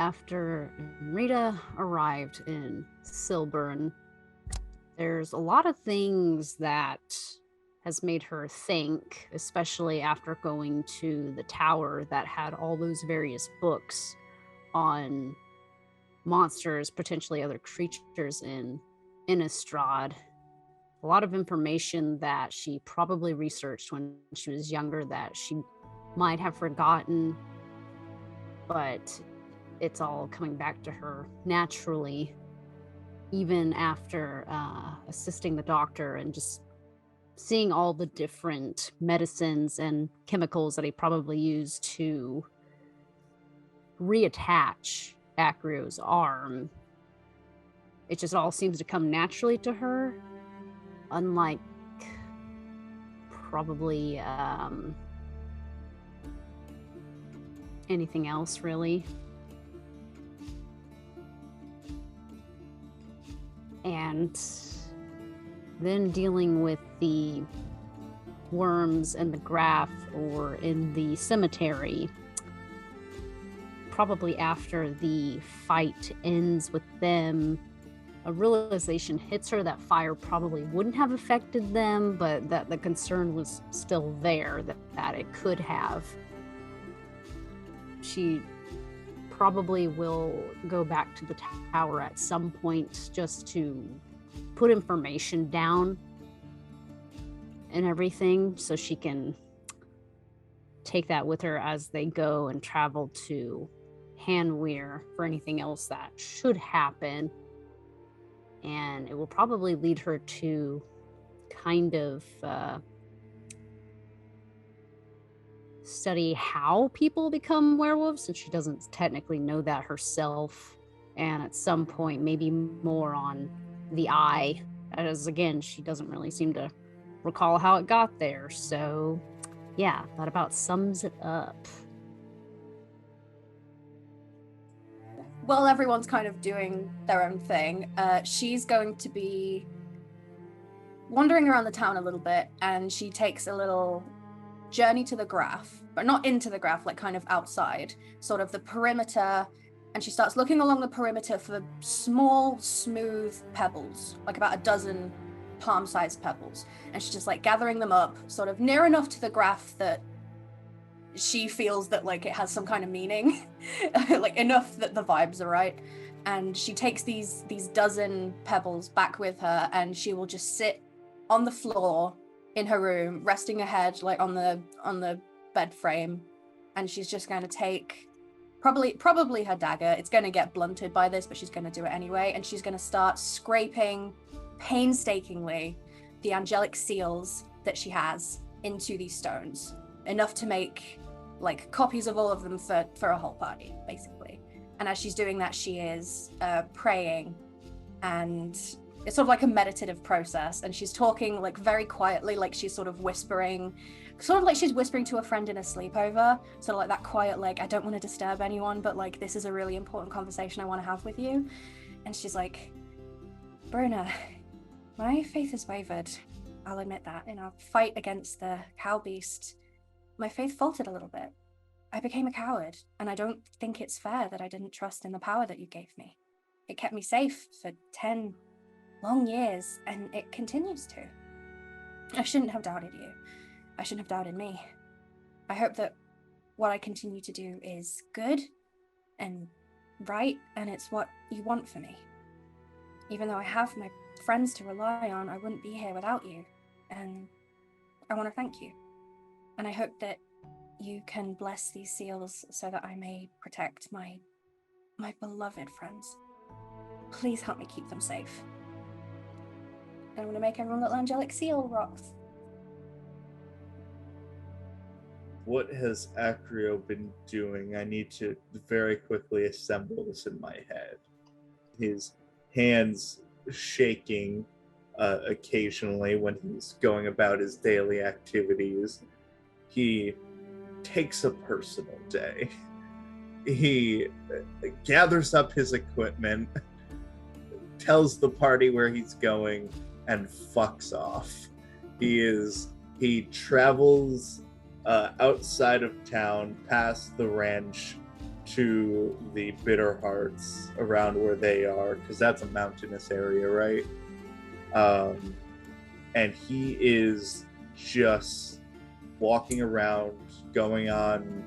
after Amrita arrived in Silburn, there's a lot of things that has made her think, especially after going to the tower that had all those various books on monsters, potentially other creatures in Innistrad. A lot of information that she probably researched when she was younger that she might have forgotten, but it's all coming back to her naturally, even after assisting the doctor and just seeing all the different medicines and chemicals that he probably used to reattach Acrio's arm. It just all seems to come naturally to her, unlike probably anything else, really. And then dealing with the worms and the graph or in the cemetery, probably after the fight ends with them, a realization hits her that fire probably wouldn't have affected them, but that the concern was still there, that it could have. She probably will go back to the tower at some point just to put information down and everything so she can take that with her as they go and travel to Hanweir for anything else that should happen. And it will probably lead her to kind of study how people become werewolves, since she doesn't technically know that herself. And at some point, maybe more on the eye, as again, she doesn't really seem to recall how it got there. So yeah, that about sums it up. While everyone's kind of doing their own thing, she's going to be wandering around the town a little bit, and she takes a little journey to the graph, but not into the graph, like kind of outside, sort of the perimeter, and she starts looking along the perimeter for small, smooth pebbles, like about a dozen palm-sized pebbles, and she's just like gathering them up, sort of near enough to the graph that she feels that like it has some kind of meaning, like enough that the vibes are right. And she takes these dozen pebbles back with her, and she will just sit on the floor in her room, resting her head like on the bed frame, and she's just going to take probably her dagger. It's going to get blunted by this, but she's going to do it anyway, and she's going to start scraping painstakingly the angelic seals that she has into these stones, enough to make like copies of all of them for a whole party, basically. And as she's doing that, she is praying, and it's sort of like a meditative process, and she's talking like very quietly, like she's sort of whispering, sort of like she's whispering to a friend in a sleepover, sort of like that quiet, like, I don't want to disturb anyone, but like this is a really important conversation I want to have with you. And she's like, Bruna, my faith has wavered, I'll admit that. In our fight against the cow beast, my faith faltered a little bit. I became a coward, and I don't think it's fair that I didn't trust in the power that you gave me. It kept me safe for 10 long years, and it continues to. I shouldn't have doubted you. I shouldn't have doubted me. I hope that what I continue to do is good and right, and it's what you want for me. Even though I have my friends to rely on, I wouldn't be here without you, and I want to thank you. And I hope that you can bless these seals so that I may protect my beloved friends. Please help me keep them safe. I'm going to make everyone little angelic seal rocks. What has Acrio been doing? I need to very quickly assemble this in my head. His hands shaking occasionally when he's going about his daily activities. He takes a personal day. He gathers up his equipment, tells the party where he's going, and fucks off. He travels outside of town, past the ranch, to the bitter hearts around where they are, because that's a mountainous area, right? And he is just walking around, going on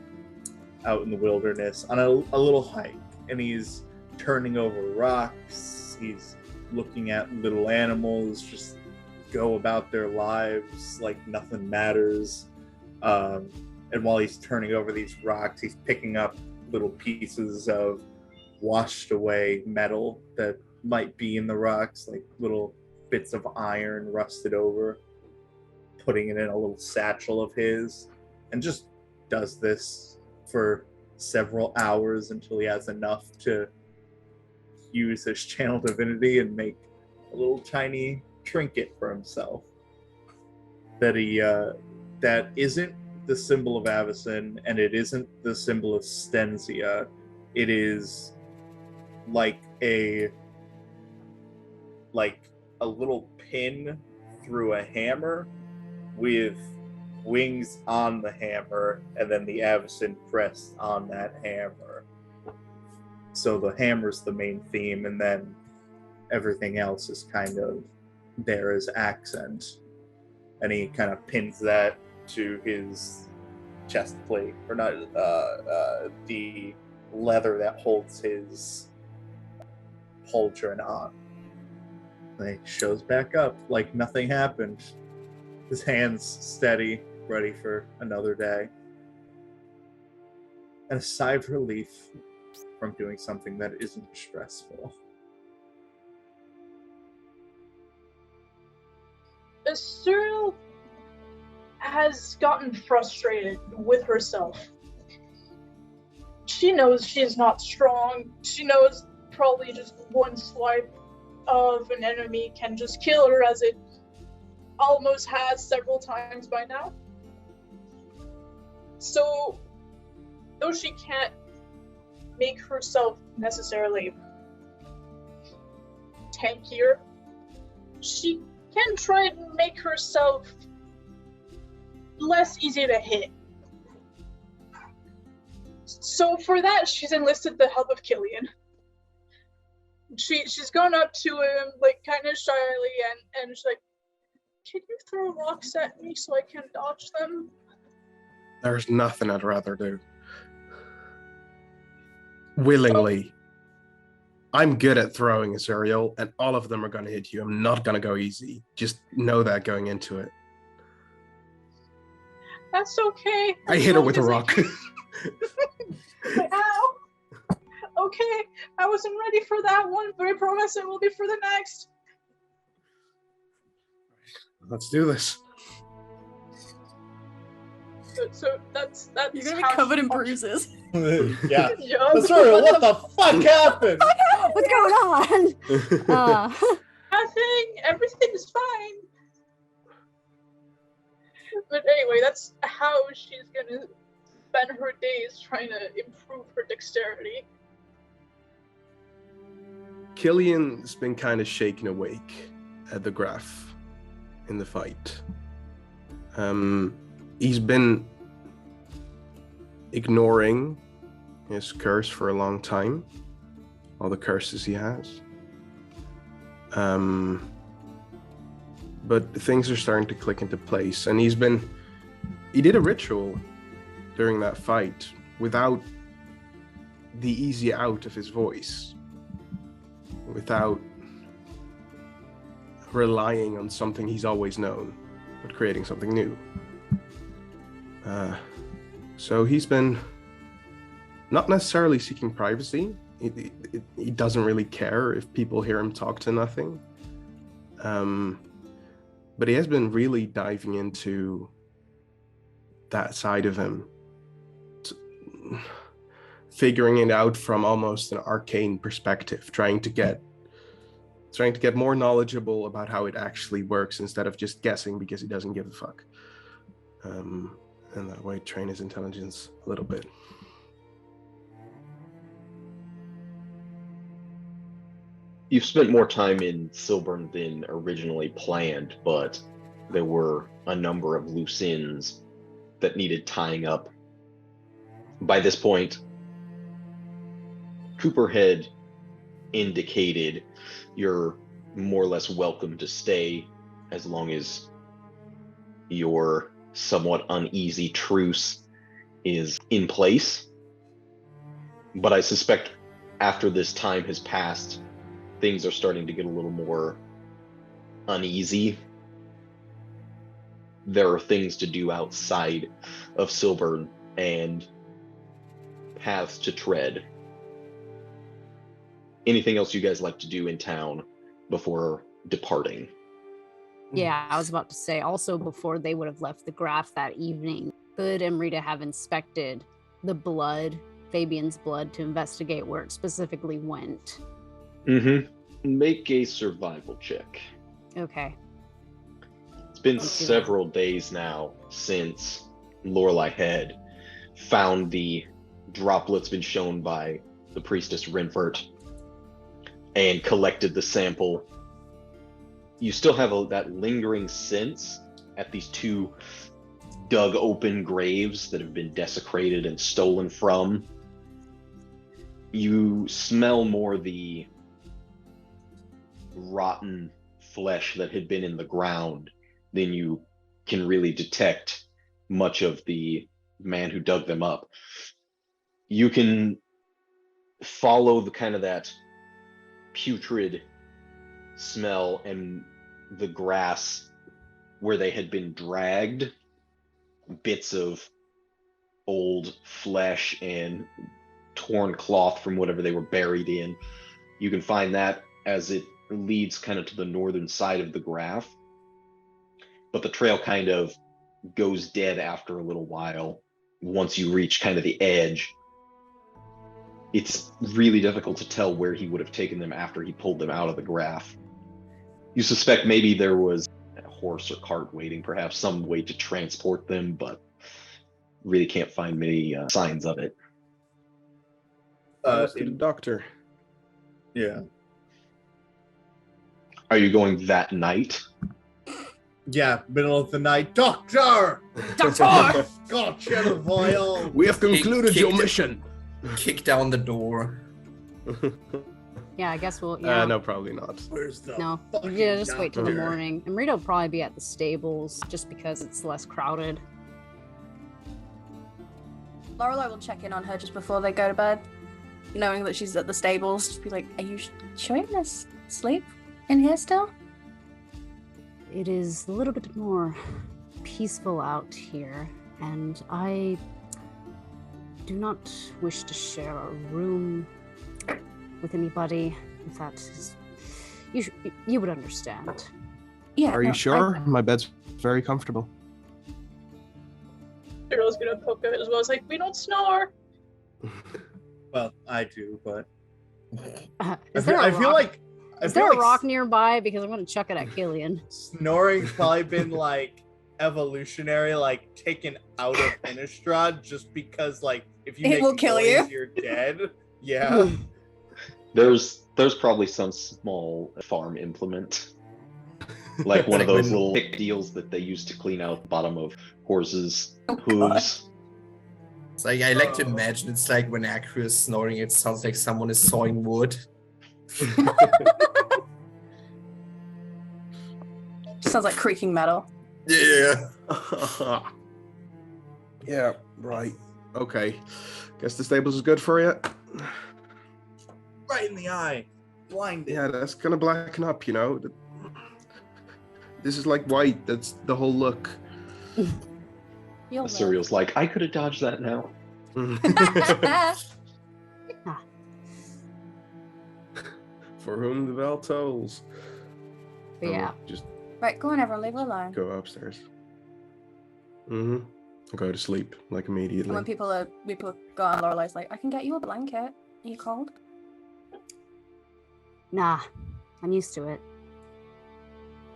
out in the wilderness on a little hike, and he's turning over rocks. He's looking at little animals just go about their lives like nothing matters. And while he's turning over these rocks, he's picking up little pieces of washed away metal that might be in the rocks, like little bits of iron rusted over, putting it in a little satchel of his, and just does this for several hours until he has enough to use his channel divinity and make a little tiny trinket for himself that he that isn't the symbol of Avacyn, and it isn't the symbol of Stensia. It is like a little pin through a hammer with wings on the hammer, and then the Avacyn pressed on that hammer. So the hammer's the main theme, and then everything else is kind of there as accent. And he kind of pins that to his chest plate, or not, the leather that holds his pauldron on. And he shows back up like nothing happened. His hands steady, ready for another day. And a sigh of relief from doing something that isn't stressful. Asuriel has gotten frustrated with herself. She knows she's not strong. She knows probably just one swipe of an enemy can just kill her, as it almost has several times by now. So, though she can't make herself necessarily tankier, she can try and make herself less easy to hit. So for that, she's enlisted the help of Cillian. She's gone up to him, like, kind of shyly, and she's like, "Can you throw rocks at me so I can dodge them?" There's nothing I'd rather do. Willingly. I'm good at throwing, Asuriel, and all of them are going to hit you. I'm not going to go easy. Just know that going into it. That's okay. I hit her with a rock. Like, ow. Okay, I wasn't ready for that one, but I promise it will be for the next. Let's do this. So that's You're gonna be covered in bruises. Yeah. Yeah. Asuriel, what the fuck happened? What's going on? Nothing. Everything is fine. But anyway, that's how she's gonna spend her days trying to improve her dexterity. Cillian's been kind of shaken awake at the graph in the fight. He's been ignoring his curse for a long time, all the curses he has. But things are starting to click into place, and he did a ritual during that fight without the easy out of his voice, without relying on something he's always known, but creating something new. So he's been not necessarily seeking privacy. He doesn't really care if people hear him talk to nothing. But he has been really diving into that side of him, figuring it out from almost an arcane perspective, trying to get more knowledgeable about how it actually works instead of just guessing because he doesn't give a fuck. And that way train his intelligence a little bit. You've spent more time in Silburn than originally planned, but there were a number of loose ends that needed tying up. By this point, Cooperhead indicated you're more or less welcome to stay as long as your somewhat uneasy truce is in place. But I suspect after this time has passed, things are starting to get a little more uneasy. There are things to do outside of Silburn and paths to tread. Anything else you guys like to do in town before departing? Yeah, I was about to say, also before they would have left the graph that evening, could Amrita have inspected the blood, Fabian's blood, to investigate where it specifically went? Make a survival check. Okay. It's been several days now since Lorelei had found the droplets been shown by the priestess Renfort and collected the sample. You still have that lingering sense at these two dug open graves that have been desecrated and stolen from. You smell more the rotten flesh that had been in the ground than you can really detect much of the man who dug them up. You can follow the kind of that putrid smell and the grass where they had been dragged, bits of old flesh and torn cloth from whatever they were buried in. You can find that as it leads kind of to the northern side of the graph, but the trail kind of goes dead after a little while. Once you reach kind of the edge, it's really difficult to tell where he would have taken them after he pulled them out of the graph. You suspect maybe there was a horse or cart waiting, perhaps some way to transport them, but really can't find many signs of it. Let's get a doctor. Yeah. Are you going that night? Yeah, middle of the night. Doctor! Doctor! Gotcha, the vial! We have concluded Kick your the- mission. Kick down the door. Yeah, I guess we'll. Yeah. No, probably not. Where's the No. fucking Yeah, just wait till the doctor? morning. Amrita will probably be at the stables just because it's less crowded. Lorelei will check in on her just before they go to bed, knowing that she's at the stables. Just be like, "Are you sure you're gonna sleep in here still?" It is a little bit more peaceful out here, and I do not wish to share a room with anybody. If that is, you would understand. Yeah. Are you sure? My bed's very comfortable. Cyril's gonna poke it as well. It's like, we don't snore. Well, I do, but Is there I a feel rock? like Is there a rock nearby? Because I'm going to chuck it at Cillian. snoring's probably been like evolutionary, like taken out of Innistrad, just because like if you It make will kill you. noise, you're dead. Yeah. There's probably some small farm implement, like one of those little pick deals that they use to clean out the bottom of horses' hooves. It's like I like to imagine it's like when Acrio is snoring, it sounds like someone is sawing wood. Sounds like creaking metal. Yeah. Yeah, right. Okay. Guess the stables is good for you. Right in the eye. Blinded. Yeah, that's gonna blacken up, you know. This is like white. That's the whole look. You'll Asuriel's like, I could have dodged that now. For whom the bell tolls. But yeah. Just Right, go on, everyone, leave her alone. go upstairs. I'll go to sleep like immediately. And when people go on, Lorelei's like, I can get you a blanket. Are you cold? Nah, I'm used to it.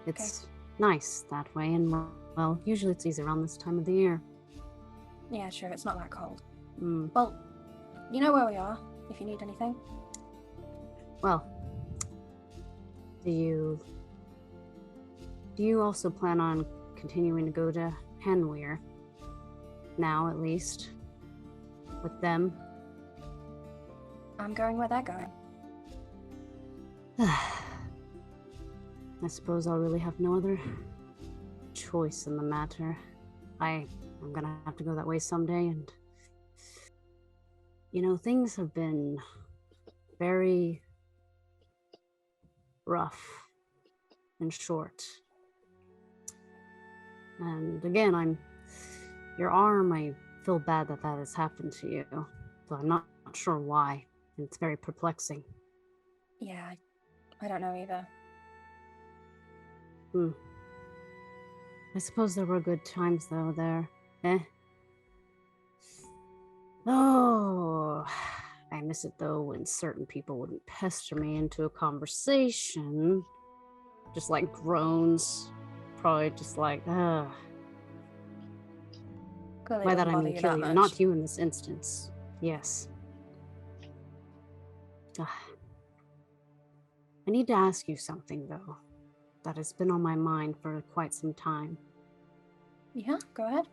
It's nice that way, and well, usually it's easy around this time of the year. Yeah, sure, it's not that cold. Mm. Well, you know where we are, if you need anything. Well, do you also plan on continuing to go to Henweir? Now, at least, with them? I'm going where they're going. I suppose I'll really have no other choice in the matter. I'm gonna have to go that way someday, and things have been very rough and short. And again, your arm, I feel bad that has happened to you, but I'm not sure why. It's very perplexing. Yeah, I don't know either. I suppose there were good times though there. Oh, I miss it though when certain people wouldn't pester me into a conversation. Just like groans. Probably just like, ugh. Clearly By that doesn't I bother mean you kill that you, much. not you in this instance. Yes. I need to ask you something though, that has been on my mind for quite some time. Yeah, go ahead.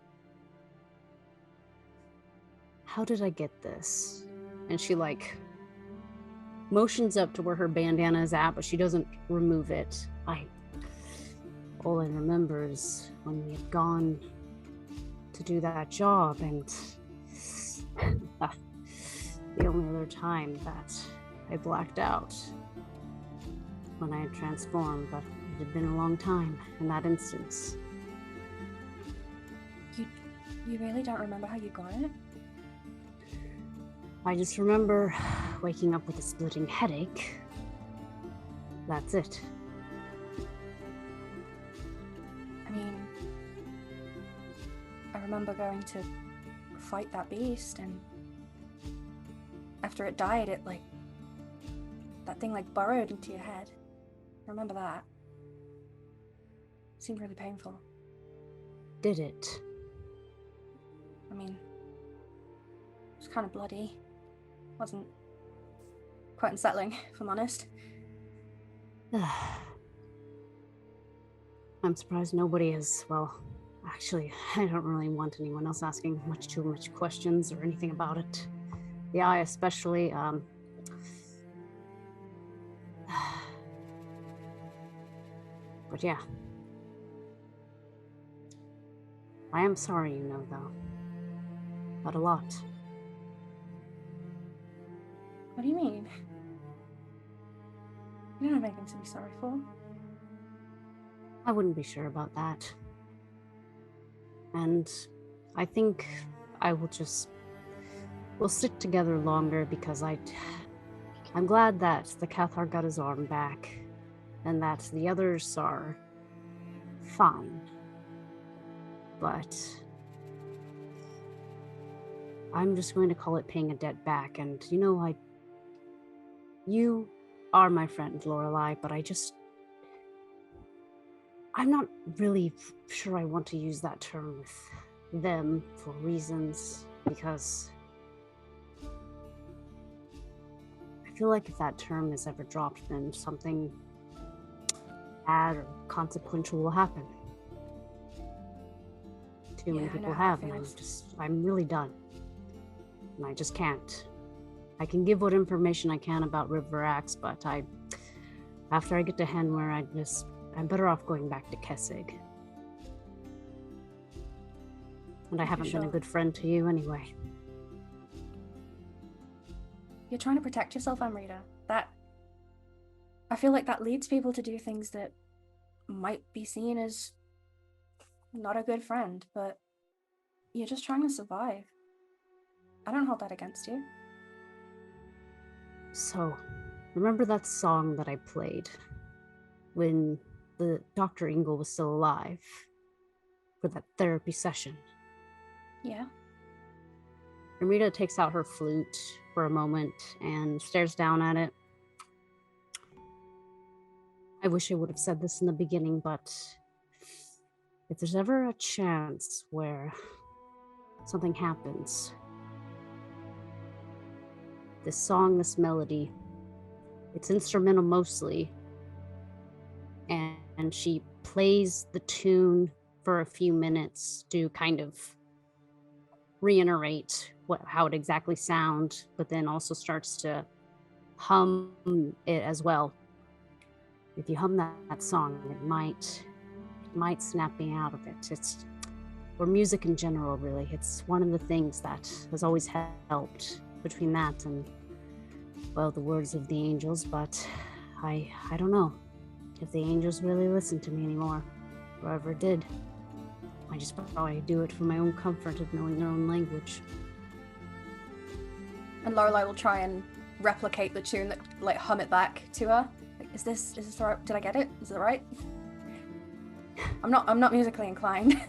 How did I get this? And she motions up to where her bandana is at, but she doesn't remove it. All I remember is when we had gone to do that job, and the only other time that I blacked out when I had transformed, but it had been a long time in that instance. You really don't remember how you got it? I just remember waking up with a splitting headache. That's it. I mean, I remember going to fight that beast, and after it died, that thing burrowed into your head. I remember that. It seemed really painful. Did it? I mean, it was kind of bloody. Wasn't quite unsettling, if I'm honest. I'm surprised nobody has, actually, I don't really want anyone else asking too much questions or anything about it. The eye especially, but yeah. I am sorry, though. But a lot. What do you mean? You don't have anything to be sorry for. I wouldn't be sure about that. And I think we'll stick together longer because I'm glad that the Cathar got his arm back and that the others are fine. But I'm just going to call it paying a debt back. And you are my friend, Lorelei, but I'm not really sure I want to use that term with them for reasons, because I feel like if that term is ever dropped, then something bad or consequential will happen. Too many people have, and I'm really done. And I just can't. I can give what information I can about River Axe, but after I get to Henwer, I'm better off going back to Kessig. And I haven't been a good friend to you anyway. You're trying to protect yourself, Amrita. I feel like that leads people to do things that might be seen as not a good friend, but you're just trying to survive. I don't hold that against you. So, remember that song that I played when the Dr. Ingle was still alive for that therapy session? Yeah. Amrita takes out her flute for a moment and stares down at it. I wish I would have said this in the beginning, but if there's ever a chance where something happens, this song, this melody, it's instrumental mostly, and she plays the tune for a few minutes to kind of reiterate how it exactly sounds, but then also starts to hum it as well. If you hum that song, it might snap me out of it. Or music in general, really. It's one of the things that has always helped between that and, well, the words of the angels, but I don't know if the angels really listen to me anymore, or ever did. I just probably do it for my own comfort of knowing their own language. And Lorelei will try and replicate the tune, that, like, hum it back to her. Like, is this right? Did I get it? Is it right? I'm not musically inclined.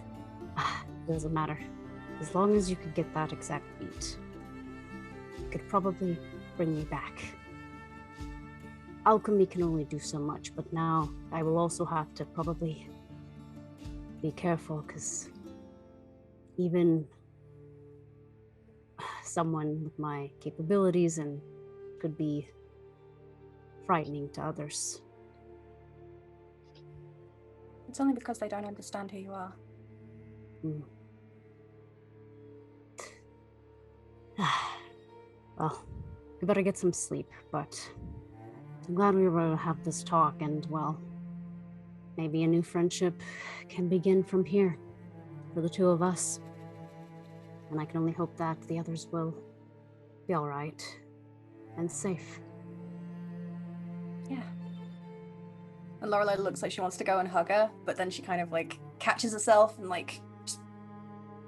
Doesn't matter. As long as you could get that exact beat, you could probably bring me back. Alchemy can only do so much, but now I will also have to probably be careful, because even someone with my capabilities and could be frightening to others. It's only because they don't understand who you are. Well, we better get some sleep, but I'm glad we were able to have this talk, and, well, maybe a new friendship can begin from here for the two of us. And I can only hope that the others will be all right and safe. Yeah. And Lorelei looks like she wants to go and hug her, but then she kind of, like, catches herself and, like, just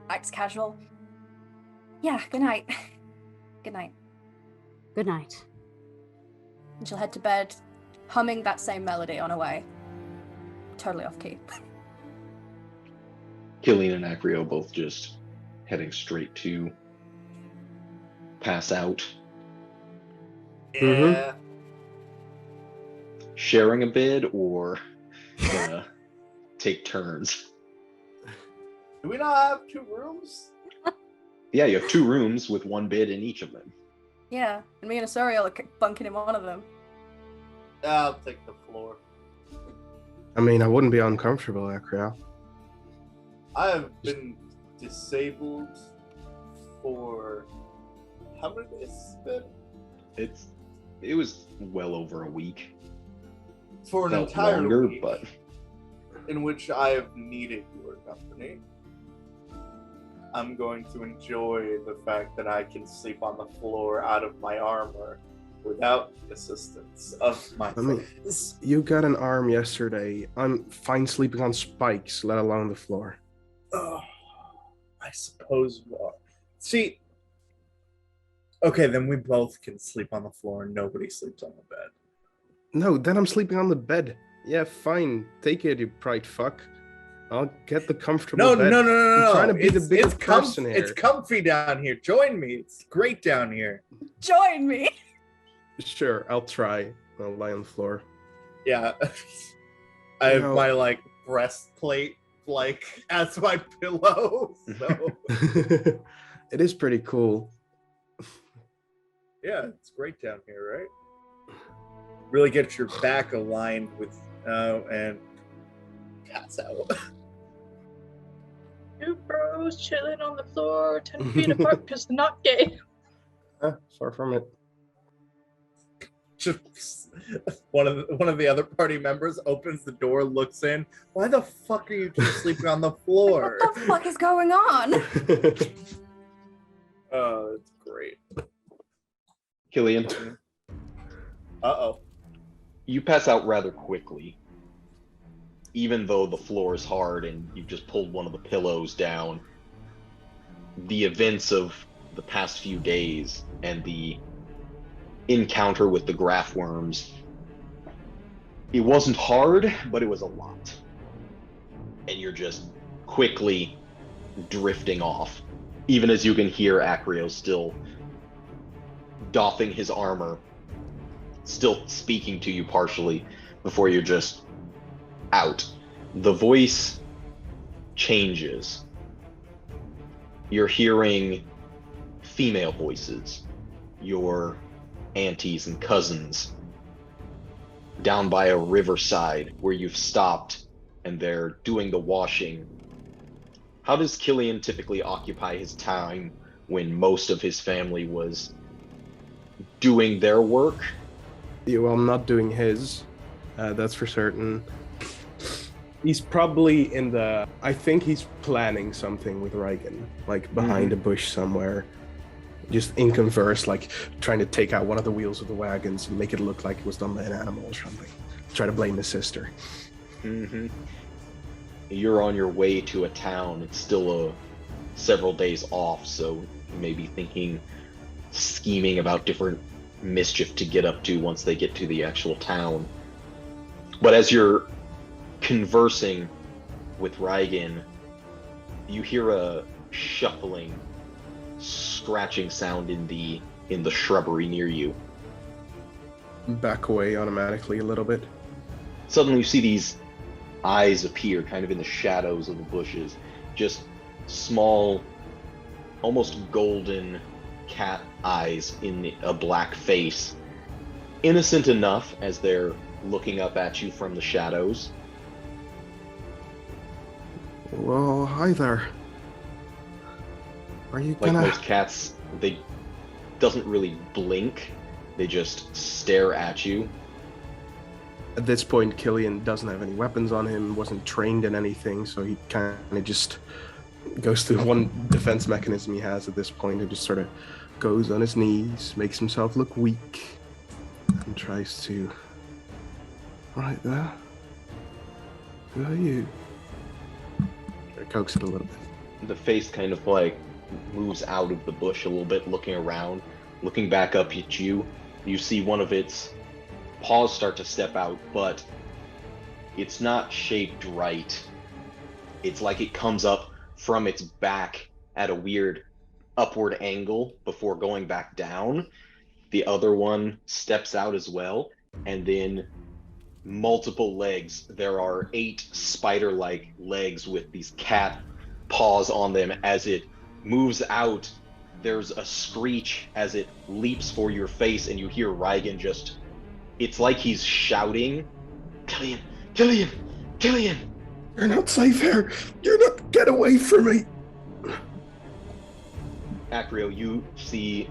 acts casual. Yeah, good night. Good night. Good night. And she'll head to bed, humming that same melody on her way. Totally off key. Cillian and Acrio both just heading straight to pass out. Yeah. Sharing a bed or take turns? Do we not have 2 rooms? Yeah, you have 2 rooms with 1 bed in each of them. Yeah, and me and Asuriel are bunking in one of them. I'll take the floor. I mean, I wouldn't be uncomfortable, Acrio. I have been disabled for how many days has it been? It was well over a week. For an Felt entire longer, week, but in which I have needed your company. I'm going to enjoy the fact that I can sleep on the floor out of my armor without the assistance of my friends. You got an arm yesterday. I'm fine sleeping on spikes, let alone the floor. Oh, I suppose you are. See, okay, then we both can sleep on the floor and nobody sleeps on the bed. No, then I'm sleeping on the bed. Yeah, fine. Take it, you pride fuck. I'll get the comfortable bed. No. I'm trying to be the bigger person here. It's comfy down here. Join me. It's great down here. Join me! Sure, I'll try. I'll lie on the floor. Yeah. I have my, like, breastplate, like, as my pillow. So, It is pretty cool. yeah, it's great down here, right? Really get your back aligned with, and pass out. 2 bros chilling on the floor 10 feet apart because they're not gay. Far from it. Just one of the other party members opens the door, looks in. Why the fuck are you two sleeping on the floor? What the fuck is going on? Oh, it's great. Cillian, Uh-oh. you pass out rather quickly. Even though the floor is hard and you've just pulled one of the pillows down, the events of the past few days and the encounter with the graph worms, it wasn't hard, but it was a lot. And you're just quickly drifting off, even as you can hear Acrio still doffing his armor, still speaking to you partially, before you're just out. The voice changes. You're hearing female voices, your aunties and cousins, down by a riverside where you've stopped and they're doing the washing. How does Cillian typically occupy his time when most of his family was doing their work Yeah, well, I'm not doing his. That's for certain. He's probably in the... I think he's planning something with Reigen, like behind a bush somewhere. Just in converse, like trying to take out one of the wheels of the wagons and make it look like it was done by an animal or something. Try to blame his sister. You're on your way to a town. It's still several days off, so you may be thinking, scheming about different mischief to get up to once they get to the actual town. But as you're conversing with Reigen, you hear a shuffling, scratching sound in the shrubbery near you. Back away automatically a little bit. Suddenly you see these eyes appear kind of in the shadows of the bushes. Just small, almost golden cat eyes in a black face. Innocent enough as they're looking up at you from the shadows. Well, hi there. Are you Like gonna... most cats, they doesn't really blink. They just stare at you. At this point, Cillian doesn't have any weapons on him, wasn't trained in anything, so he kind of just goes to one defense mechanism he has at this point and just sort of goes on his knees, makes himself look weak, and tries to... Right there. Who are you? Try to coax it a little bit. The face kind of like moves out of the bush a little bit, looking around, looking back up at you. You see one of its paws start to step out, but it's not shaped right. It's like it comes up from its back at a weird upward angle before going back down. The other one steps out as well, and then multiple legs. There are 8 spider-like legs with these cat paws on them. As it moves out, there's a screech as it leaps for your face, and you hear Reigen just... It's like he's shouting, "Cillian! Cillian! Cillian! You're not safe here! You're not... Get away from me!" Acrio, you see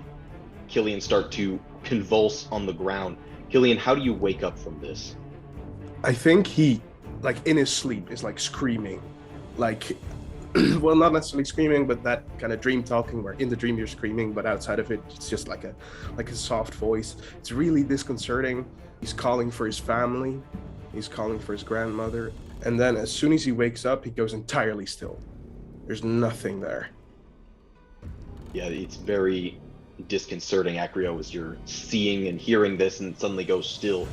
Cillian start to convulse on the ground. Cillian, how do you wake up from this? I think he, like, in his sleep, is, like, screaming. Like, well, not necessarily screaming, but that kind of dream talking where in the dream you're screaming, but outside of it, it's just like a soft voice. It's really disconcerting. He's calling for his family. He's calling for his grandmother. And then as soon as he wakes up, he goes entirely still. There's nothing there. Yeah, it's very disconcerting, Acrio, as you're seeing and hearing this and suddenly goes still.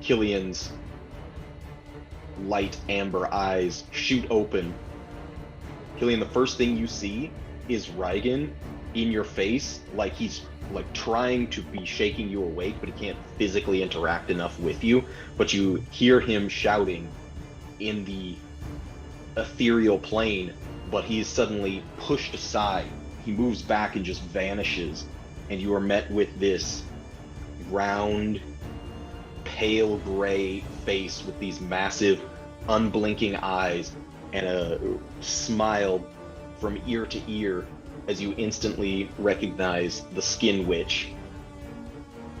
Cillian's light amber eyes shoot open. Cillian, the first thing you see is Reigen in your face, like he's like trying to be shaking you awake, but he can't physically interact enough with you. But you hear him shouting in the ethereal plane, but he's suddenly pushed aside. He moves back and just vanishes, and you are met with this round, pale gray face with these massive, unblinking eyes and a smile from ear to ear as you instantly recognize the Skin Witch.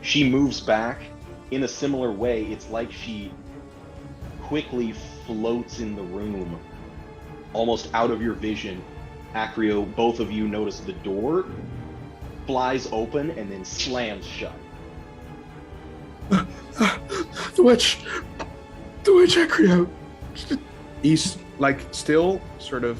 She moves back in a similar way. It's like she quickly floats in the room, almost out of your vision. Acrio, both of you notice the door flies open and then slams shut. The witch, Acrio. He's like still sort of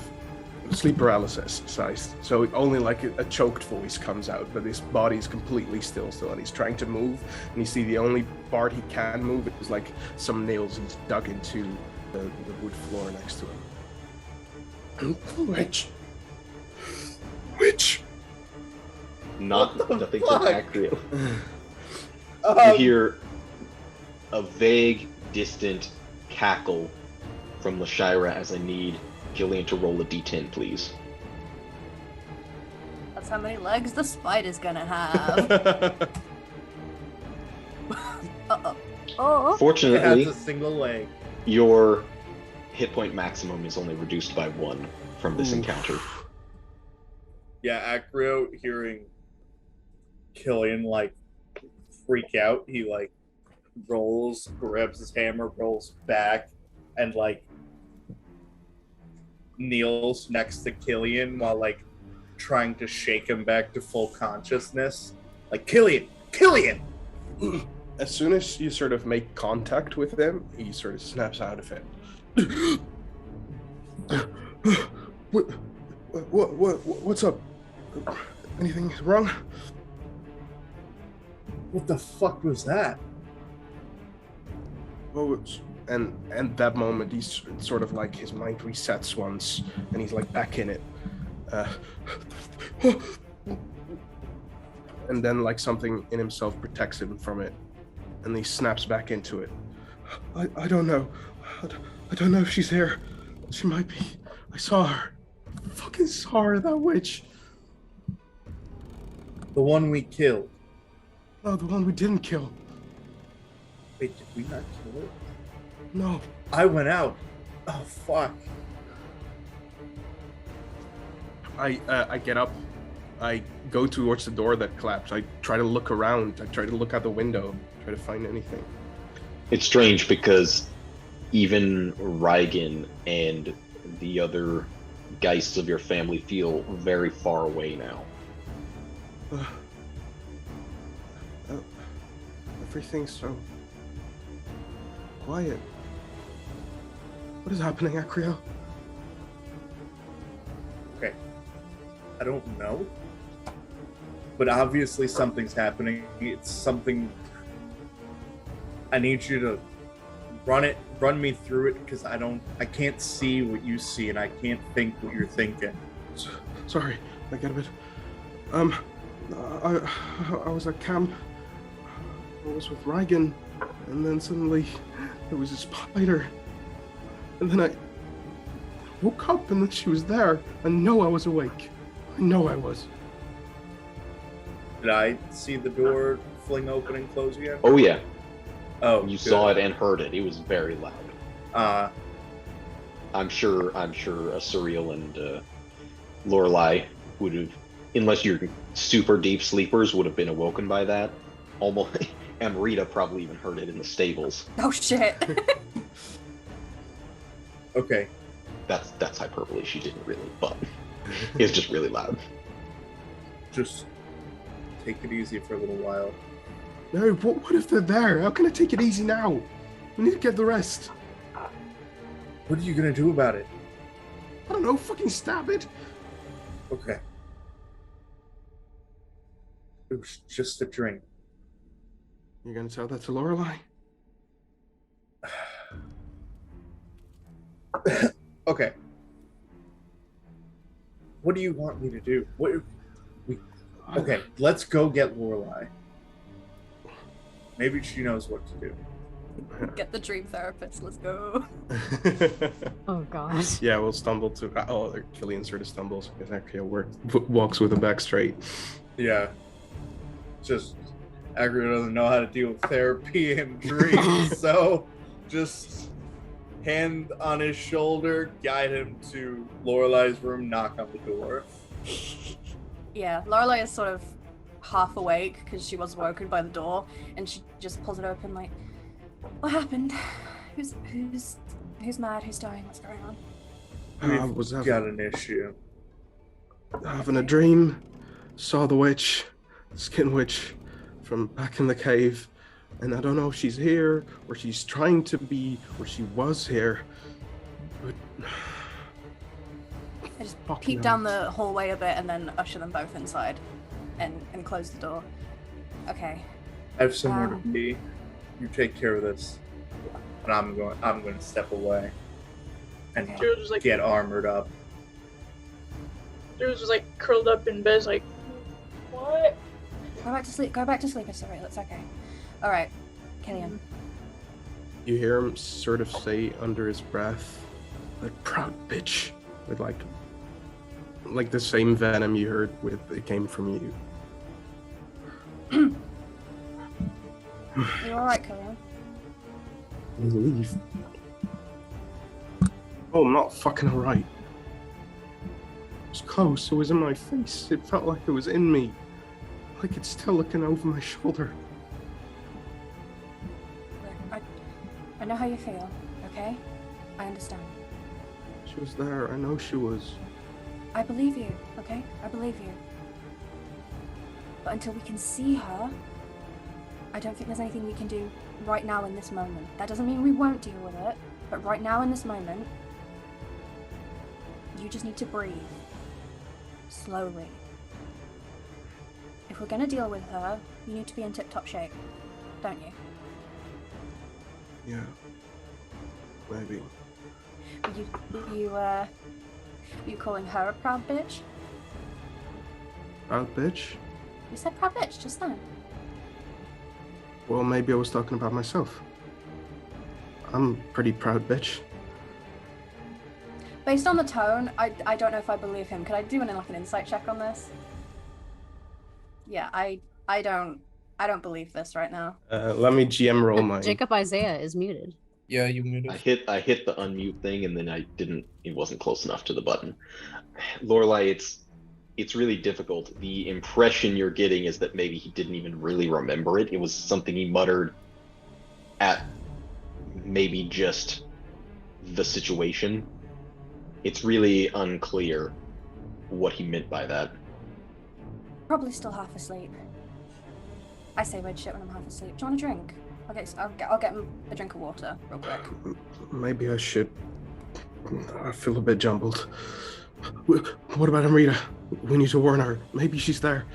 sleep paralysis sized, so only like a choked voice comes out, but his body is completely still, and he's trying to move, and you see the only part he can move is like some nails he's dug into the wood floor next to him. Witch. Nothing fuck? from Acrio. You hear a vague, distant cackle from Lashira as I need Cillian to roll a d10, please. That's how many legs the spider's gonna have. Oh. It Fortunately, has a single leg. your hit point maximum is only reduced by 1 from this encounter. Yeah, Acrio hearing Cillian like freak out. He like rolls, grabs his hammer, rolls back, and like kneels next to Cillian while like trying to shake him back to full consciousness. Like, Cillian! As soon as you sort of make contact with him, he sort of snaps out of it. What's up? Anything wrong? What the fuck was that? Well, and that moment, he's sort of like his mind resets once, and he's like back in it. And then like something in himself protects him from it, and he snaps back into it. I don't know. I don't know if she's here. She might be. I saw her. I fucking saw her, that witch. The one we killed. No, the one we didn't kill. Wait, did we not kill her? No. I went out. Oh, fuck. I get up. I go towards the door that collapsed. I try to look around. I try to look out the window. Try to find anything. It's strange because even Reigen and the other geists of your family feel very far away now. Everything's so quiet. What is happening, Acrio? Okay. I don't know. But obviously something's happening. It's something... I need you to run me through it, because I can't see what you see, and I can't think what you're thinking. Sorry, I get a bit... I was at camp. I was with Reigen, and then suddenly there was a spider. And then I woke up, and then she was there. I know I was awake. I know I was. Did I see the door fling open and close again? Oh yeah. Oh, you good. saw it and heard it. It was very loud. I'm sure Asuriel and Lorelei would have, unless you're super deep sleepers, would have been awoken by that. Almost. Amrita probably even heard it in the stables. Oh shit. Okay. That's hyperbole. She didn't really, but it's just really loud. Just take it easy for a little while. No, what if they're there? How can I take it easy now? We need to get the rest. What are you gonna do about it? I don't know, fucking stab it. Okay. It was just a drink. You're gonna tell that to Lorelei? Okay. What do you want me to do? Okay, let's go get Lorelei. Maybe she knows what to do. Get the dream therapist, let's go. Oh gosh. Yeah, we'll stumble to... Oh, Cillian sort of stumbles because Acrio walks with a back straight. Yeah. Just, Acrio doesn't know how to deal with therapy and dreams, so just hand on his shoulder, guide him to Lorelei's room, knock on the door. Yeah, Lorelei is sort of half awake because she was woken by the door, and she just pulls it open like, what happened? Who's mad? Who's dying? What's going on? I was got an issue. Having a dream, saw the witch, skin witch, from back in the cave, and I don't know if she's here, or she's trying to be, or she was here, but... I just peek down the hallway a bit and then usher them both inside and close the door. Okay. I have somewhere to be. You take care of this. And I'm going to step away and just, get armored up. Dude's just like curled up in bed, like, what? Go back to sleep. It's alright. That's okay. Alright, Cillian. You hear him sort of say under his breath, "That proud bitch," with like the same venom you heard with it came from you. You alright, Cillian? Leave. Oh, I'm not fucking alright. It was close, it was in my face. It felt like it was in me. Like it's still looking over my shoulder. know how you feel, okay? I understand. She was there. I know she was. I believe you, okay? I believe you. But until we can see her, I don't think there's anything we can do right now in this moment. That doesn't mean we won't deal with it, but right now in this moment, you just need to breathe. Slowly. If we're gonna deal with her, you need to be in tip-top shape, don't you? Yeah. Maybe. Were you calling her a proud bitch? Proud bitch? You said proud bitch just then. Well, maybe I was talking about myself. I'm a pretty proud bitch. Based on the tone, I don't know if I believe him. Could I do an insight check on this? Yeah, I don't believe this right now. Let me GM roll mine. Jacob Isaiah is muted. Yeah, you muted. I hit the unmute thing and then it wasn't close enough to the button. Lorelei, it's really difficult. The impression you're getting is that maybe he didn't even really remember it. It was something he muttered at maybe just the situation. It's really unclear what he meant by that. Probably still half asleep. I say weird shit when I'm half asleep. Do you want a drink? I'll get him a drink of water real quick. Maybe I should. I feel a bit jumbled. What about Amrita? We need to warn her. Maybe she's there.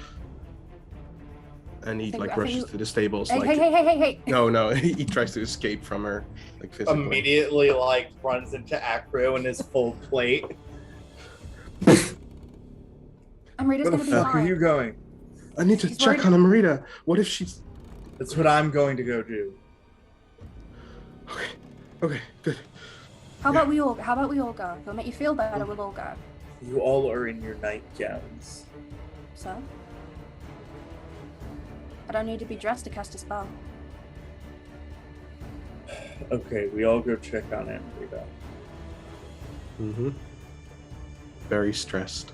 And he rushes to the stables. Hey! No, he tries to escape from her, like physically. Immediately, runs into Acrio in his full plate. Amrita's gonna be Where the fuck fine. are you going? I need to check on Amrita. What if she's... That's what I'm going to go do. Okay, good. How about we all go? It'll make you feel better, we'll all go. You all are in your nightgowns. So? I don't need to be dressed to cast a spell. Okay, we all go check on Amrita. Mm-hmm. Very stressed.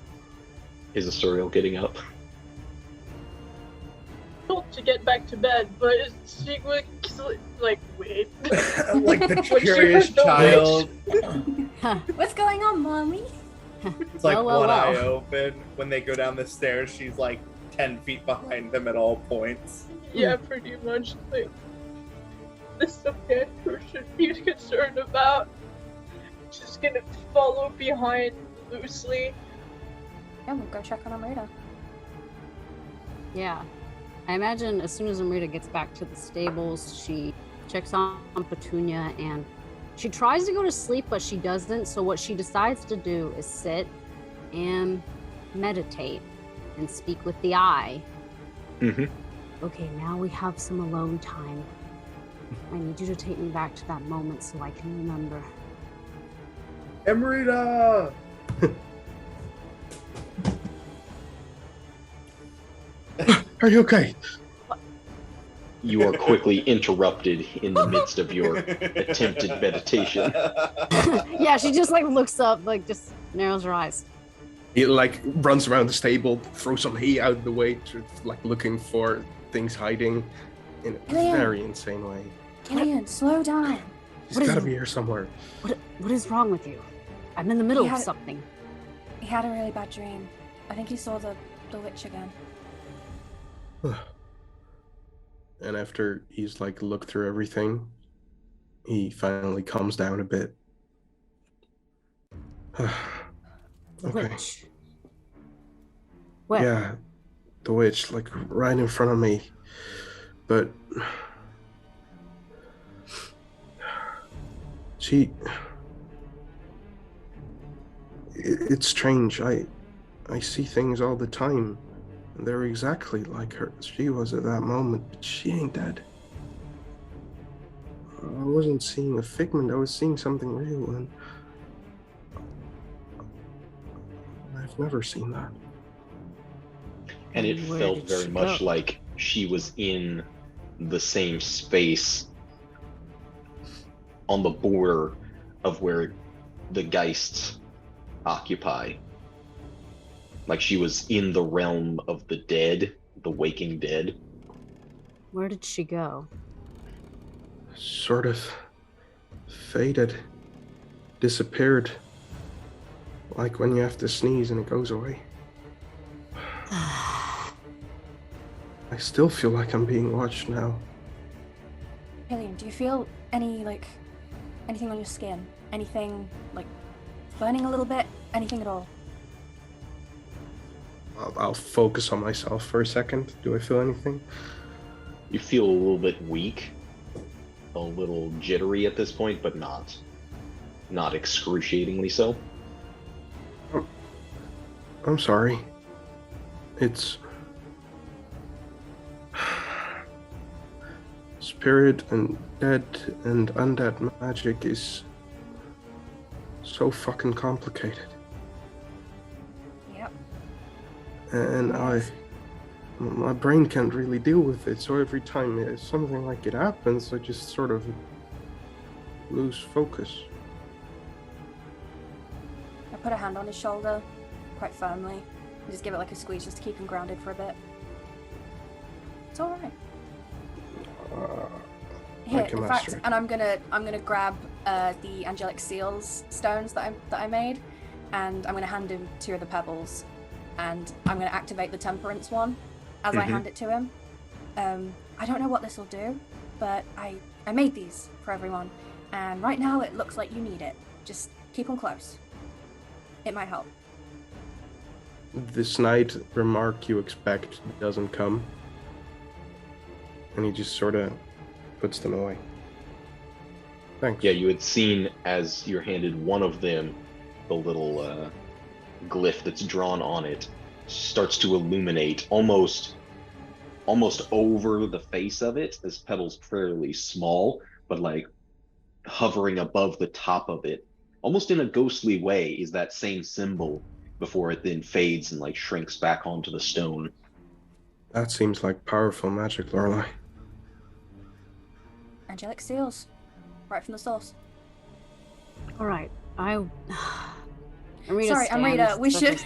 Is Asuriel getting up? To get back to bed, but she was like, wait. Like the curious child. What's going on, mommy? It's like Well. one eye open. When they go down the stairs, she's like 10 feet behind them at all points. Yeah, pretty much. Like, this is okay. We should be concerned about. She's gonna follow behind loosely. Yeah, we'll go check on Amrita. Yeah. I imagine as soon as Amrita gets back to the stables, she checks on Petunia and she tries to go to sleep, but she doesn't. So what she decides to do is sit and meditate and speak with the eye. Mm-hmm. Okay, now we have some alone time. I need you to take me back to that moment so I can remember. Amrita! Are you okay? You are quickly interrupted in the midst of your attempted meditation. Yeah, she just looks up, just narrows her eyes. He runs around the stable, throws some hay out of the way, looking for things hiding in a very insane way. Cillian, slow down. He's gotta be here somewhere. What is wrong with you? I'm in the middle of something. He had a really bad dream. I think he saw the witch again. And after he's looked through everything, he finally calms down a bit. Okay. Witch. Where? Yeah, the witch, right in front of me. But it's strange. I see things all the time. And they're exactly like her. She was at that moment, but she ain't dead. I wasn't seeing a figment. I was seeing something real, and I've never seen that. And it Where felt did very she much go? like she was in the same space on the border of where the Geists occupy. Like she was in the realm of the dead, the waking dead. Where did she go? Sort of faded, disappeared. Like when you have to sneeze and it goes away. I still feel like I'm being watched now. Cillian, do you feel anything on your skin? Anything, burning a little bit? Anything at all? I'll focus on myself for a second. Do I feel anything? You feel a little bit weak, a little jittery at this point, but not excruciatingly so. I'm sorry. It's... Spirit and dead and undead magic is so fucking complicated. Yep. And my brain can't really deal with it, so every time something like it happens, I just sort of lose focus. I put a hand on his shoulder, quite firmly, and just give it a squeeze just to keep him grounded for a bit. It's all right. Here, in fact, and I'm gonna grab the angelic seals stones that I made, and I'm gonna hand him 2 of the pebbles, and I'm gonna activate the temperance one as I hand it to him. I don't know what this will do, but I made these for everyone, and right now it looks like you need it. Just keep them close. It might help. This night remark you expect doesn't come, and he just sort of puts them away. Thanks. Yeah, you had seen as you're handed one of them, the little glyph that's drawn on it starts to illuminate almost over the face of it. This petal's fairly small, but hovering above the top of it, almost in a ghostly way, is that same symbol before it then fades and shrinks back onto the stone. That seems like powerful magic, Lorelei. Angelic seals, right from the source. All right, Amrita Sorry, Amrita, we should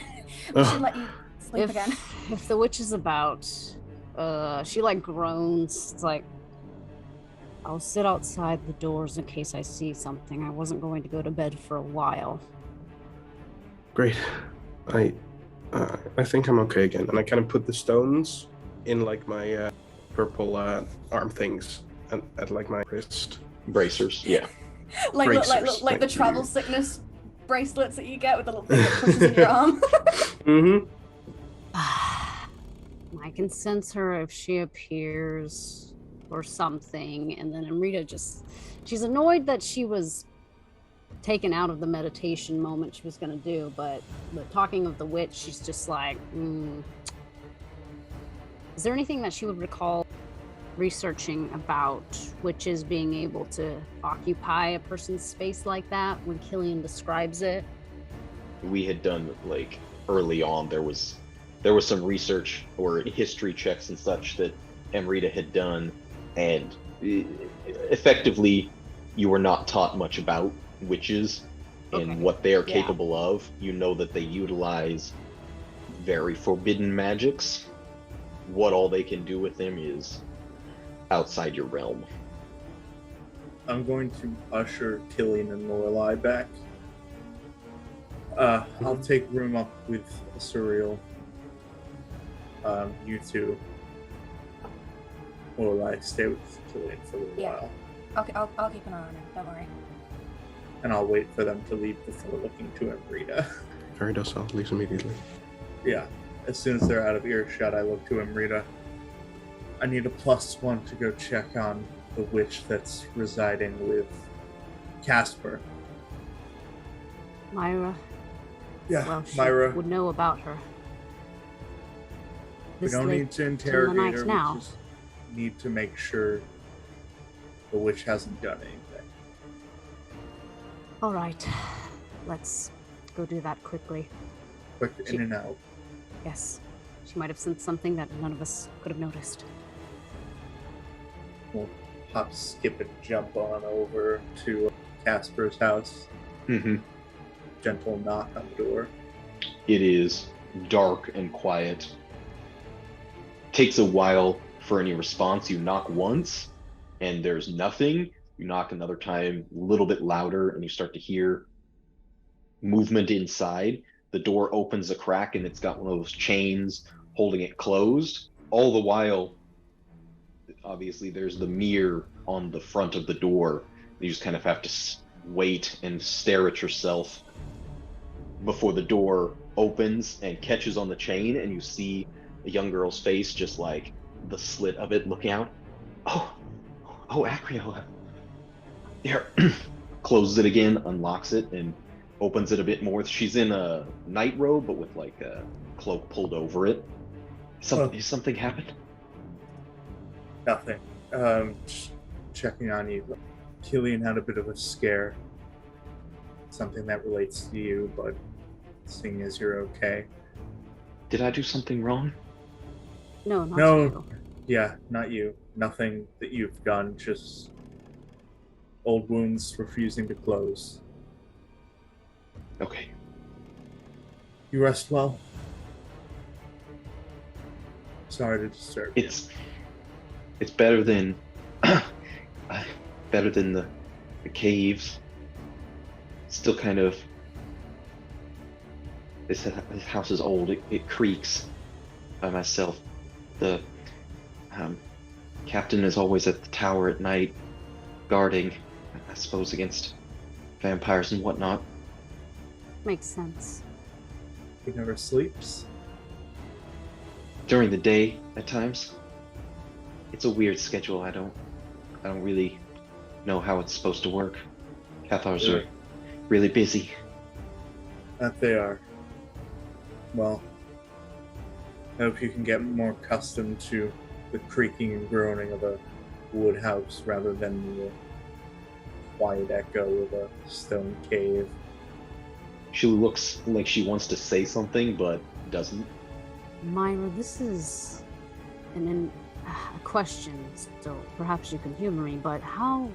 let you sleep again. If the witch is about, she groans. It's I'll sit outside the doors in case I see something. I wasn't going to go to bed for a while. Great. I think I'm okay again. And I kind of put the stones in my purple arm things at my wrist. Bracers, yeah. like the travel sickness bracelets that you get with the little thing that pushes in your arm. Mm-hmm. I can sense her if she appears or something, and then Amrita she's annoyed that she was taken out of the meditation moment she was going to do, but talking of the witch, she's just Is there anything that she would recall researching about witches being able to occupy a person's space like that when Cillian describes it? We had done early on, there was some research or history checks and such that Amrita had done, and effectively you were not taught much about witches and what they are capable of. You know that they utilize very forbidden magics. What all they can do with them is outside your realm. I'm going to usher Cillian and Lorelei back. I'll take room up with Asuriel. You two, Lorelei, stay with Cillian for a little while. I'll keep an eye on him, don't worry. And I'll wait for them to leave before looking to Amrita. Very docile, leaves immediately. Yeah, as soon as they're out of earshot, I look to Amrita. I need a +1 to go check on the witch that's residing with Casper. Myra. Yeah, well, she Myra. would know about her. We don't need to interrogate her. Now. We just need to make sure the witch hasn't done anything. All right, let's go do that quickly. Quick in and out. Yes, she might have sensed something that none of us could have noticed. We'll hop, skip, and jump on over to Casper's house. Mm-hmm. Gentle knock on the door. It is dark and quiet. Takes a while for any response. You knock once, and there's nothing. You knock another time, a little bit louder, and you start to hear movement inside. The door opens a crack, and it's got one of those chains holding it closed. All the while, obviously, there's the mirror on the front of the door. You just kind of have to wait and stare at yourself before the door opens and catches on the chain, and you see a young girl's face, just like the slit of it looking out. Oh, Acrio. There. Closes it again, unlocks it, and opens it a bit more. She's in a night robe, but with like a cloak pulled over it. Has something happened? Nothing. Just checking on you. Cillian had a bit of a scare. Something that relates to you, but seeing as you're okay. Did I do something wrong? No, not No. you. Yeah, not you. Nothing that you've done, just old wounds refusing to close. Okay. You rest well? Sorry to disturb you. It's better than better than the caves. Still kind of, this house is old. It creaks by myself. The captain is always at the tower at night, guarding, I suppose, against vampires and whatnot. Makes sense. He never sleeps? During the day, at times. It's a weird schedule. I don't really know how it's supposed to work. Cathars are really busy. That they are. Well, I hope you can get more accustomed to the creaking and groaning of a wood house rather than the quiet echo of a stone cave. She looks like she wants to say something, but doesn't. Myra, this is a question, so perhaps you can humor me, but how...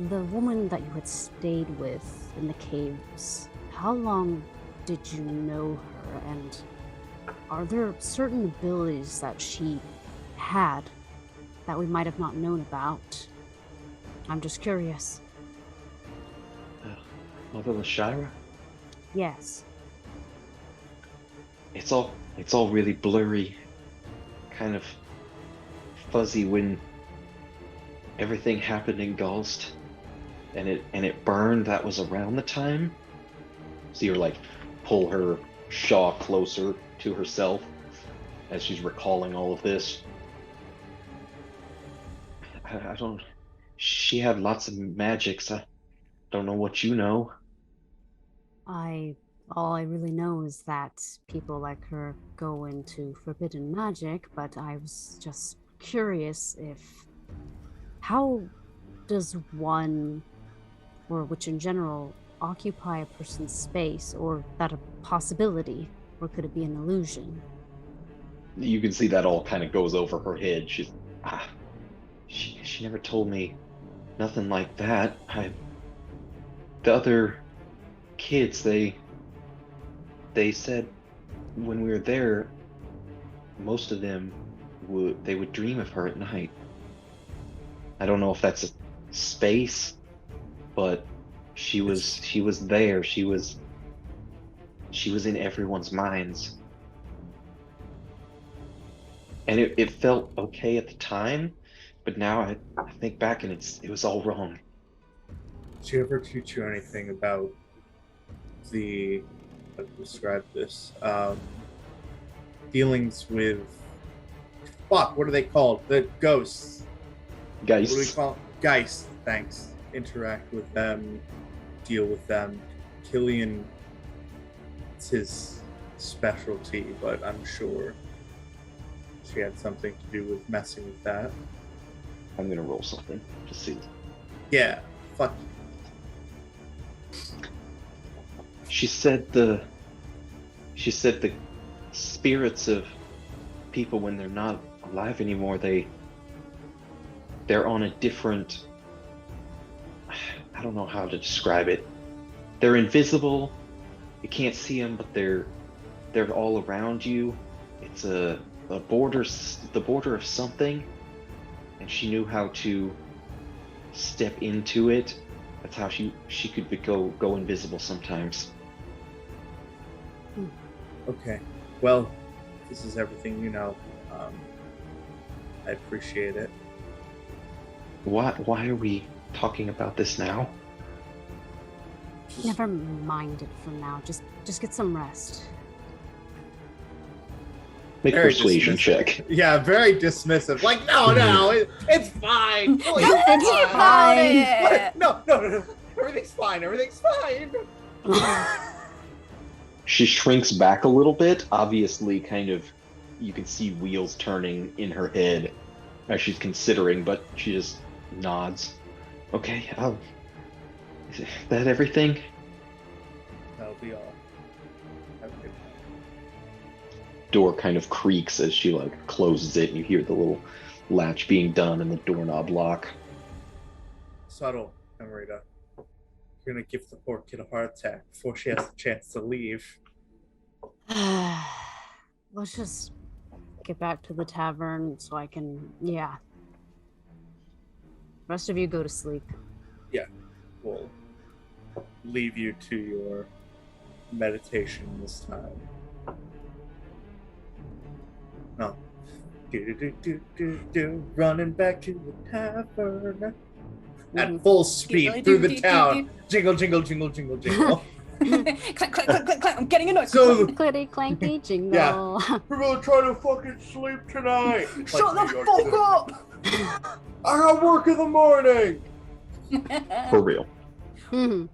The woman that you had stayed with in the caves, how long did you know her, and are there certain abilities that she had that we might have not known about? I'm just curious. Motherless Shira? Yes. It's all really blurry, kind of fuzzy when everything happened in Gulst and it burned. That was around the time. So you're like, pull her shawl closer to herself as she's recalling all of this. I don't. She had lots of magics. I don't know what you know. All I really know is that people like her go into forbidden magic, but I was just curious how does one, or which in general, occupy a person's space, or that a possibility, or could it be an illusion? You can see that all kind of goes over her head. She never told me nothing like that. The other kids, they said when we were there, most of them would dream of her at night. I don't know if that's a space, but she was there. She was in everyone's minds. And it felt okay at the time, but now I think back and it was all wrong. Did she ever teach you anything about the, how to describe this, dealings with, what are they called? The ghosts. Geist. What do we call Geist, thanks. Interact with them, deal with them. Cillian, it's his specialty, but I'm sure she had something to do with messing with that. I'm gonna roll something to see. Yeah, fuck. She said the spirits of people, when they're not alive anymore, they're on a different, I don't know how to describe it. They're invisible. You can't see them, but they're all around you. It's the border of something. and she knew how to step into it. That's how she could go invisible sometimes. Okay. Well, this is everything you know. I appreciate it. Why are we talking about this now? Never mind it for now. Just get some rest. Make a Very persuasion dismissive. check. Yeah, very dismissive. Like, no, it's fine. Please, Don't think about it. No. Everything's fine. Everything's fine. She shrinks back a little bit, obviously kind of, you can see wheels turning in her head as she's considering, but she just nods. Okay, is that everything? That'll be all. Have a good night. Door kind of creaks as she like closes it, and you hear the little latch being done and the doorknob lock. Subtle, Amrita. You're gonna give the poor kid a heart attack before she has the chance to leave. Let's just get back to the tavern so I can, yeah. Rest of you go to sleep. We'll leave you to your meditation this time. No. Running back to the tavern at full speed through the town. Jingle, jingle, jingle, jingle, jingle. Clank, clank, clank, clank, clank. I'm getting a noise. So, Clitty clanky jingle. Yeah. We're gonna try to fucking sleep tonight. Shut Like, the fuck up! I got work in the morning. For real. Mhm.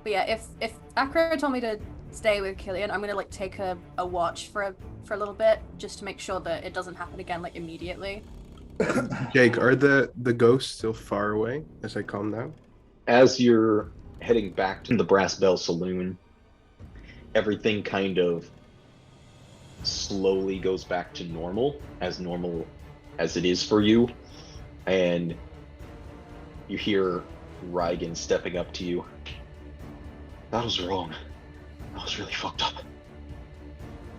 But yeah, if Acrio told me to stay with Cillian, I'm gonna like take a watch for a little bit just to make sure that it doesn't happen again like immediately. Jake, are the ghosts still far away as I calm down? As you're heading back to the Brass Bell Saloon, everything kind of slowly goes back to normal as it is for you. And you hear Reigen stepping up to you. That was wrong. That was really fucked up.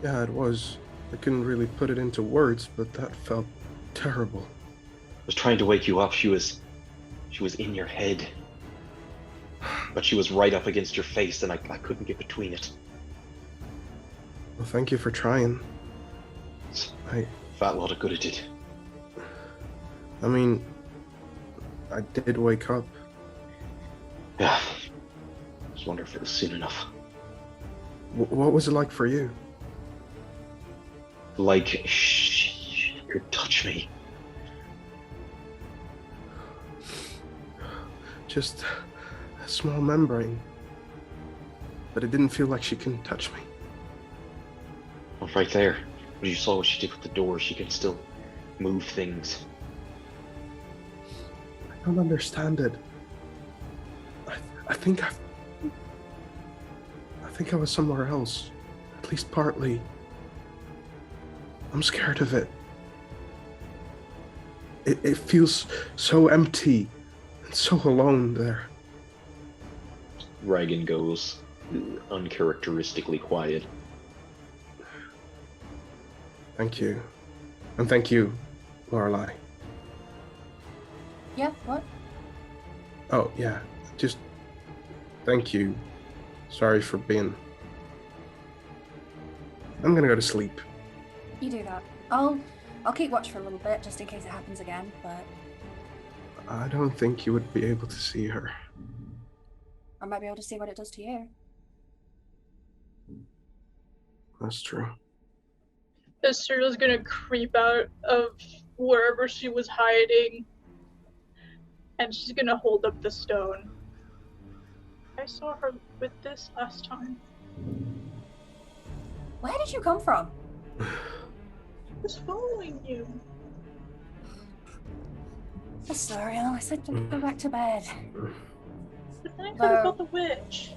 Yeah, it was. I couldn't really put it into words, but that felt terrible. I was trying to wake you up. She was in your head. But she was right up against your face, and I couldn't get between it. Well, thank you for trying. Fat lot of good it did. I mean, I did wake up. Yeah. I just wonder if it was soon enough. What was it like for you? Like she could touch me. Just a small membrane. But it didn't feel like she couldn't touch me. Well, right there. When you saw what she did with the door, she can still move things. I don't understand it. I think I was somewhere else. At least partly. I'm scared of it. It feels so empty and so alone there. Reigen goes uncharacteristically quiet. Thank you. And thank you, Lorelei. Yeah, what? Oh, yeah. Just thank you. Sorry for being... I'm gonna go to sleep. You do that. I'll keep watch for a little bit just in case it happens again, but I don't think you would be able to see her. I might be able to see what it does to you. That's true. Asuriel's gonna creep out of wherever she was hiding, and she's gonna hold up the stone. I saw her with this last time. Where did you come from? I was following you. Asuriel, I said to go back to bed. But then I heard about the witch.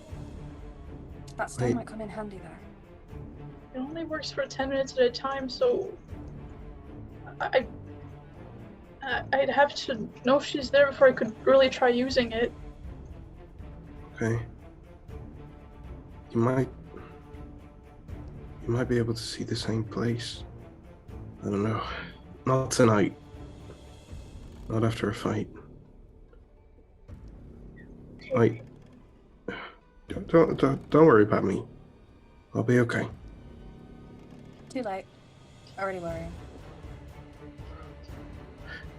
That stone Wait. might come in handy there. It only works for 10 minutes at a time, so I'd have to know if she's there before I could really try using it. Okay. You might be able to see the same place. I don't know. Not tonight. Not after a fight. Like, don't worry about me. I'll be okay. Too late. Already worrying.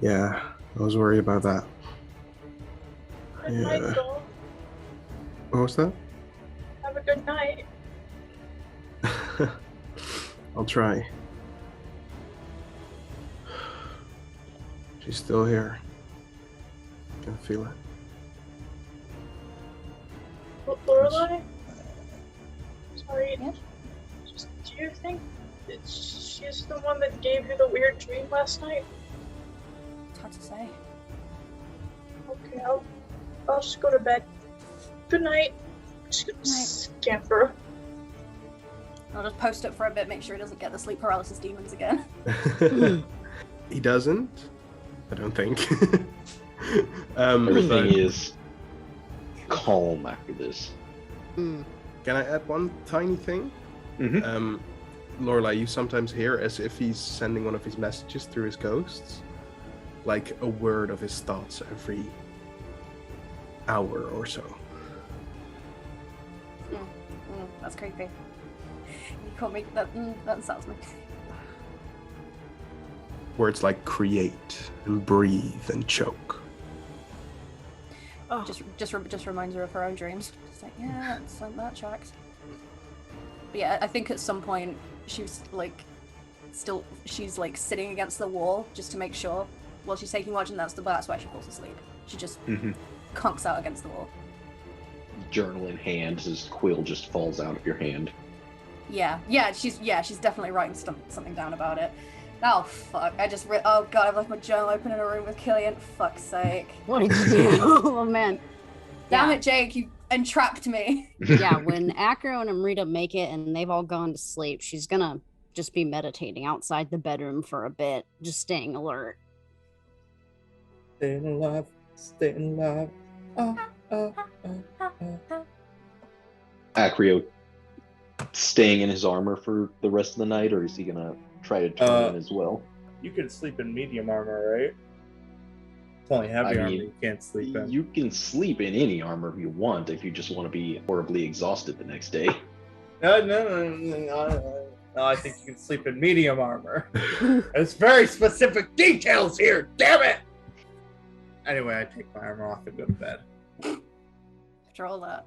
Yeah, I was worried about that. Good night, Yeah. though. What was that? Have a good night. I'll try. She's still here. Can feel it. Lorelei? Sorry. Yeah? Do you think that she's the one that gave you the weird dream last night? It's hard to say. Okay, I'll just go to bed. Good night. Just gonna scamper. I'll just post it for a bit, make sure he doesn't get the sleep paralysis demons again. He doesn't? I don't think. Everything is calm after this. Mm. Can I add one tiny thing? Mm-hmm. Lorelei, you sometimes hear as if he's sending one of his messages through his ghosts, like a word of his thoughts every hour or so. That's creepy. You can't make that. That sounds me. Words like create and breathe and choke. Oh. Just reminds her of her own dreams. It's like, yeah, it's like that tracks. But yeah, I think at some point she was like, she's like sitting against the wall just to make sure while she's taking watch, and that's why she falls asleep. She just conks out against the wall. Journal in hand, his quill just falls out of your hand. Yeah, she's definitely writing something down about it. Oh fuck! oh god, I've left my journal open in a room with Cillian. Fuck's sake! What did you do? Oh man! Damn it, Jake! You entrapped me. Yeah, when Acrio and Amrita make it and they've all gone to sleep, she's gonna just be meditating outside the bedroom for a bit, just staying alert. Staying alive, staying alive. Acrio staying in his armor for the rest of the night, or is he gonna try to turn in as well? You can sleep in medium armor, right? It's only heavy armor you can't sleep in. You can sleep in any armor you want if you just want to be horribly exhausted the next day. No, I think you can sleep in medium armor. There's very specific details here, damn it! Anyway, I take my armor off and go to bed. After all that.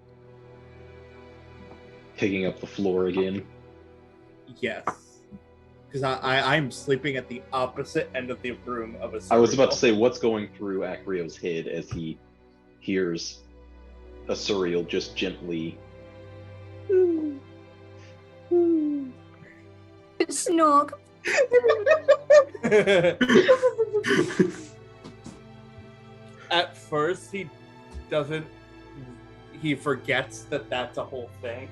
Picking up the floor again. Yes. Because I'm sleeping at the opposite end of the room of Asuriel. I was about to say, what's going through Acrio's head as he hears Asuriel just gently... Snog. At first, he forgets that that's a whole thing.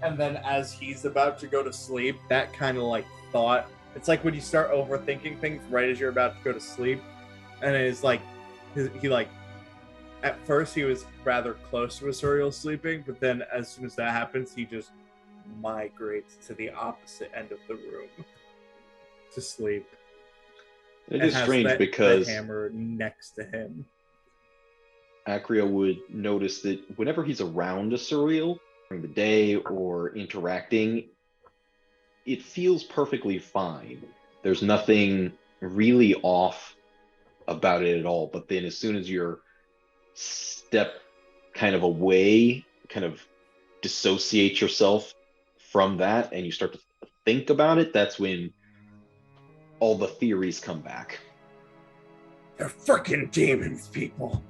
And then as he's about to go to sleep, that kind of like thought, it's like when you start overthinking things right as you're about to go to sleep. And it's like, he like, at first he was rather close to Asuriel sleeping, but then as soon as that happens, he just migrates to the opposite end of the room to sleep. It is strange because the hammer next to him. Acrio would notice that whenever he's around Asuriel during the day or interacting, it feels perfectly fine. There's nothing really off about it at all. But then as soon as you're step kind of away, kind of dissociate yourself from that and you start to think about it, that's when all the theories come back. They're freaking demons, people.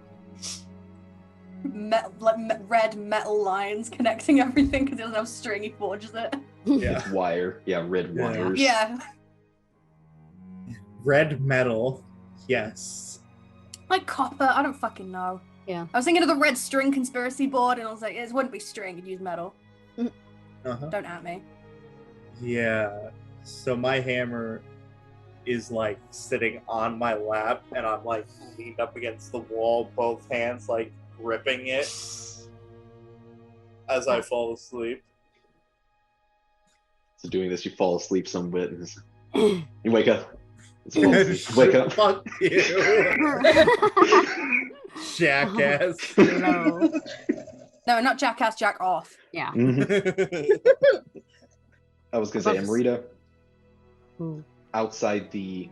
Red metal lines connecting everything because he doesn't have string, he forges it. Yeah. Wire. Yeah, red wires. Yeah. Red metal. Yes. Like copper, I don't fucking know. Yeah. I was thinking of the red string conspiracy board and I was like, it wouldn't be string, you'd use metal. Uh-huh. Don't at me. Yeah. So my hammer is like sitting on my lap and I'm like leaned up against the wall, both hands like gripping it as I fall asleep. So doing this, you fall asleep some bit and you wake up. Wake up. Fuck you. Jackass. Hello. No, not jackass, jack off. Yeah. I was gonna say, Amrita, Ooh. outside the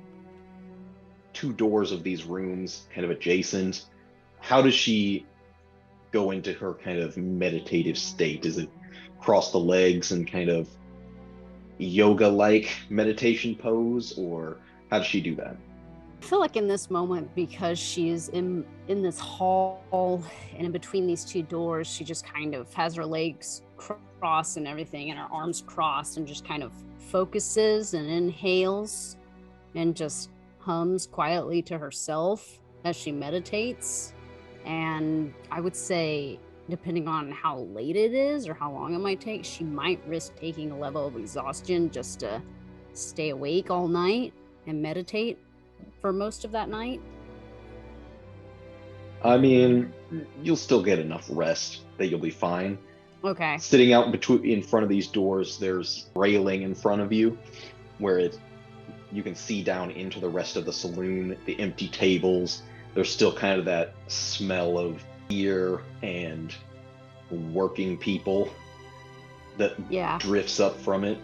two doors of these rooms, kind of adjacent, how does she go into her kind of meditative state? Is it cross the legs and kind of yoga-like meditation pose, or how does she do that? I feel like in this moment, because she's in this hall and in between these two doors, she just kind of has her legs crossed and everything and her arms crossed and just kind of focuses and inhales and just hums quietly to herself as she meditates. And I would say, depending on how late it is or how long it might take, she might risk taking a level of exhaustion just to stay awake all night and meditate for most of that night. I mean, you'll still get enough rest that you'll be fine. Okay. Sitting out in front of these doors, there's railing in front of you where you can see down into the rest of the saloon, the empty tables. There's still kind of that smell of beer and working people that drifts up from it.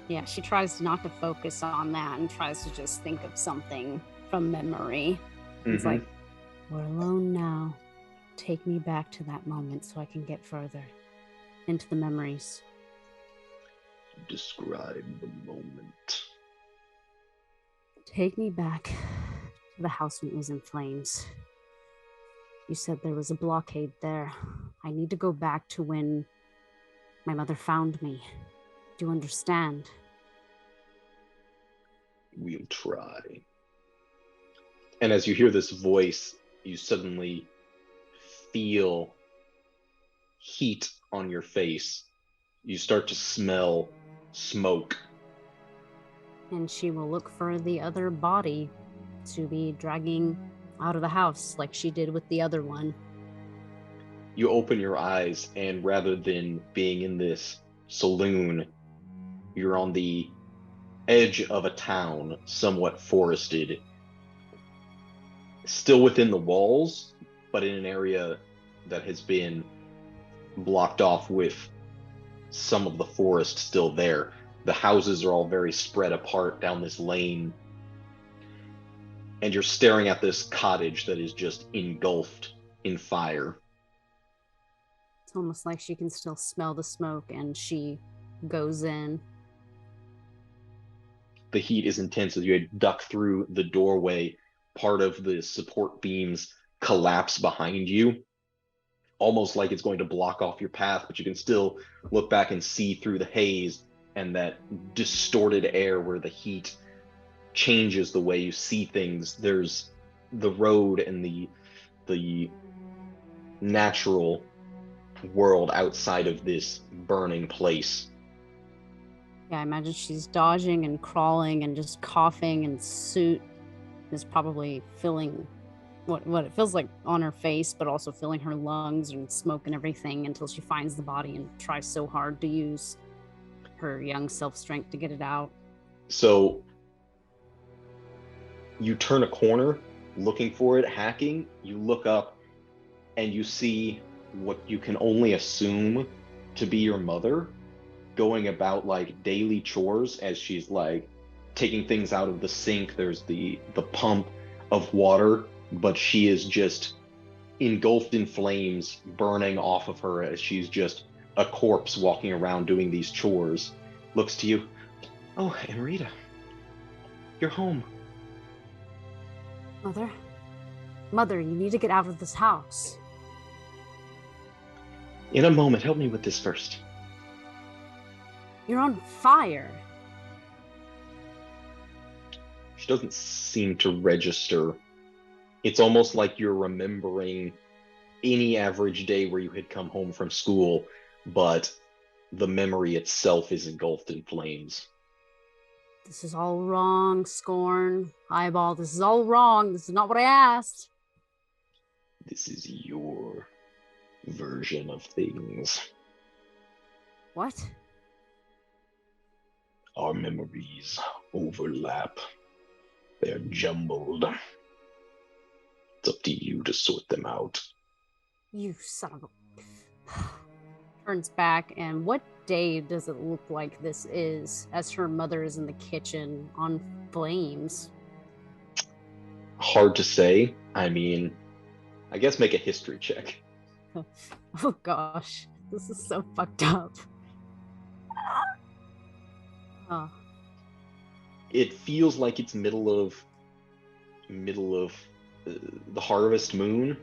Yeah, she tries not to focus on that and tries to just think of something from memory. It's like, we're alone now. Take me back to that moment so I can get further into the memories. Describe the moment. Take me back to the house when it was in flames. You said there was a blockade there. I need to go back to when my mother found me. Do you understand? We'll try. And as you hear this voice, you suddenly feel heat on your face. You start to smell smoke. And she will look for the other body to be dragging out of the house like she did with the other one. You open your eyes, and rather than being in this saloon, you're on the edge of a town, somewhat forested, still within the walls, but in an area that has been blocked off with some of the forest still there. The houses are all very spread apart down this lane, and you're staring at this cottage that is just engulfed in fire. It's almost like she can still smell the smoke, and she goes in. The heat is intense as you duck through the doorway. Part of the support beams collapse behind you, almost like it's going to block off your path, but you can still look back and see through the haze and that distorted air where the heat changes the way you see things. There's the road and the natural world outside of this burning place. Yeah, I imagine she's dodging and crawling and just coughing, and soot is probably filling what it feels like on her face, but also filling her lungs and smoke and everything until she finds the body and tries so hard to use her young self-strength to get it out. So you turn a corner looking for it, hacking, you look up and you see what you can only assume to be your mother going about like daily chores as she's like taking things out of the sink. There's the pump of water, but she is just engulfed in flames burning off of her as she's just a corpse walking around doing these chores. Looks to you. Oh, Amrita, you're home. Mother, you need to get out of this house. In a moment, help me with this first. You're on fire. She doesn't seem to register. It's almost like you're remembering any average day where you had come home from school, but the memory itself is engulfed in flames. This is all wrong, Scorn. Eyeball, this is all wrong. This is not what I asked. This is your version of things. What? Our memories overlap. They're jumbled. It's up to you to sort them out. You son of a... Turns back, and what day does it look like this is as her mother is in the kitchen on flames? Hard to say. I mean, I guess make a history check. Oh gosh, this is so fucked up. Oh. It feels like it's middle of the harvest moon.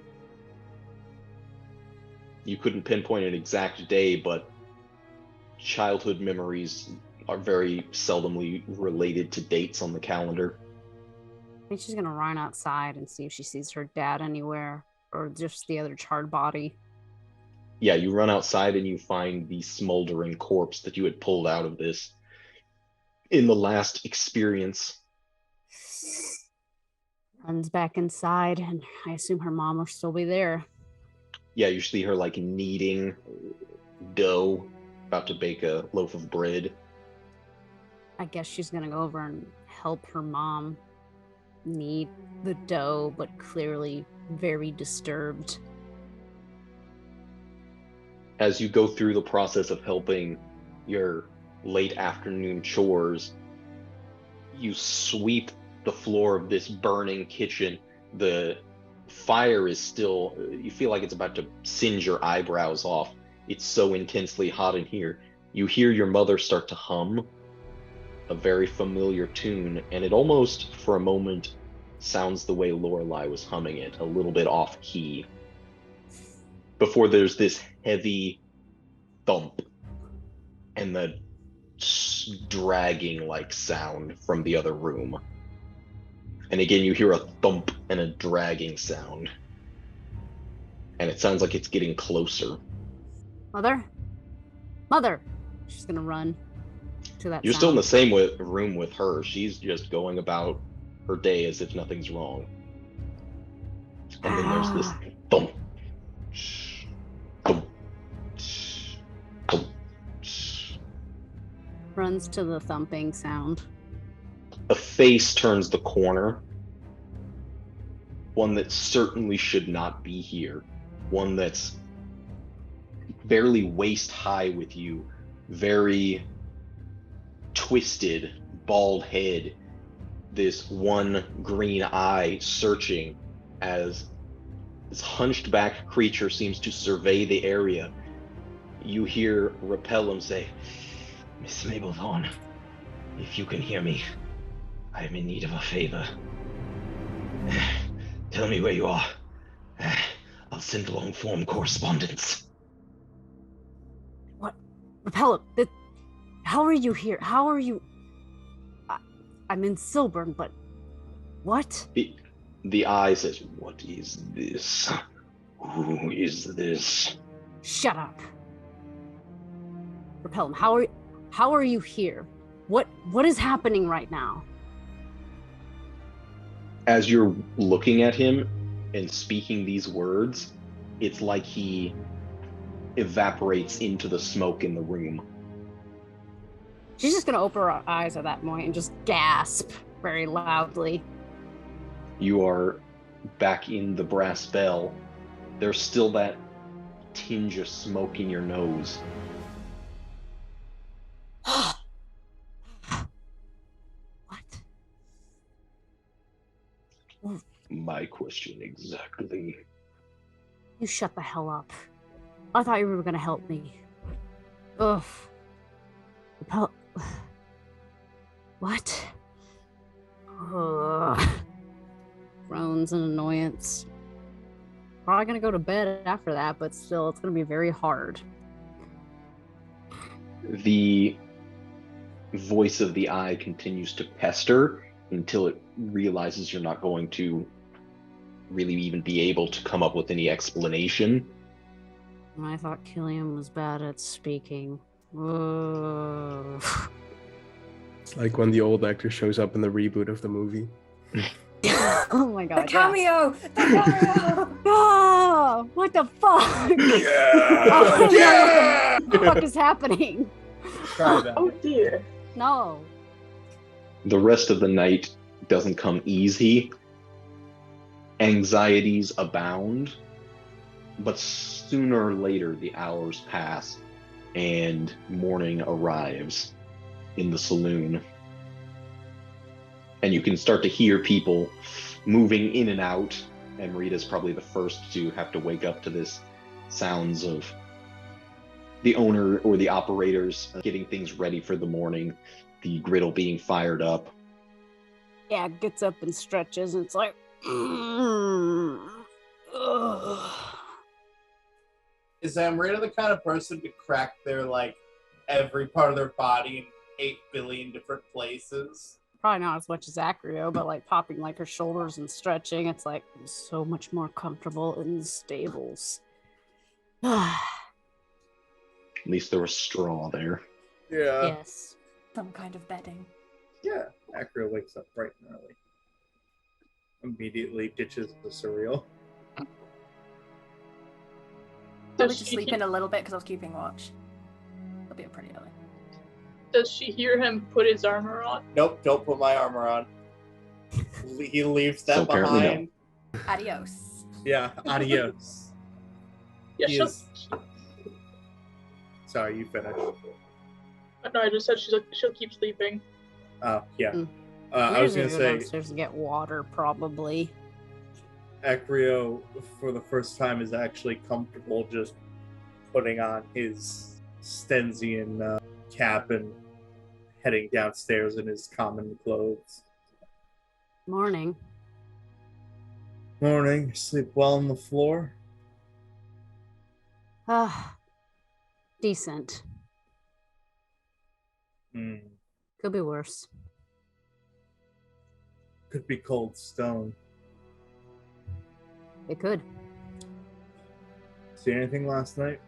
You couldn't pinpoint an exact day, but childhood memories are very seldomly related to dates on the calendar. I think she's gonna run outside and see if she sees her dad anywhere, or just the other charred body. Yeah, you run outside and you find the smoldering corpse that you had pulled out of this in the last experience. Runs back inside, and I assume her mom will still be there. Yeah, you see her like kneading dough, about to bake a loaf of bread. I guess she's gonna go over and help her mom knead the dough, but clearly very disturbed. As you go through the process of helping your late afternoon chores, you sweep the floor of this burning kitchen. The fire is still, you feel like it's about to singe your eyebrows off. It's so intensely hot in here. You hear your mother start to hum a very familiar tune, and it almost, for a moment, sounds the way Lorelei was humming it, a little bit off key. Before there's this heavy thump and the dragging like sound from the other room. And again, you hear a thump and a dragging sound. And it sounds like it's getting closer. Mother? Mother! She's gonna run to that You're sound. still in the same room with her. She's just going about her day as if nothing's wrong. And then there's this thump. Thump. Thump. Runs to the thumping sound. A face turns the corner. One that certainly should not be here. One that's barely waist high with you. Very twisted, bald head. This one green eye searching as this hunched back creature seems to survey the area. You hear Repellum say, "Miss Mablethorne, if you can hear me, I am in need of a favor. Tell me where you are. I'll send long-form correspondence." What? Repellum, how are you here? How are you... I'm in Silburn, but... What? The eye says, "What is this? Who is this?" Shut up. Repellum, how are you here? What is happening right now? As you're looking at him and speaking these words, it's like he evaporates into the smoke in the room. She's just gonna open her eyes at that point and just gasp very loudly. You are back in the brass bell. There's still that tinge of smoke in your nose. What? My question exactly. You shut the hell up. I thought you were gonna help me. Ugh. What? Ugh. Groans and annoyance. Probably gonna go to bed after that, but still, it's gonna be very hard. The voice of the eye continues to pester until it realizes you're not going to really even be able to come up with any explanation. I thought Cillian was bad at speaking. Ugh. It's like when the old actor shows up in the reboot of the movie. Oh my god. The cameo! The cameo! Oh, what the fuck? Yeah! Oh, Yeah! what the fuck is happening? Try that. Oh dear. No. The rest of the night, doesn't come easy. Anxieties abound, but sooner or later the hours pass and morning arrives in the saloon. And you can start to hear people moving in and out. And Rita's probably the first to have to wake up to this sounds of the owner or the operators getting things ready for the morning, the griddle being fired up. Yeah, gets up and stretches, and it's like, Is Amrita the kind of person to crack their, like, every part of their body in 8 billion different places? probably not as much as Acrio, but like popping like her shoulders and stretching. It's like so much more comfortable in the stables. At least there was straw there. Yeah. Yes. Some kind of bedding. Yeah. Acrio wakes up bright and early. Immediately ditches the Asuriel. Probably just sleep in a little bit because I was keeping watch. It'll be pretty early. Does she hear him put his armor on? Nope, don't put my armor on. He leaves that So apparently behind. no. Adios. Yeah, adios. Yeah, He she'll. is- Sorry, you finished. No, I just said she'll keep sleeping. Oh, yeah. Mm. I was going to say, downstairs to get water, probably. Acrio, for the first time, is actually comfortable just putting on his Stensian cap and heading downstairs in his common clothes. Morning. Morning. Sleep well on the floor? Decent. Could be worse. Could be cold stone. It could. See anything last night?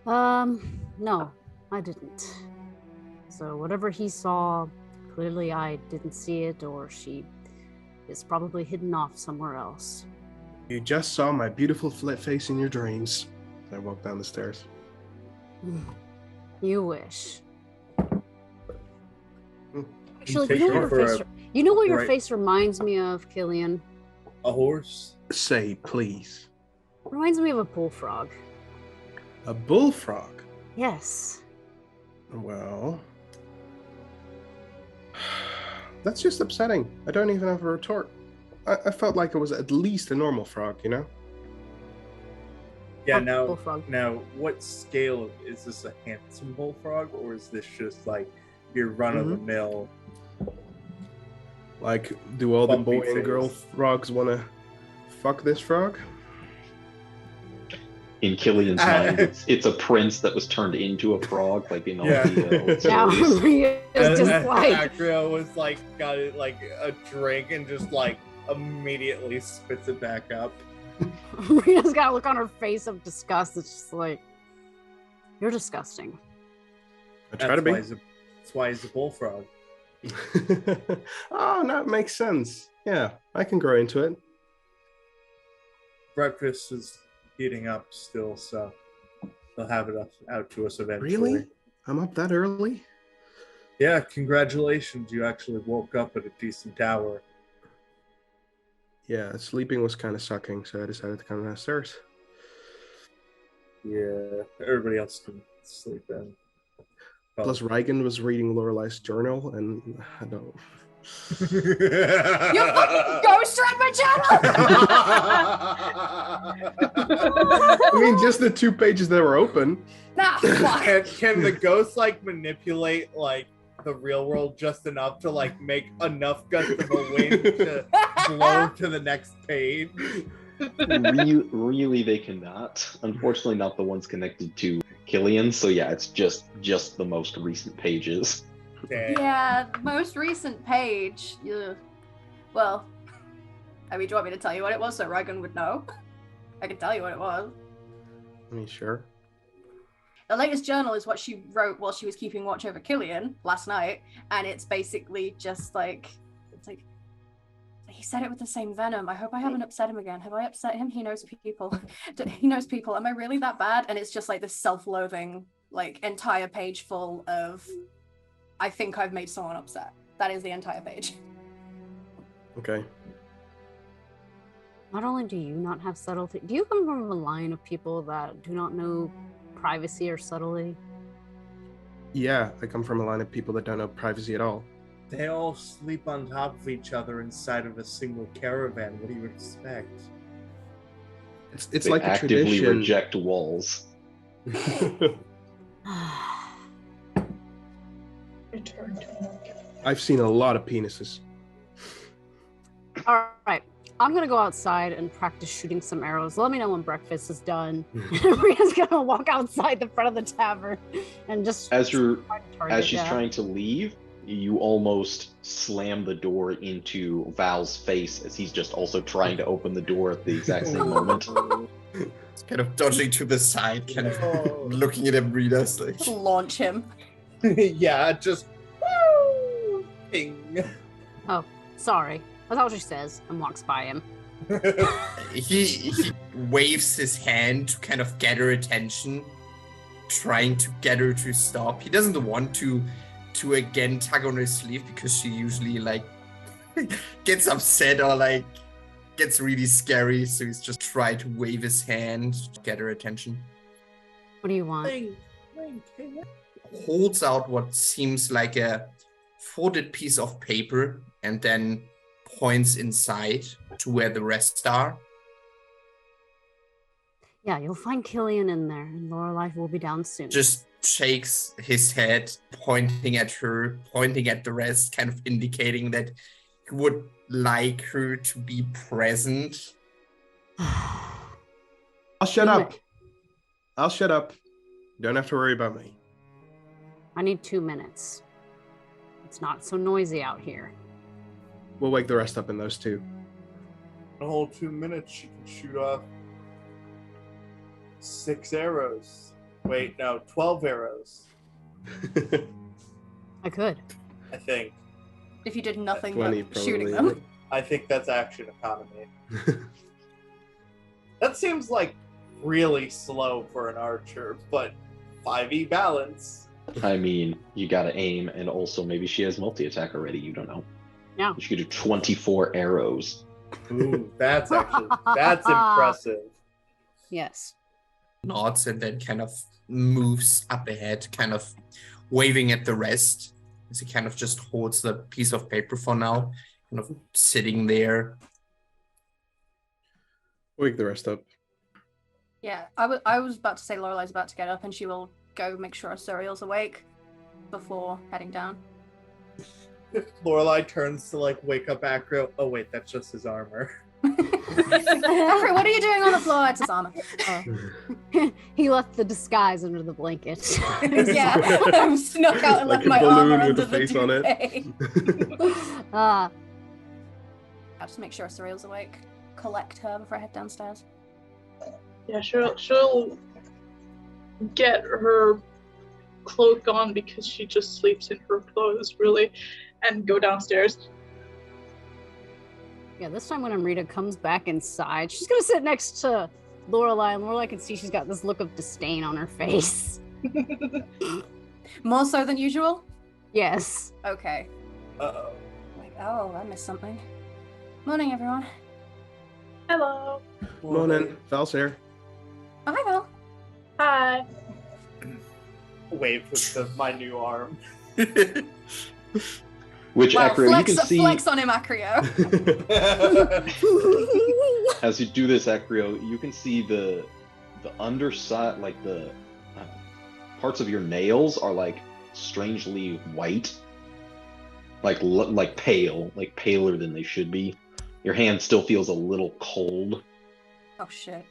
No, I didn't. So whatever he saw, clearly I didn't see it, or she is probably hidden off somewhere else. You just saw my beautiful face in your dreams. I walked down the stairs. You wish. Mm. Actually, Take you know her what for your face, a you know what your right- face reminds me of, Cillian? A horse? Say, please. Reminds me of a bullfrog. A bullfrog? Yes. Well... That's just upsetting. I don't even have a retort. I felt like it was at least a normal frog, you know? Yeah, Bullfrog. now, what scale is this? A handsome bullfrog, or is this just like your run-of-the-mill? Like, do all the Bumpy boy and face. girl frogs want to fuck this frog? In Cillian's mind, it's a prince that was turned into a frog, like in all Yeah. the old Now stories. Maria's just like, Acrio was like, got it like a drink and just like immediately spits it back up. Maria's got a look on her face of disgust. It's just like, you're disgusting. I try to be. That's why he's a bullfrog. Oh, that makes sense. Yeah, I can grow into it. Breakfast is heating up still, so they'll have it out to us eventually. Really? I'm up that early? Yeah, congratulations. You actually woke up at a decent hour. Yeah, sleeping was kind of sucking, so I decided to come downstairs. Yeah, everybody else can sleep in. Plus, Reagan was reading Lorelei's journal, and I don't... You fucking ghostwrite my channel! I mean, just the 2 pages that were open. Nah, fuck. Can the ghost like manipulate like the real world just enough to like make enough gusts of a wind to blow to the next page? Really, they cannot. Unfortunately, not the ones connected to Cillian. So yeah, it's just the most recent pages. Damn. Yeah, the most recent page. Well, I mean, do you want me to tell you what it was so Reagan would know? I can tell you what it was. I mean, sure. The latest journal is what she wrote while she was keeping watch over Cillian last night, and it's basically just like, it's like, he said it with the same venom. I hope I haven't upset him again. Have I upset him? He knows people. He knows people. Am I really that bad? And it's just like this self-loathing, like entire page full of, I think I've made someone upset. That is the entire page. Okay. Not only do you not have subtlety, do you come from a line of people that do not know privacy or subtlety? Yeah, I come from a line of people that don't know privacy at all. They all sleep on top of each other inside of a single caravan. What do you expect? It's They like a actively tradition. reject walls. Return to market. I've seen a lot of penises. All right. I'm going to go outside and practice shooting some arrows. Let me know when breakfast is done. Rita's going to walk outside the front of the tavern and just... As she's yeah. trying to leave, you almost slam the door into Val's face as he's just also trying to open the door at the exact same moment. It's kind of dodging to the side, kind of looking at Amrita. Like, Launch him. Yeah, just woo! Ping. Oh, sorry. That's what she says and walks by him. he waves his hand to kind of get her attention, trying to get her to stop. He doesn't want to again tug on her sleeve because she usually like gets upset or like gets really scary. So he's just trying to wave his hand to get her attention. What do you want? Holds out what seems like a folded piece of paper and then points inside to where the rest are. Yeah, you'll find Cillian in there, and Lorelei will be down soon. Just shakes his head, pointing at her, pointing at the rest, kind of indicating that he would like her to be present. I'll shut up. I'll shut up. Don't have to worry about me. I need 2 minutes. It's not so noisy out here. We'll wake the rest up in those 2. A whole 2 minutes, she can shoot off 6 arrows. Wait, no, 12 arrows. I could. I think. If you did nothing 20 but shooting probably. them. I think that's action economy. That seems like really slow for an archer, but 5e balance. I mean, you gotta aim, and also maybe she has multi-attack already, you don't know. Yeah. She could do 24 arrows. Ooh, that's impressive. Yes. Nods and then kind of moves up ahead, kind of waving at the rest as he kind of just holds the piece of paper for now, kind of sitting there. Wake the rest up. Yeah, I was about to say Lorelei's about to get up and she will go make sure Asuriel's awake before heading down. Lorelei turns to like wake up Acrio. Oh wait, that's just his armor. Acrio, what are you doing on the floor? It's his armor. He left the disguise under the blanket. Yeah, I snuck out and Like left a my balloon armor with under a the face on duvet. it. I'll just make sure Asuriel's awake. Collect her before I head downstairs. Yeah, she'll get her cloak on because she just sleeps in her clothes, really, and go downstairs. Yeah, this time when Amrita comes back inside, she's gonna sit next to Lorelei, and Lorelei can see she's got this look of disdain on her face. More so than usual? Yes. Okay. Uh-oh. Like, oh, I missed something. Morning, everyone. Hello. Morning. Val's here. Oh, hi, Val. Hi. Wave with my new arm. Which, Wow, Acrio, you can see, flex on him, Acrio. as you do this, Acrio, you can see the underside, like the parts of your nails are like strangely white, like pale, like paler than they should be. Your hand still feels a little cold. Oh, shit.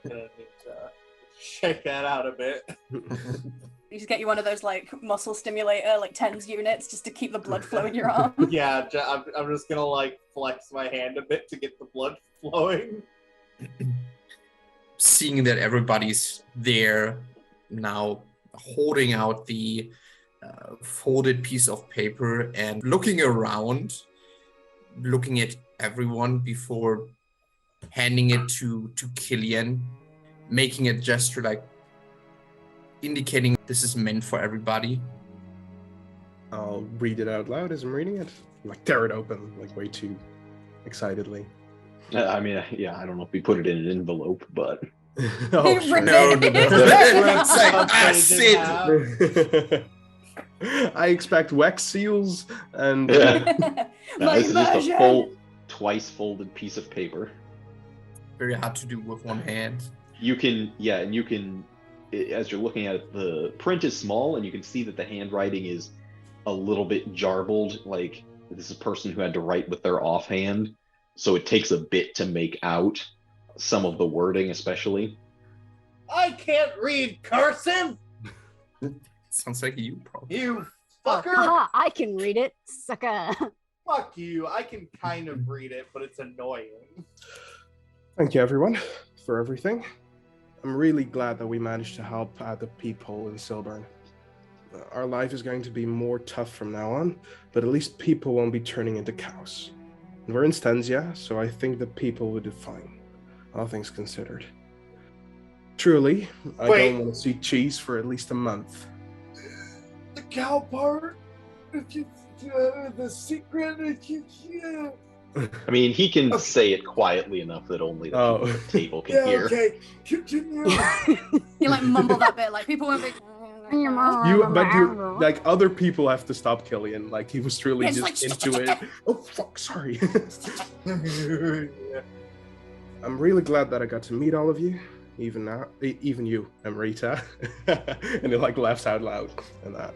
Gonna need to check that out a bit. You just get you one of those, like, muscle stimulator, like, TENS units just to keep the blood flow in your arm. Yeah, I'm just gonna like flex my hand a bit to get the blood flowing. Seeing that everybody's there now, holding out the folded piece of paper and looking around, looking at everyone before handing it to Cillian, making a gesture like indicating this is meant for everybody. I'll read it out loud as I'm reading it. Like tear it open, like way too excitedly. I mean, yeah, I don't know if we put it in an envelope, but Oh, sure. No. It's like, Sid. I expect wax seals and no, this is just a full, twice folded piece of paper. very hard to do with one hand. You can, as you're looking at it, the print is small, and you can see that the handwriting is a little bit jarbled. Like this is a person who had to write with their offhand, so it takes a bit to make out some of the wording, especially. I can't read cursive. Sounds like you, probably. You fucker. Haha, I can read it, sucker. Fuck you. I can kind of read it, but it's annoying. Thank you, everyone, for everything. I'm really glad that we managed to help out the people in Silburn. Our life is going to be more tough from now on, but at least people won't be turning into cows. And we're in Stensia, so I think the people will do fine, all things considered. Truly, I don't want to see cheese for at least a month. The cow part? If you the secret, yeah. I mean, he can say it quietly enough that only the people at the table can hear. Okay, continue. You like mumble that bit, like people won't be. Like other people have to stop Cillian. Like he was truly It's just like, into it. Oh fuck, sorry. I'm really glad that I got to meet all of you, even you, Amrita. And he like laughs out loud and that.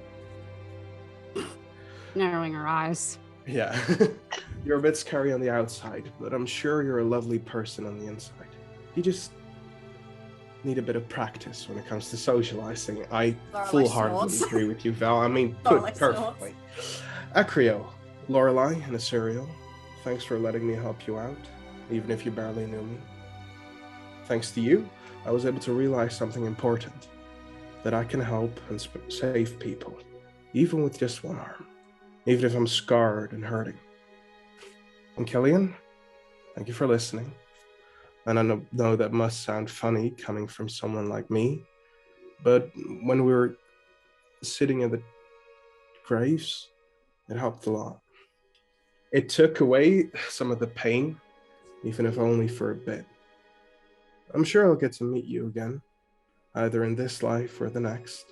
Narrowing her eyes. Yeah. You're a bit scary on the outside, but I'm sure you're a lovely person on the inside. You just need a bit of practice when it comes to socializing. I full-heartedly agree with you, Val. I mean, put perfectly. Acrio, Lorelei, and Asuriel, thanks for letting me help you out, even if you barely knew me. Thanks to you, I was able to realize something important, that I can help and save people, even with just one arm, even if I'm scarred and hurting. And Cillian, thank you for listening. And I know that must sound funny coming from someone like me, but when we were sitting in the graves, it helped a lot. It took away some of the pain, even if only for a bit. I'm sure I'll get to meet you again, either in this life or the next.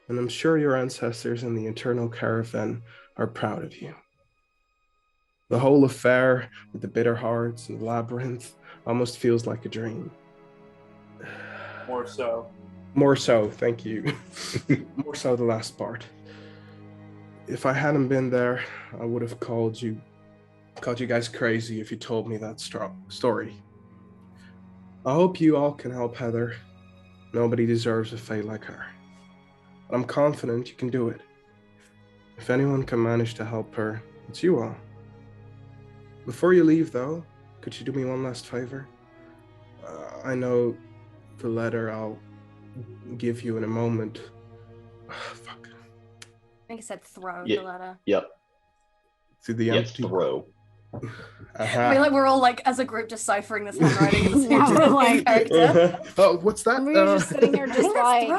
And I'm sure your ancestors in the Eternal Caravan are proud of you. The whole affair with the bitter hearts and the labyrinth almost feels like a dream. More so. More so, thank you. More so the last part. If I hadn't been there, I would have called you guys crazy if you told me that story. I hope you all can help Heather. Nobody deserves a fate like her. But I'm confident you can do it. If anyone can manage to help her, it's you all. Before you leave, though, could you do me one last favor? I know the letter I'll give you in a moment. Fuck. I think it said throw the letter. Yep. To the empty. Throw. I mean, like we're all like as a group deciphering this handwriting in the same Now we're like- character. Oh, what's that? We're just sitting here just like,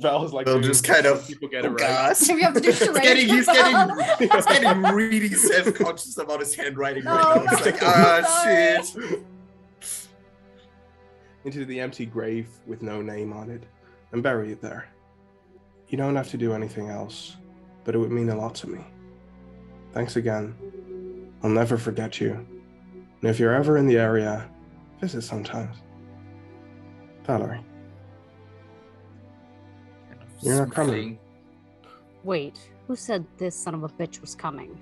Val's like, They'll just kind of, people get it oh right. gosh. We have to do charades. He's getting really self-conscious about his handwriting right Oh, now. He's like, sorry. shit. Into the empty grave with no name on it, and bury it there. You don't have to do anything else, but it would mean a lot to me. Thanks again. I'll never forget you. And if you're ever in the area, visit sometimes. Valerie. You're not coming. wait, who said this son of a bitch was coming?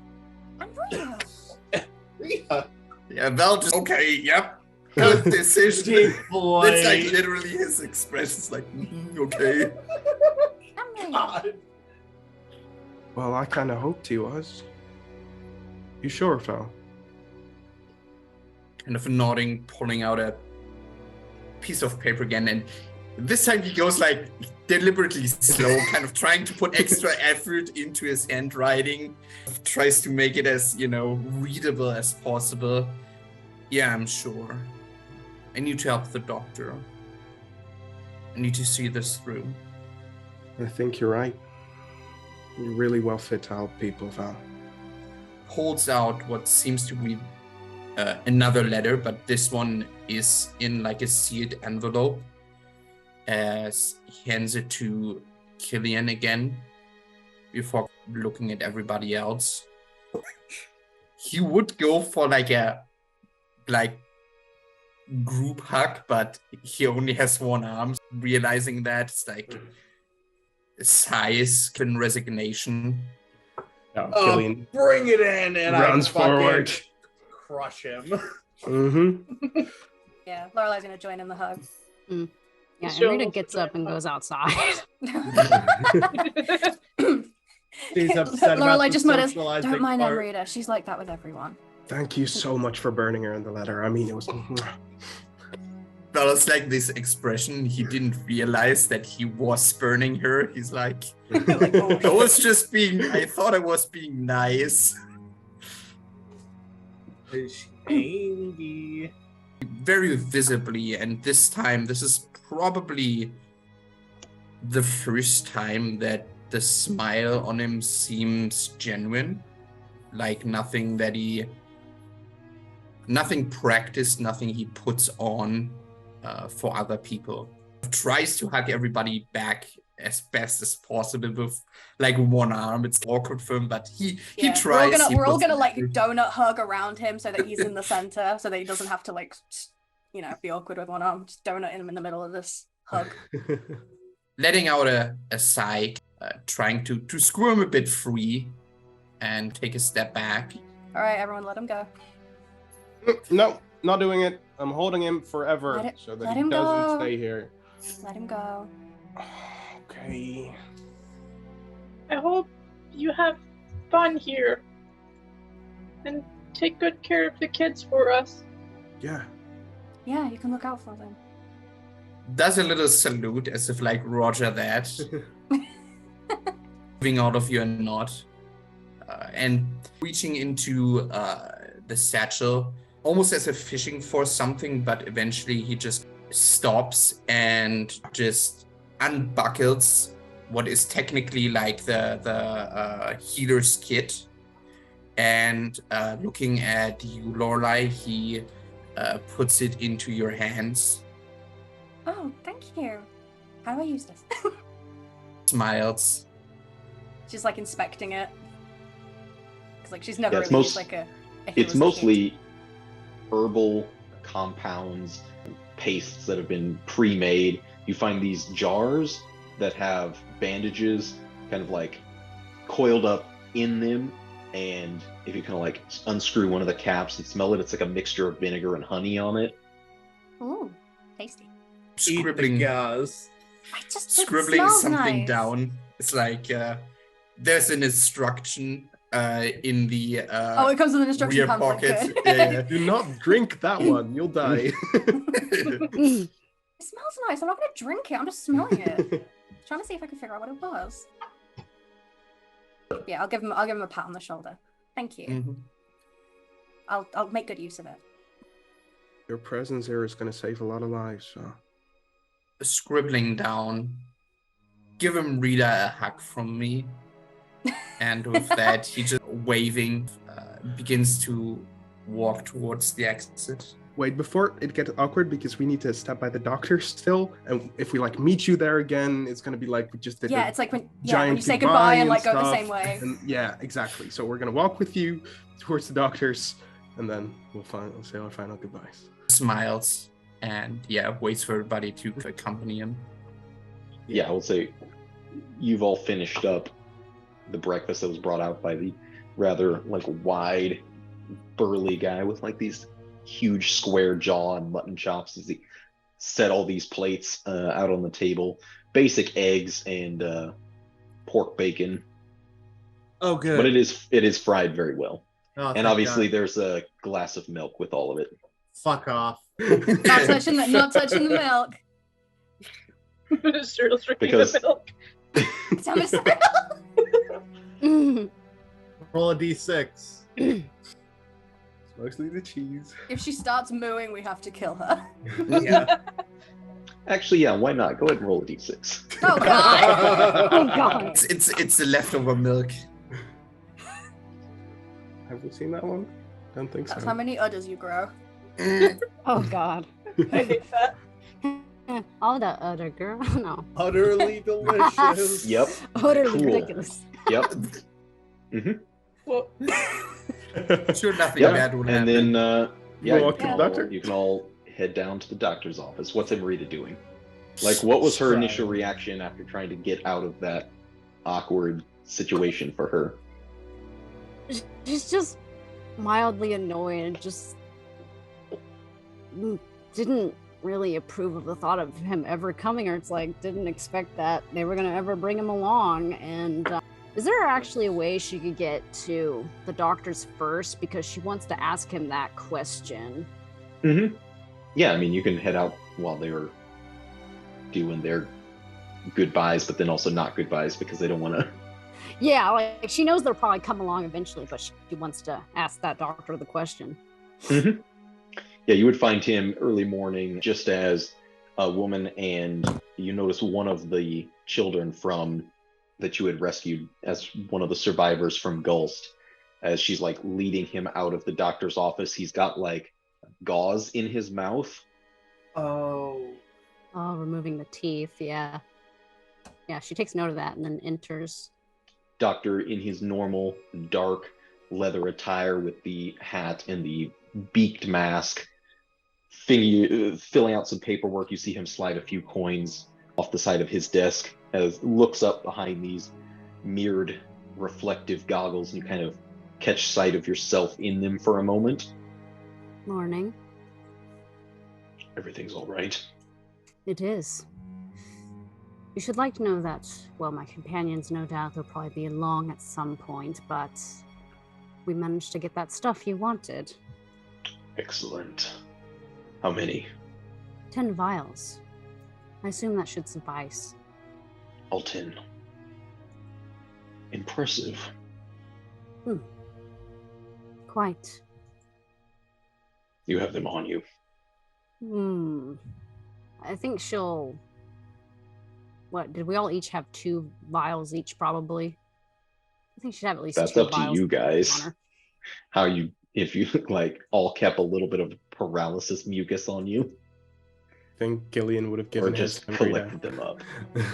Rita. Yeah, Val just, okay, yep. Good decision. Boy. That's like literally his expressions, like, okay. God. Well, I kind of hoped he was. You sure, Val? Kind of nodding, pulling out a piece of paper again, and this time he goes like deliberately slow, kind of trying to put extra effort into his handwriting, tries to make it as, readable as possible. Yeah, I'm sure. I need to help the doctor. I need to see this through. I think you're right. You're really well fit to help people, Val. Holds out what seems to be another letter, but this one is in like a sealed envelope, as he hands it to Cillian again before looking at everybody else. He would go for like a group hug, but he only has one arm. Realizing that, it's like sighs and resignation. Cillian Bring it in, and runs I fucking forward. crush him. Mm-hmm. Yeah, Lorelei's gonna join in the hug. Yeah, Sure, Amrita we'll gets join up and her. goes outside. She's upset about Lorelei the just mutters, socializing "Don't mind part. Amrita. She's like that with everyone." Thank you so much for burning her in the letter. I mean, it was. Well, it's like this expression. He didn't realize that he was burning her. He's like, Like, oh, I thought I was being nice. Is she angry? Very visibly, and this time, this is probably the first time that the smile on him seems genuine. Like nothing practiced, nothing he puts on for other people. Tries to hug everybody back as best as possible with like one arm. It's awkward for him, but he tries. We're all puts gonna it like through. donut hug around him so that he's in the center, so that he doesn't have to like, be awkward with one arm. Just donut him in the middle of this hug. Letting out a sigh, trying to screw him a bit free and take a step back. All right, everyone, let him go. No, not doing it. I'm holding him forever Let it- so that let he him doesn't go. stay here. Let him go. Okay. I hope you have fun here. And take good care of the kids for us. Yeah. Yeah, you can look out for them. Does a little salute as if like Roger that. Moving out of your knot. And reaching into the satchel, almost as if fishing for something, but eventually he just stops and just unbuckles what is technically like the healer's kit. And looking at you, Lorelei, he puts it into your hands. Oh, thank you. How do I use this? Smiles. She's like inspecting it. Cause like she's never Yeah, it's really used most- like a It's healer's kit. mostly herbal compounds, pastes that have been pre-made. You find these jars that have bandages kind of like coiled up in them, and if you kind of like unscrew one of the caps and smell it, it's like a mixture of vinegar and honey on it. Ooh, tasty. Eat the Scribbling It smells something nice. down. It's like there's an instruction in the Oh, it comes with an instruction rear pamphlet. pocket. Good. Yeah. Do not drink that one. You'll die. It smells nice. I'm not gonna drink it. I'm just smelling it. Trying to see if I can figure out what it was. Yeah, I'll give him a pat on the shoulder. Thank you. Mhm. I'll make good use of it. Your presence here is going to save a lot of lives. So. Scribbling down. Give him Rita a hug from me. And with that, he just waving begins to walk towards the exit. Wait, before it gets awkward, because we need to stop by the doctor still, and if we like meet you there again, it's gonna be like we just did. Yeah, the it's like when giant you say goodbye and like go the stuff, same way. And yeah, exactly. So we're gonna walk with you towards the doctors, and then we'll say our final goodbyes. Smiles and waits for everybody to accompany him. Yeah, I will say you've all finished up the breakfast that was brought out by the rather like wide, burly guy with like these huge square jaw and mutton chops as he set all these plates out on the table. Basic eggs and pork bacon, Oh, good. but it is fried very well. Oh, And thank obviously God. there's a glass of milk with all of it. Fuck off. Not touching the milk. Cyril's drinking Because- the milk. Damn it, Cyril. Roll a d6. It's mostly the cheese. If she starts mooing, we have to kill her. Yeah. Actually, yeah, why not? Go ahead and roll a d6. Oh god! Oh god. It's the leftover milk. Have we seen that one? Don't think That's so. how many udders you grow. Oh god. I hate that. All the other girl. No. Utterly delicious. Yep. Utterly Cool. ridiculous. Yep. Well, Sure, nothing Yep. bad would And happen. then, yeah, Walk to the doctor. you can all head down to the doctor's office. What's Amrita doing? Like, what was her initial reaction after trying to get out of that awkward situation for her? She's just mildly annoyed and just didn't really approve of the thought of him ever coming, or it's like didn't expect that they were gonna ever bring him along. And is there actually a way she could get to the doctor's first, because she wants to ask him that question? Mm-hmm. Yeah, I mean, you can head out while they're doing their goodbyes, but then also not goodbyes because they don't want to. Yeah, like she knows they'll probably come along eventually, but she wants to ask that doctor the question. Mm-hmm. Yeah, you would find him early morning, just as a woman, and you notice one of the children from that you had rescued as one of the survivors from Gulst, as she's like leading him out of the doctor's office. He's got like gauze in his mouth. Oh. Oh, removing the teeth, yeah. Yeah, she takes note of that and then enters. Doctor in his normal dark leather attire with the hat and the beaked mask, filling out some paperwork. You see him slide a few coins off the side of his desk as looks up behind these mirrored reflective goggles, and you kind of catch sight of yourself in them for a moment. Morning. Everything's all right. It is. You should like to know that, well, my companions, no doubt, they'll probably be along at some point, but we managed to get that stuff you wanted. Excellent. How many? 10 vials. I assume that should suffice. All 10. Impressive. Quite. You have them on you. I think she'll... What, did we all each have 2 vials each, probably? I think she'd have at least That's 2 up to vials you on guys. her. How you, if you like, all kept a little bit of paralysis mucus on you, I think Cillian would have or given his just to Amrita. collected them up.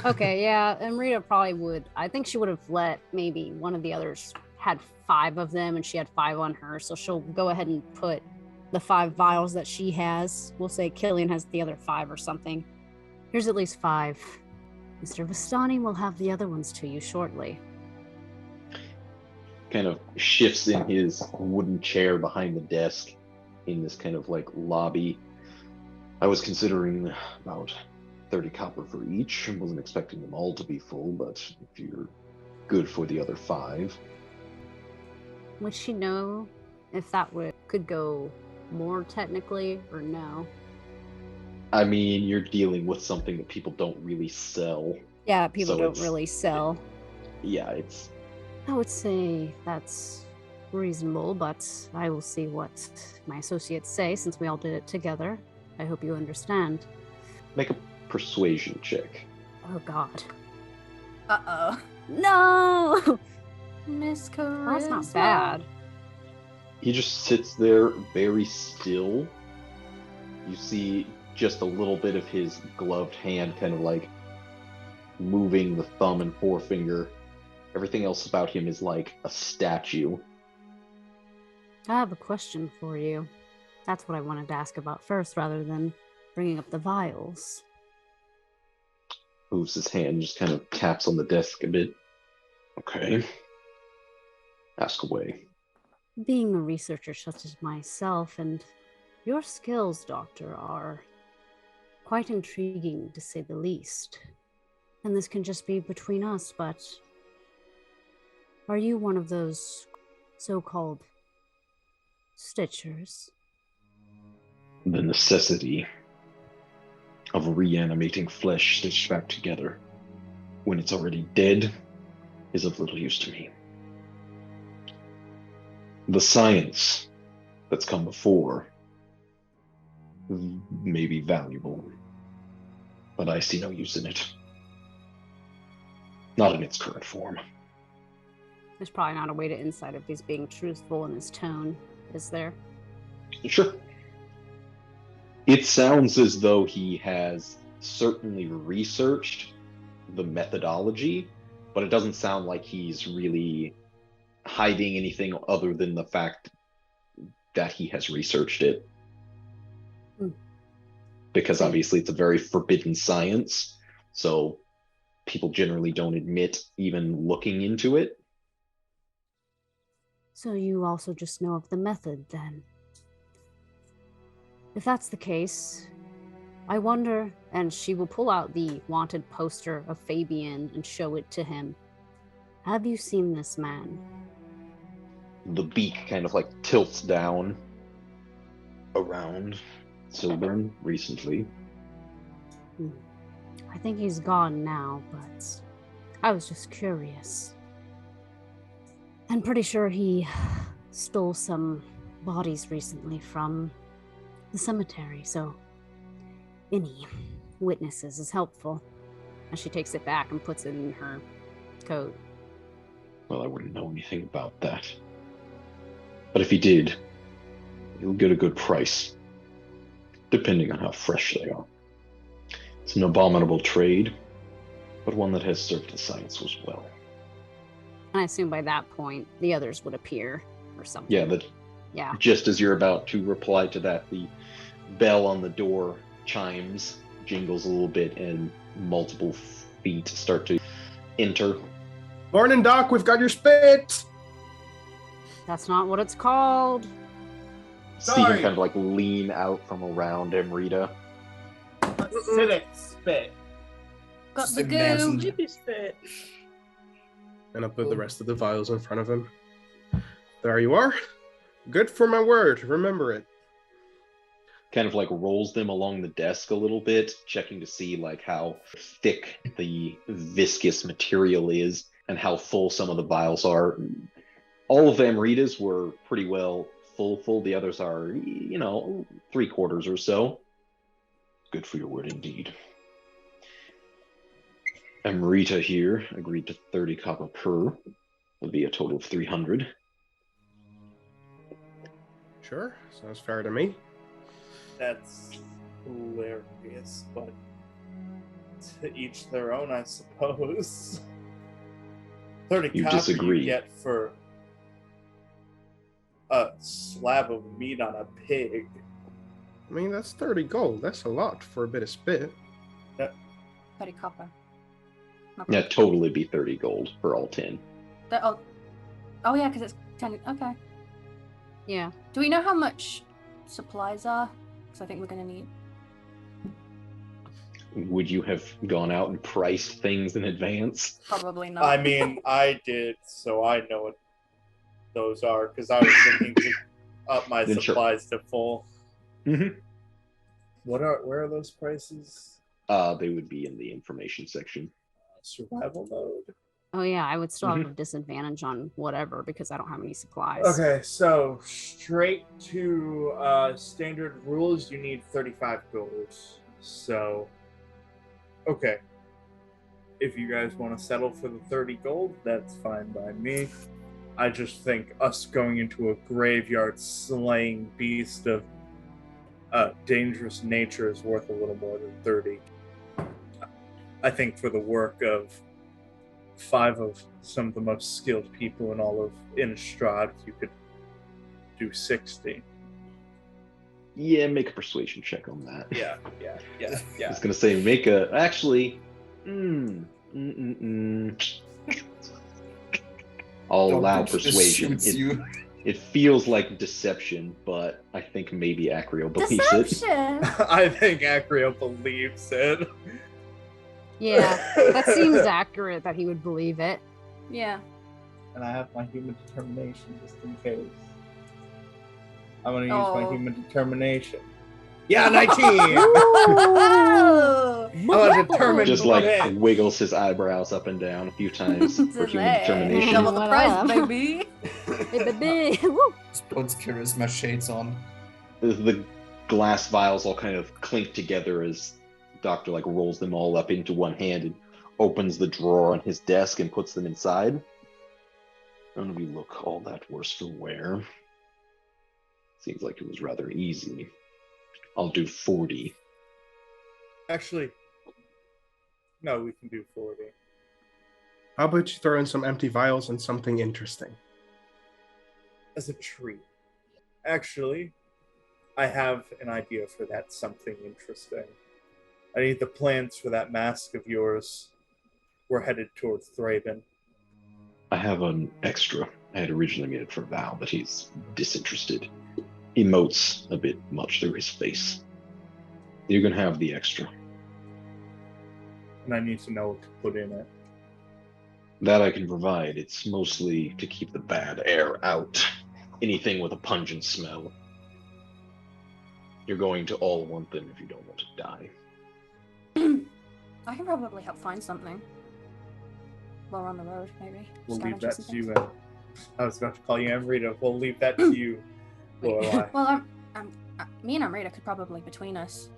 Okay, yeah, Amrita probably would. I think she would have let maybe one of the others had 5 of them, and she had 5 on her, so she'll go ahead and put the 5 vials that she has. We'll say Cillian has the other 5 or something. Here's at least 5. Mr. Vistani will have the other ones to you shortly. Kind of shifts in his wooden chair behind the desk in this kind of like lobby. I was considering about 30 copper for each. I wasn't expecting them all to be full, but if you're good for the other 5. Would she know if that could go more technically, or no? I mean, you're dealing with something that people don't really sell. Yeah, people So don't it's- really sell. Yeah, it's I would say that's reasonable, but I will see what my associates say since we all did it together. I hope you understand. make a persuasion check. Oh god. Uh-oh. No! Miss Charisma. Well, that's not bad. He just sits there very still. You see just a little bit of his gloved hand kind of like moving the thumb and forefinger. Everything else about him is like a statue. I have a question for you. That's what I wanted to ask about first, rather than bringing up the vials. Moves his hand, just kind of taps on the desk a bit. Okay. Ask away. Being a researcher such as myself, and your skills, Doctor, are quite intriguing to say the least. And this can just be between us, but are you one of those so-called stitchers? The necessity of reanimating flesh stitched back together when it's already dead is of little use to me. The science that's come before may be valuable, but I see no use in it. Not in its current form. There's probably not a way to insight if he's being truthful in his tone, is there? Sure. It sounds as though he has certainly researched the methodology, but it doesn't sound like he's really hiding anything other than the fact that he has researched it. Because obviously it's a very forbidden science, so people generally don't admit even looking into it. So you also just know of the method, then? If that's the case, I wonder, and she will pull out the wanted poster of Fabian and show it to him. Have you seen this man? The beak kind of like tilts down around Silburn recently. I think he's gone now, but I was just curious. I'm pretty sure he stole some bodies recently from the cemetery, so any witnesses is helpful. And she takes it back and puts it in her coat. Well, I wouldn't know anything about that. But if he did, he'll get a good price, depending on how fresh they are. It's an abominable trade, but one that has served the science as well. And I assume by that point, the others would appear or something. Yeah, just as you're about to reply to that, the bell on the door chimes, jingles a little bit, and multiple feet start to enter. Morning, Doc. We've got your spit. That's not what it's called. Stephen Sorry. kind of like lean out from around Amrita. Acidic spit. Got Just the goo. imagine- Maybe spit. And I put the rest of the vials in front of him. There you are. Good for my word. Remember it. Kind of like rolls them along the desk a little bit, checking to see like how thick the viscous material is and how full some of the vials are. All of Amrita's were pretty well full. The others are, 3/4 or so. Good for your word indeed. Amrita here agreed to 30 copper per. Would be a total of 300. Sure. Sounds fair to me. That's hilarious, but to each their own, I suppose. 30 You copper disagree. you get for a slab of meat on a pig. I mean, that's 30 gold. That's a lot for a bit of spit. 30 copper. Yeah, totally be 30 gold for all 10. Oh yeah, because it's 10. Okay. Yeah. Do we know how much supplies are? Because I think we're going to need. Would you have gone out and priced things in advance? Probably not. I mean, I did, so I know what those are, because I was thinking to up my Then sure. supplies to full. Mm-hmm. Where are those prices? They would be in the information section. Survival mode. Oh yeah, I would still have a disadvantage on whatever because I don't have any supplies. Okay, so straight to standard rules, you need 35 gold. So, okay. If you guys want to settle for the 30 gold, that's fine by me. I just think us going into a graveyard slaying beast of dangerous nature is worth a little more than 30. I think for the work of 5 of some of the most skilled people in all of Innistrad, you could do 60. Yeah, make a persuasion check on that. Yeah. I was gonna say make a actually. I'll Don't allow think he just persuasion. shoots you. It feels like deception, but I think maybe Acrio believes it. Deception. I think Acrio believes it. Yeah, that seems accurate that he would believe it. Yeah. And I have my human determination just in case. I'm gonna use my Oh. human determination. Yeah, 19! Oh, I'm gonna determine Just what like it is. wiggles his eyebrows up and down a few times for human Delay. determination. Double the What price, up? baby. Hey, baby. Woo. Just puts charisma shades on. The glass vials all kind of clink together as doctor like rolls them all up into one hand and opens the drawer on his desk and puts them inside. None of you look all that worse for wear. Seems like it was rather easy. I'll do 40. Actually, no, we can do 40. How about you throw in some empty vials and something interesting? As a treat. Actually, I have an idea for that something interesting. I need the plans for that mask of yours. We're headed towards Thraben. I have an extra. I had originally made it for Val, but he's disinterested. Emotes a bit much through his face. You can have the extra. And I need to know what to put in it. That I can provide. It's mostly to keep the bad air out. Anything with a pungent smell. You're going to all want them if you don't want to die. I can probably help find something. While we're on the road, maybe. We'll leave Scavenge that some to you. things. I was about to call you Amrita. We'll leave that to you, Lorelei. Well, me and Amrita could probably, between us,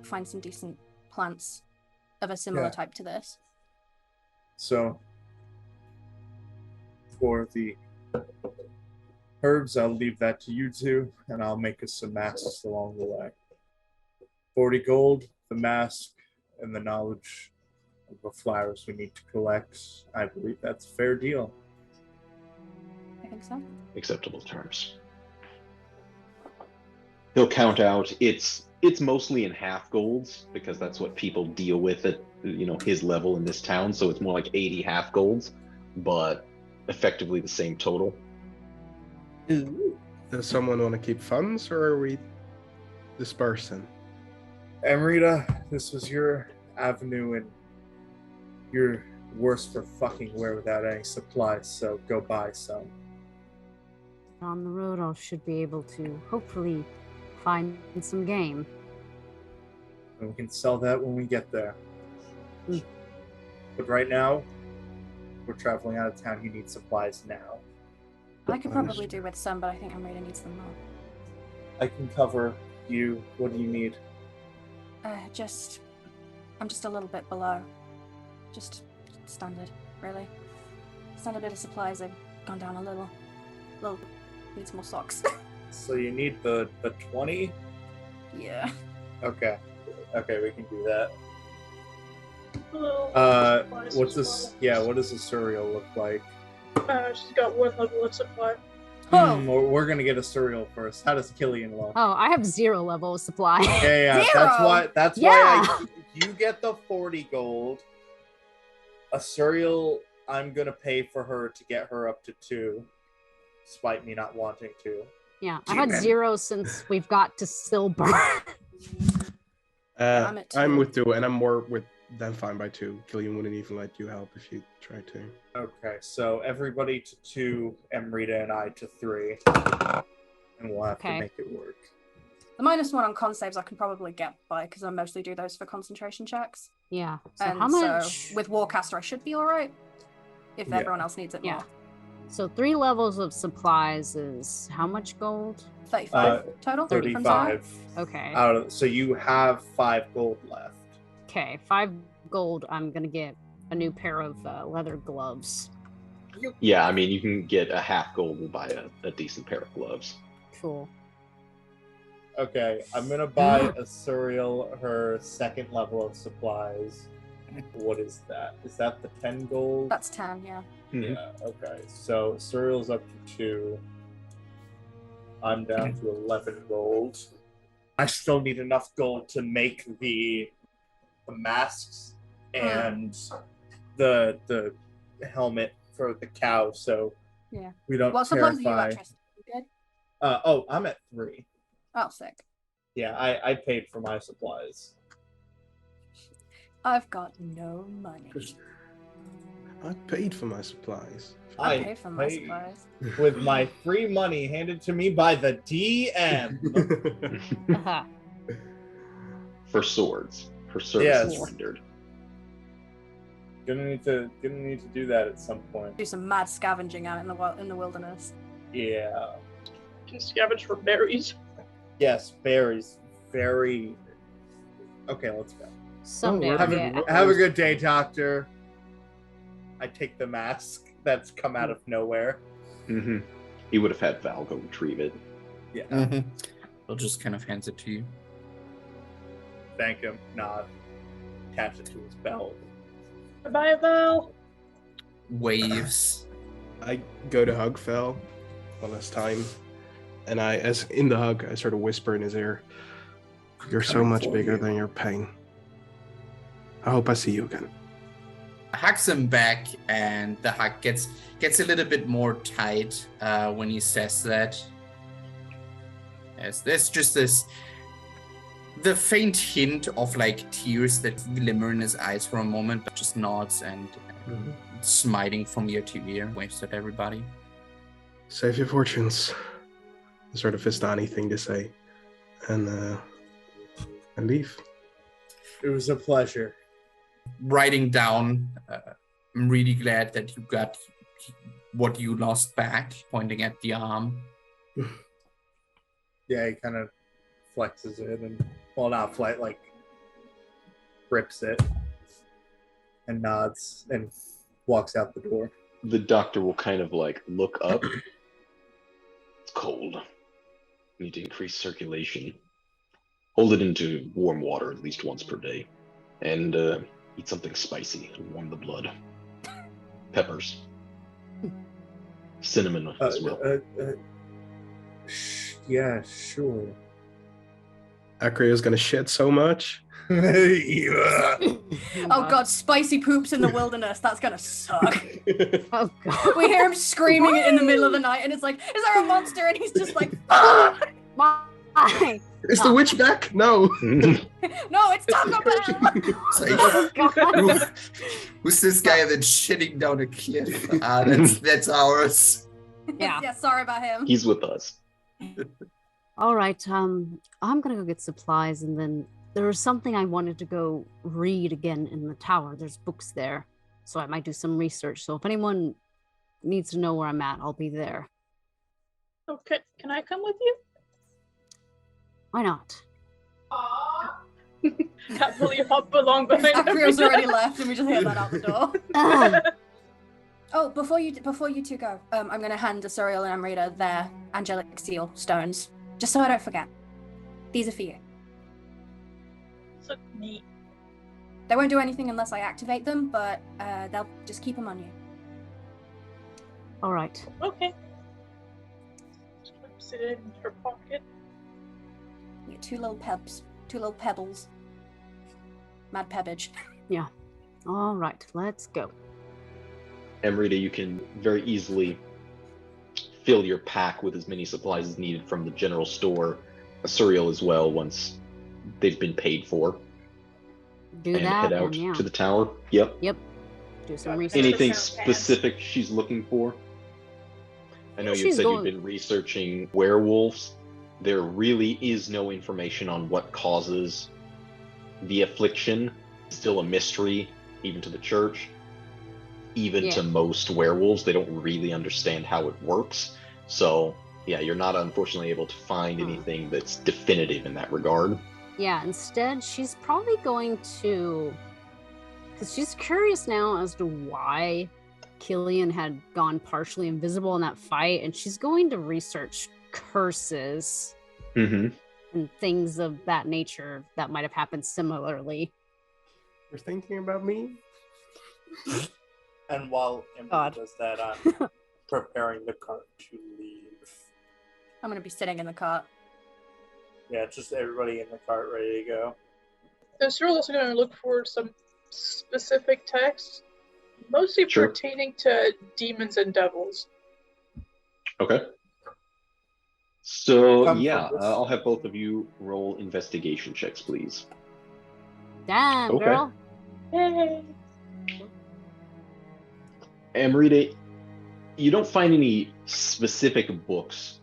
find some decent plants of a similar Yeah. type to this. So, for the herbs, I'll leave that to you two, and I'll make us some masks along the way. 40 gold, the mask, and the knowledge of the flowers we need to collect. I believe that's a fair deal. I think so. Acceptable terms. He'll count out. It's mostly in half golds because that's what people deal with at his level in this town. So it's more like 80 half golds, but effectively the same total. Does someone want to keep funds, or are we dispersing? Amrita, this was your avenue, and you're worse for fucking wear without any supplies, so go buy some. On the road, I should be able to hopefully find some game. And we can sell that when we get there. Mm. But right now, we're traveling out of town. You need supplies now. I could probably do with some, but I think Amrita needs them more. I can cover you. What do you need? I'm just a little bit below. Just standard, really. Standard bit of supplies have gone down a little. Needs more socks. So you need the 20? Yeah. Okay, we can do that. Supplies What's as this? well. Yeah, what does Asuriel look like? She's got one level of supply. Oh. We're gonna get Asuriel first. How does Cillian look? Oh, I have 0 level of supply. Yeah, Zero? that's Yeah. why you get the 40 gold. Asuriel, I'm gonna pay for her to get her up to 2, despite me not wanting to. Yeah, I had 0 since we've got to Silber. I'm at 2. I'm with 2, and I'm more with than fine by 2. Cillian wouldn't even let you help if you tried to. Okay, so everybody to 2, Amrita and I to 3, and we'll have to Okay. make it work. The -1 on con saves I can probably get by because I mostly do those for concentration checks. Yeah. So And how much? so with Warcaster I should be alright. If Yeah. everyone else needs it Yeah. more. So 3 levels of supplies is how much gold? 35 total? 30 from zero? 35. Okay. So you have 5 gold left. Okay, 5 gold. I'm gonna get a new pair of leather gloves. Yeah, I mean, you can get a half gold and buy a decent pair of gloves. Cool. Okay, I'm gonna buy Asuriel her 2nd level of supplies. What is that? Is that the 10 gold? That's 10, yeah. Yeah, okay. So Asuriel's up to 2. I'm down to 11 gold. I still need enough gold to make the masks and the helmet for the cow, so Yeah. we don't What supplies are you terrify. at, Tristan? You good? I'm at 3. Oh, sick. Yeah, I paid for my supplies. I've got no money. I paid for my supplies. I paid for my paid supplies. with my free money handed to me by the DM. Haha. For swords. For services Yes. rendered. Gonna need to do that at some point. Do some mad scavenging out in the wilderness. Yeah. Can scavenge for berries. Yes, berries. Very. Okay, let's go. Someday we're I'll having- get. Have a good day, Doctor. I take the mask that's come out of nowhere. Mm-hmm. He would have had Val go retrieve it. Yeah. Mm-hmm. He'll just kind of hands it to you. Thank him. Nod. Attach it to his belt. Bye, Val. Waves. I go to hug Fel one last time, and as in the hug, I sort of whisper in his ear, "You're so Coming much for bigger you." than your pain. I hope I see you again." Hugs him back, and the hug gets a little bit more tight when he says that. As there's just the faint hint of like tears that glimmer in his eyes for a moment, but just nods and smiling from ear to ear, waves at everybody. Save your fortunes. The sort of Vistani thing to say, and leave. It was a pleasure. Writing down, I'm really glad that you got what you lost back, pointing at the arm. Yeah, he kind of flexes it and, well, not flex, like, grips it and nods and walks out the door. The doctor will kind of like look up. It's cold. Need to increase circulation. Hold it into warm water at least once per day. And eat something spicy to warm the blood. Peppers. Cinnamon as well. Yeah, sure. Acrio's gonna shit so much. Yeah. Oh god, spicy poops in the wilderness. That's gonna suck. Oh god. We hear him screaming in the middle of the night, and it's like, is there a monster? And he's just like, ah! My. Is the witch back? No. No, it's Taco Bell. It's like, Oh god. who's this guy that's shitting down a cliff? That's ours. Yeah. Yeah, sorry about him. He's with us. All right. I'm gonna go get supplies, and then there was something I wanted to go read again in the tower. There's books there, so I might do some research. So if anyone needs to know where I'm at, I'll be there. Okay, can I come with you? Why not? Can't believe hop along behind Acrio's Amrita. already left, and we just hear that out the door. Ugh. Oh, before you two go, I'm gonna hand Asuriel and Amrita their angelic seal stones, just so I don't forget. These are for you. So neat. They won't do anything unless I activate them, but they'll just keep them on you. All right. Okay. Sit it in her pocket. You get two little pebbles. Mad pebbage. All right. Let's go. Amrita, you can very easily fill your pack with as many supplies as needed from the general store. Asuriel as well, once they've been paid for. Do and that. head out And yeah. to the tower. Yep. Do some research. Anything Sounds fancy. specific she's looking for? I know you She's said going- you've been researching werewolves. There really is no information on what causes the affliction. Still a mystery, even to the church. Even Yeah. to most werewolves, they don't really understand how it works. So, yeah, you're not unfortunately able to find anything that's definitive in that regard. Yeah, instead, she's probably going to, because she's curious now as to why Cillian had gone partially invisible in that fight, and she's going to research curses Mm-hmm. and things of that nature that might have happened similarly. You're thinking about me? And while Emily God. does that, I'm preparing the cart to leave. I'm gonna be sitting in the cart. Yeah, just everybody in the cart ready to go. Asuriel also going to look for some specific texts, mostly Sure. pertaining to demons and devils. Okay. So, Come yeah, from this. I'll have both of you roll investigation checks, please. Damn, Okay. girl. Yay! Amrita, you don't find any specific books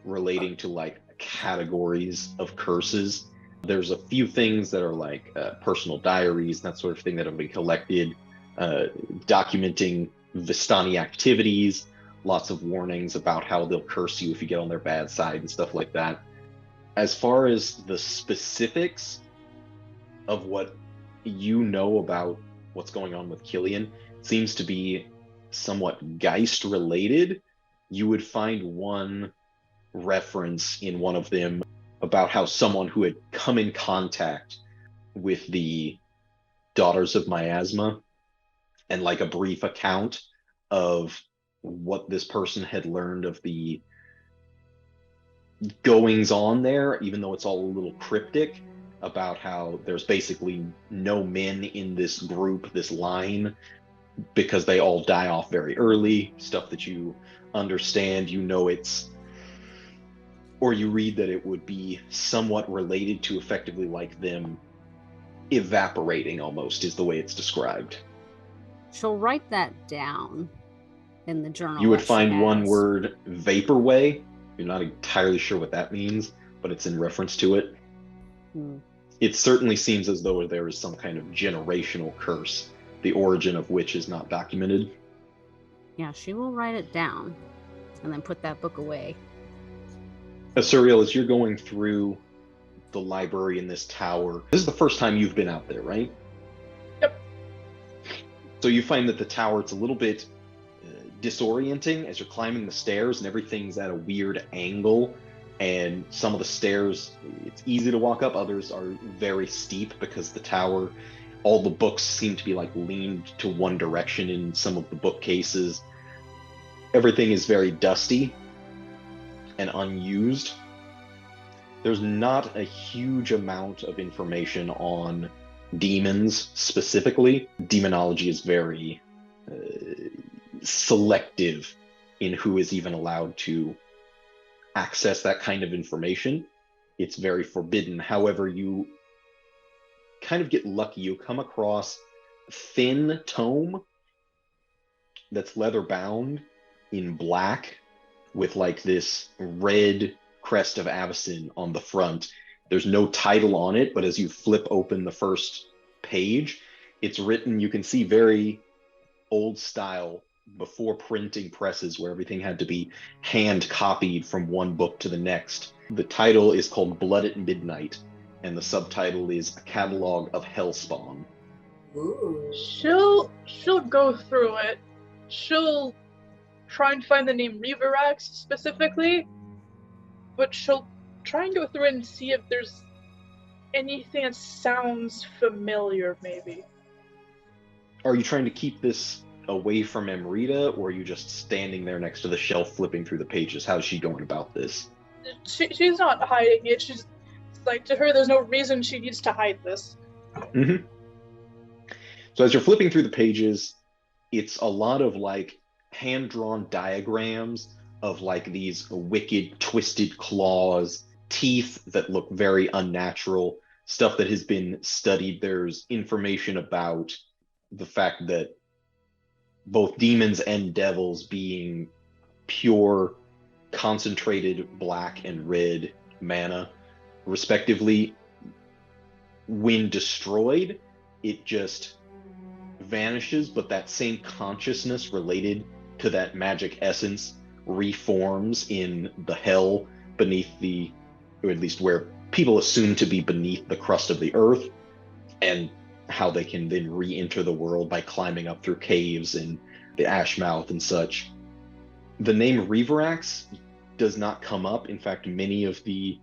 relating to like categories of curses. There's a few things that are like personal diaries, that sort of thing that have been collected, documenting Vistani activities, lots of warnings about how they'll curse you if you get on their bad side and stuff like that. As far as the specifics of what you know about what's going on with Cillian seems to be somewhat Geist related. You would find one reference in one of them about how someone who had come in contact with the Daughters of Miasma, and like a brief account of what this person had learned of the goings on there, even though it's all a little cryptic, about how there's basically no men in this group, this line, because they all die off very early. Stuff that you understand, you know, it's, or you read that it would be somewhat related to effectively like them evaporating, almost, is the way it's described. She'll write that down in the journal. You would that she find one has. word, vaporway. You're not entirely sure what that means, but it's in reference to it. It certainly seems as though there is some kind of generational curse, the origin of which is not documented. Yeah, she will write it down and then put that book away. Asuriel, as you're going through the library in this tower, this is the first time you've been out there, right? Yep. So you find that the tower, it's a little bit disorienting as you're climbing the stairs, and everything's at a weird angle, and some of the stairs, it's easy to walk up, others are very steep because the tower, all the books seem to be like leaned to one direction in some of the bookcases. Everything is very dusty and unused. There's not a huge amount of information on demons specifically. Demonology is very selective in who is even allowed to access that kind of information. It's very forbidden. However, you kind of get lucky. You come across a thin tome that's leather bound in black with like this red crest of Avacyn on the front. There's no title on it, but as you flip open the first page, it's written, you can see very old style, before printing presses where everything had to be hand copied from one book to the next. The title is called Blood at Midnight, and the subtitle is A Catalog of Hellspawn. Ooh. She'll go through it. She'll try and find the name Reverax specifically, but she'll try and go through it and see if there's anything that sounds familiar, maybe. Are you trying to keep this away from Amrita, or are you just standing there next to the shelf flipping through the pages? How's she going about this? She's not hiding it. She's like, to her, there's no reason she needs to hide this. Mm-hmm. So as you're flipping through the pages, it's a lot of like hand-drawn diagrams of like these wicked, twisted claws, teeth that look very unnatural, stuff that has been studied. There's information about the fact that both demons and devils being pure, concentrated black and red mana, respectively, when destroyed, it just vanishes, but that same consciousness related to that magic essence reforms in the hell beneath the, or at least where people assume to be beneath the crust of the earth, and how they can then re-enter the world by climbing up through caves and the Ashmouth and such. The name Reverax does not come up. In fact, many of the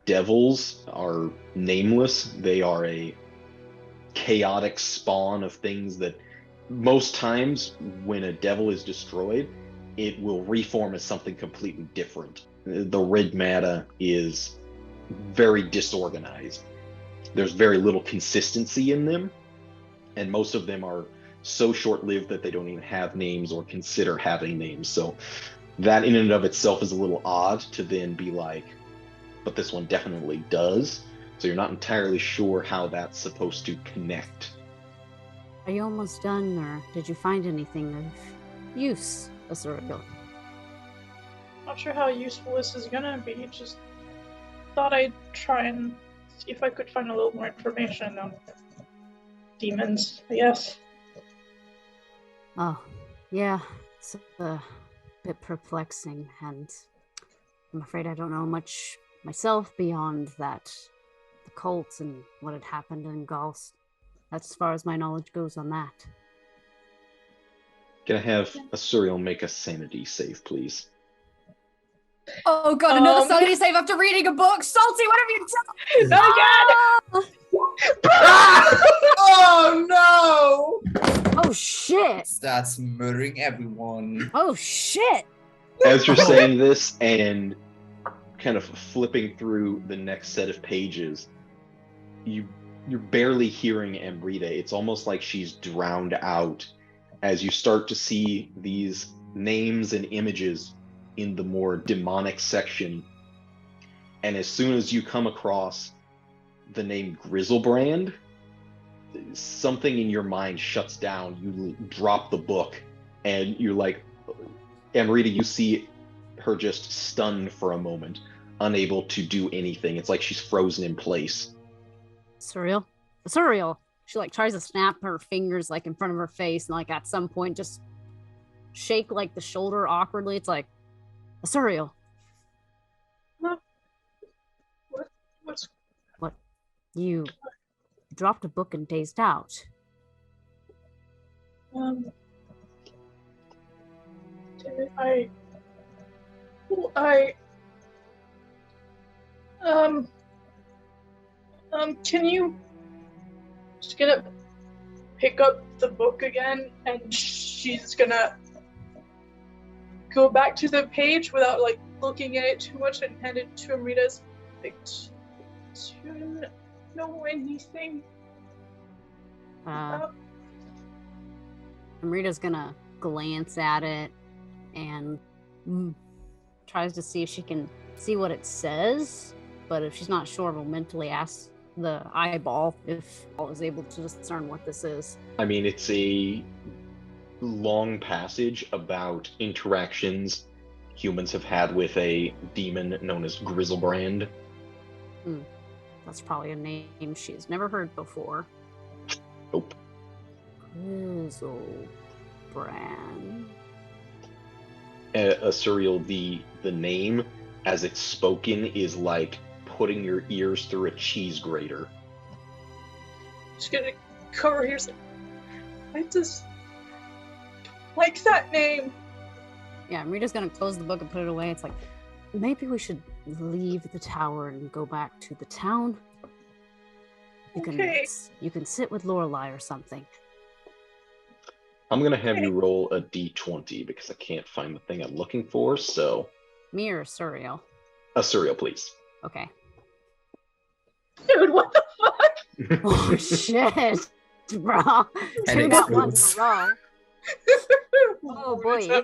devils are nameless. They are a chaotic spawn of things that most times when a devil is destroyed, it will reform as something completely different. The red matter is very disorganized. There's very little consistency in them, and most of them are so short-lived that they don't even have names or consider having names. So that in and of itself is a little odd to then be like, but this one definitely does. So you're not entirely sure how that's supposed to connect. Are you almost done, or did you find anything of use, Asuriel? Not sure how useful this is gonna be. Just thought I'd try and see if I could find a little more information on demons, I guess. Oh, yeah, it's a bit perplexing, and I'm afraid I don't know much myself beyond that, the cult and what had happened in Gauls. That's as far as my knowledge goes on that. Can I have Asuriel make a sanity save, please? Oh god, another sanity save after reading a book. Salty, what have you done? Not again! Oh no! Oh shit! Starts murdering everyone. Oh shit! As you're saying this and kind of flipping through the next set of pages, you're barely hearing Amrita. It's almost like she's drowned out as you start to see these names and images in the more demonic section. And as soon as you come across the name Grizzlebrand, something in your mind shuts down. You drop the book and you're like, Amrita, you see her just stunned for a moment, unable to do anything. It's like she's frozen in place. Surreal. She like tries to snap her fingers like in front of her face and like at some point just shake like the shoulder awkwardly. It's like, Asuriel. What's What? You dropped a book and dazed out. Can you just gonna pick up the book again, and she's gonna go back to the page without like looking at it too much and hand it to Amrita's like, do you know anything about? Amrita's gonna glance at it and tries to see if she can see what it says, but if she's not sure, will mentally ask the eyeball if I was able to discern what this is. I mean, it's a long passage about interactions humans have had with a demon known as Grizzlebrand. That's probably a name she's never heard before. Nope. Grizzlebrand. Asuriel, the name as it's spoken is like putting your ears through a cheese grater. Just gonna cover her ears. I just don't like that name. Yeah, Rita's gonna close the book and put it away. It's like, maybe we should leave the tower and go back to the town. You can sit with Lorelei or something. I'm gonna have you roll a d20 because I can't find the thing I'm looking for, so... Me or Asuriel? Asuriel, please. Okay. Dude, what the fuck? Oh, shit, bro. And Two got ones in a row. Oh, boy.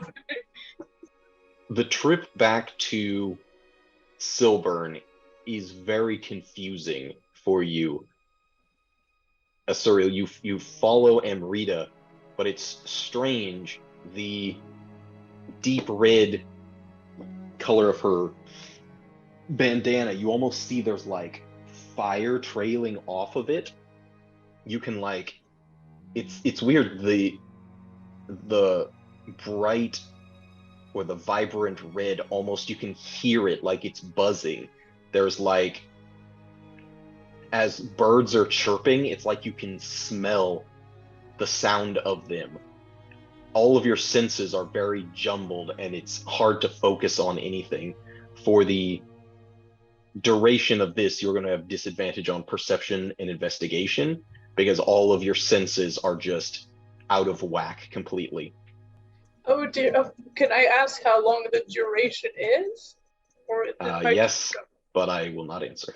The trip back to Silburn is very confusing for you. Asuriel, you follow Amrita, but it's strange. The deep red color of her bandana, you almost see there's like fire trailing off of it. You can like, it's weird. The bright or the vibrant red, almost you can hear it like it's buzzing. There's like, as birds are chirping, it's like you can smell the sound of them. All of your senses are very jumbled and it's hard to focus on anything. For the duration of this, you're going to have disadvantage on perception and investigation because all of your senses are just out of whack completely. Oh dear, can I ask how long the duration is? Or yes, but I will not answer.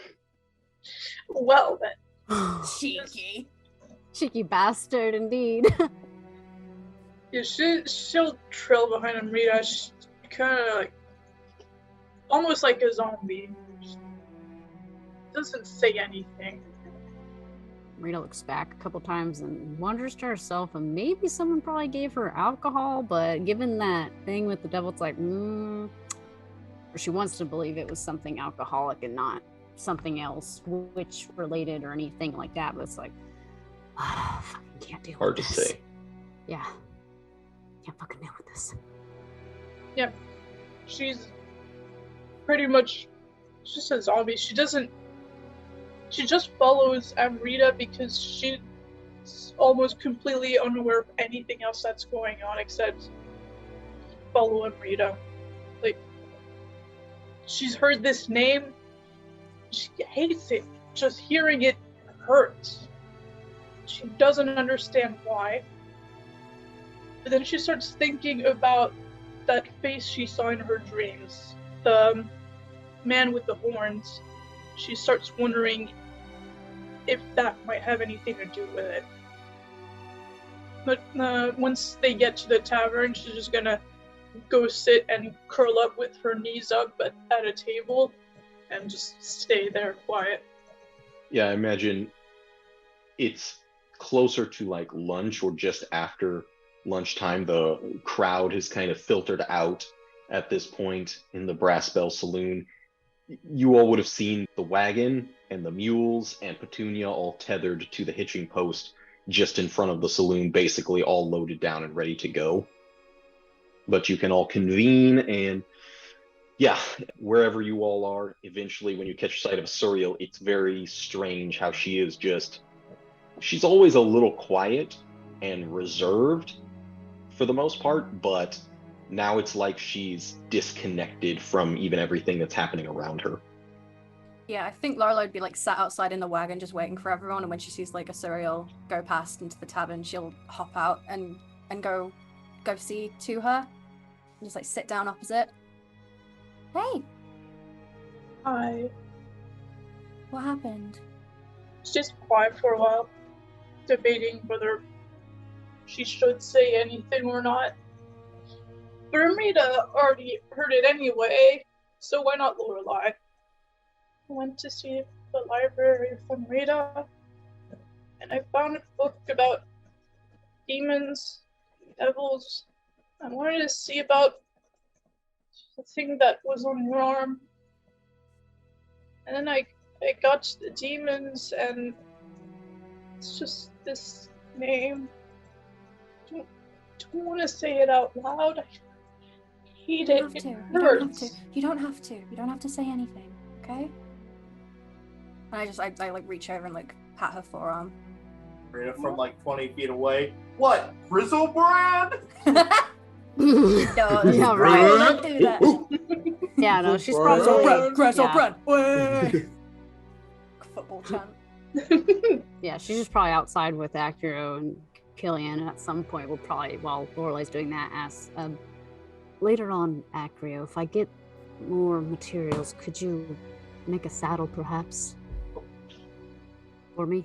Well then. Cheeky. Cheeky bastard, indeed. Yeah, she'll trail behind Amrita. She's kind of like, almost like a zombie. She doesn't say anything. Rita looks back a couple times and wonders to herself, and maybe someone probably gave her alcohol, but given that thing with the devil, it's like, or she wants to believe it was something alcoholic and not something else, witch related or anything like that, but it's like, fucking can't deal Hard with to this. say. Yeah. Can't fucking deal with this. Yeah, she's pretty much just a zombie. She just follows Amrita because she almost completely unaware of anything else that's going on except follow Amrita. Like, she's heard this name, she hates it. Just hearing it hurts. She doesn't understand why. But then she starts thinking about that face she saw in her dreams. The man with the horns. She starts wondering if that might have anything to do with it. But once they get to the tavern, she's just gonna go sit and curl up with her knees up at a table and just stay there quiet. Yeah, I imagine it's closer to like lunch or just after lunchtime. The crowd has kind of filtered out at this point in the Brass Bell Saloon. You all would have seen the wagon and the mules and Petunia all tethered to the hitching post just in front of the saloon, basically all loaded down and ready to go. But you can all convene, and yeah, wherever you all are, eventually when you catch sight of Asuriel, it's very strange how she is just, she's always a little quiet and reserved for the most part, but now it's like she's disconnected from even everything that's happening around her. Yeah, I think Lorelei would be like sat outside in the wagon just waiting for everyone, and when she sees like Asuriel go past into the tavern, she'll hop out and go see to her. And just like sit down opposite. Hey, Hi. what happened? She's just quiet for a while, debating whether she should say anything or not. But Amrita already heard it anyway, so why not Lorelei? I went to see the library of Amrita, and I found a book about demons, devils. I wanted to see about the thing that was on your arm. And then I got to the demons, and it's just this name. I don't want to say it out loud. I hate it. It hurts. You don't have to. You don't have to say anything, okay? And I like reach over and like pat her forearm. From like 20 feet away. What? Grizzlebrand? No, Yeah, right. Don't do that. Yeah, no, she's probably Football chant. yeah, she's just probably outside with Acrio and Cillian at some point. We'll probably, while Lorelei's doing that, ask later on, Acrio, if I get more materials, could you make a saddle perhaps for me?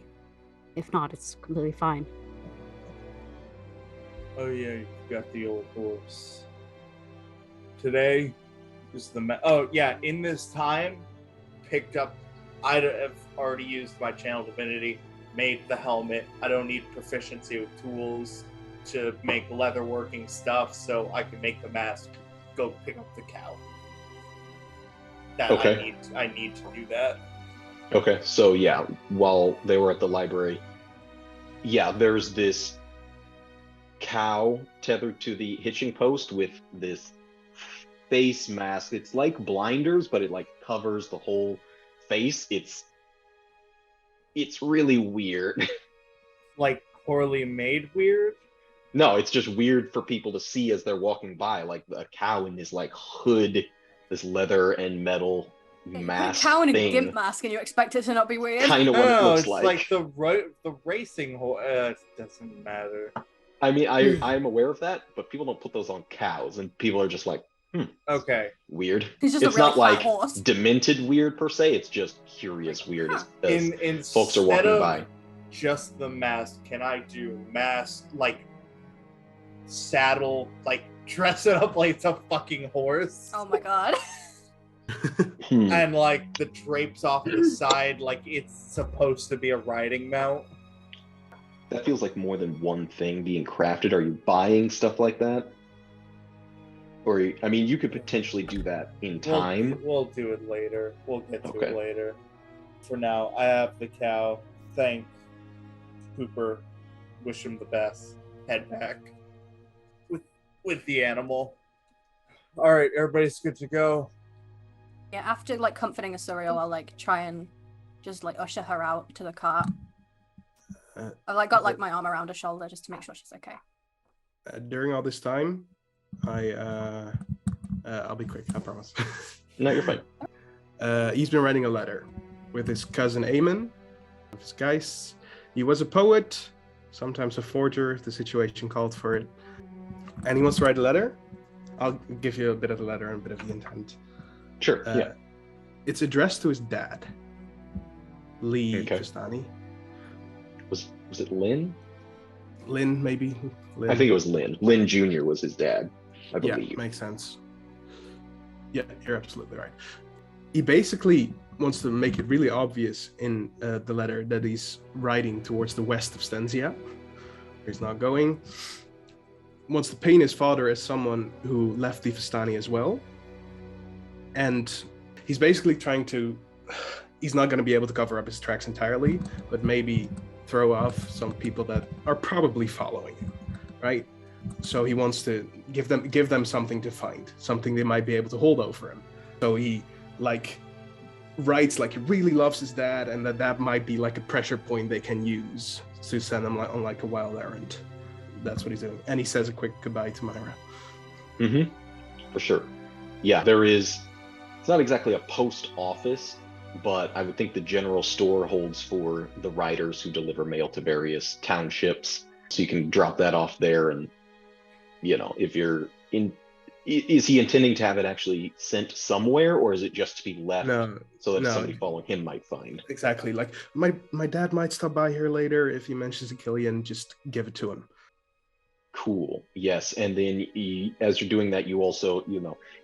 If not, it's completely fine. Oh yeah, you got the old horse. Today is the oh yeah. In this time, picked up. I'd have already used my channel divinity, made the helmet. I don't need proficiency with tools to make leatherworking stuff, so I can make the mask. Go pick up the cow. That Okay. I need to do that. Okay, so yeah, while they were at the library, yeah, there's this cow tethered to the hitching post with this face mask. It's like blinders, but it like covers the whole face. It's really weird. Like poorly made weird. No, it's just weird for people to see as they're walking by, like a cow in this like hood, this leather and metal mask A cow in a thing. gimp mask, and you expect it to not be weird? Kind of what it looks it's like. the racing horse. Doesn't matter. I mean, I'm aware of that, but people don't put those on cows, and people are just like, Okay. weird. He's just It's a really not like fat horse. demented weird per se. It's just curious weird as folks are Instead walking of by. just the mask, can I do mask like saddle, like dress it up like it's a fucking horse? Oh my god. And like the drapes off the side like it's supposed to be a riding mount. That feels like more than one thing being crafted. Are you buying stuff like that? Or, I mean, you could potentially do that in time. We'll do it later. We'll get to Okay. it later. For now, I have the cow. Thank Cooper. Wish him the best. Head back with the animal. All right, everybody's good to go. Yeah, after like comforting Asuriel, I'll like try and just like usher her out to the cart. I've like got like my arm around her shoulder just to make sure she's okay. During all this time, I'll be quick, I promise. No, you're fine. He's been writing a letter with his cousin Eamon, of his Geist. He was a poet, sometimes a forger if the situation called for it. And he wants to write a letter. I'll give you a bit of the letter and a bit of the intent. Sure, yeah. It's addressed to his dad, Lee Okay. Vistani. Was it Lynn? Lynn, maybe? Lynn. I think it was Lynn. Lynn Jr. was his dad, I believe. Yeah, makes sense. Yeah, you're absolutely right. He basically wants to make it really obvious in the letter that he's writing towards the west of Stensia, where he's not going. Wants to paint his father as someone who left the Vistani as well. And he's basically trying to... He's not going to be able to cover up his tracks entirely, but maybe throw off some people that are probably following him, right? So he wants to give them something to find, something they might be able to hold over him. So he writes like he really loves his dad, and that might be like a pressure point they can use to send him on like a wild errand. That's what he's doing. And he says a quick goodbye to Myra. Mm-hmm. For sure. Yeah, it's not exactly a post office, but I would think the general store holds for the riders who deliver mail to various townships. So you can drop that off there, and if you're in, is he intending to have it actually sent somewhere, or is it just to be left so that somebody following him might find? Exactly. Like my dad might stop by here later. If he mentions a Cillian, just give it to him. Cool. Yes, and then as you're doing that, you also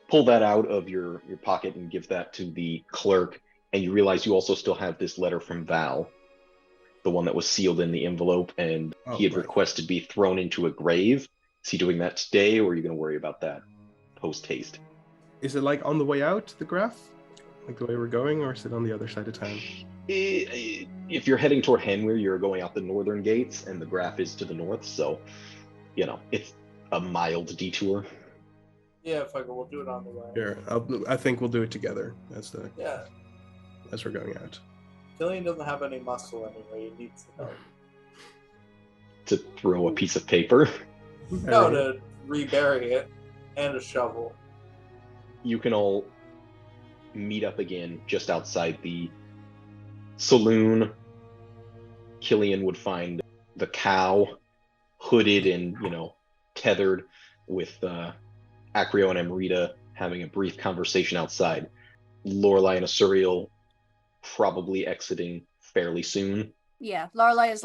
pull that out of your pocket and give that to the clerk, and you realize you also still have this letter from Val, the one that was sealed in the envelope, and he had requested be thrown into a grave. Is he doing that today, or are you going to worry about that post haste? Is it like on the way out, the graph? Like the way we're going, or is it on the other side of town? If you're heading toward Henry, you're going out the northern gates, and the graph is to the north, so, it's a mild detour. Yeah, fuck it, we'll do it on the way. Sure, I think we'll do it together. As we're going out. Cillian doesn't have any muscle anyway, he needs help. To throw a piece of paper? No, to rebury it, and a shovel. You can all meet up again just outside the saloon. Cillian would find the cow hooded and, tethered, with Acrio and Amrita having a brief conversation outside. Lorelei and Asuriel probably exiting fairly soon. Yeah, Lorelei is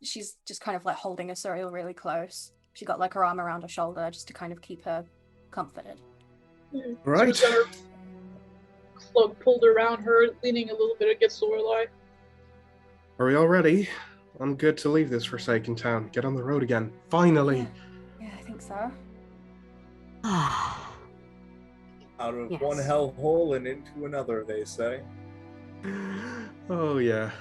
she's just kind of holding Asuriel really close. She got her arm around her shoulder just to kind of keep her comforted. Right. So her cloak pulled around her, leaning a little bit against Lorelei. Are we all ready? I'm good to leave this forsaken town. Get on the road again. Finally. Yeah, I think so. Ah. Out of Yes. one hellhole and into another, they say. Oh, yeah.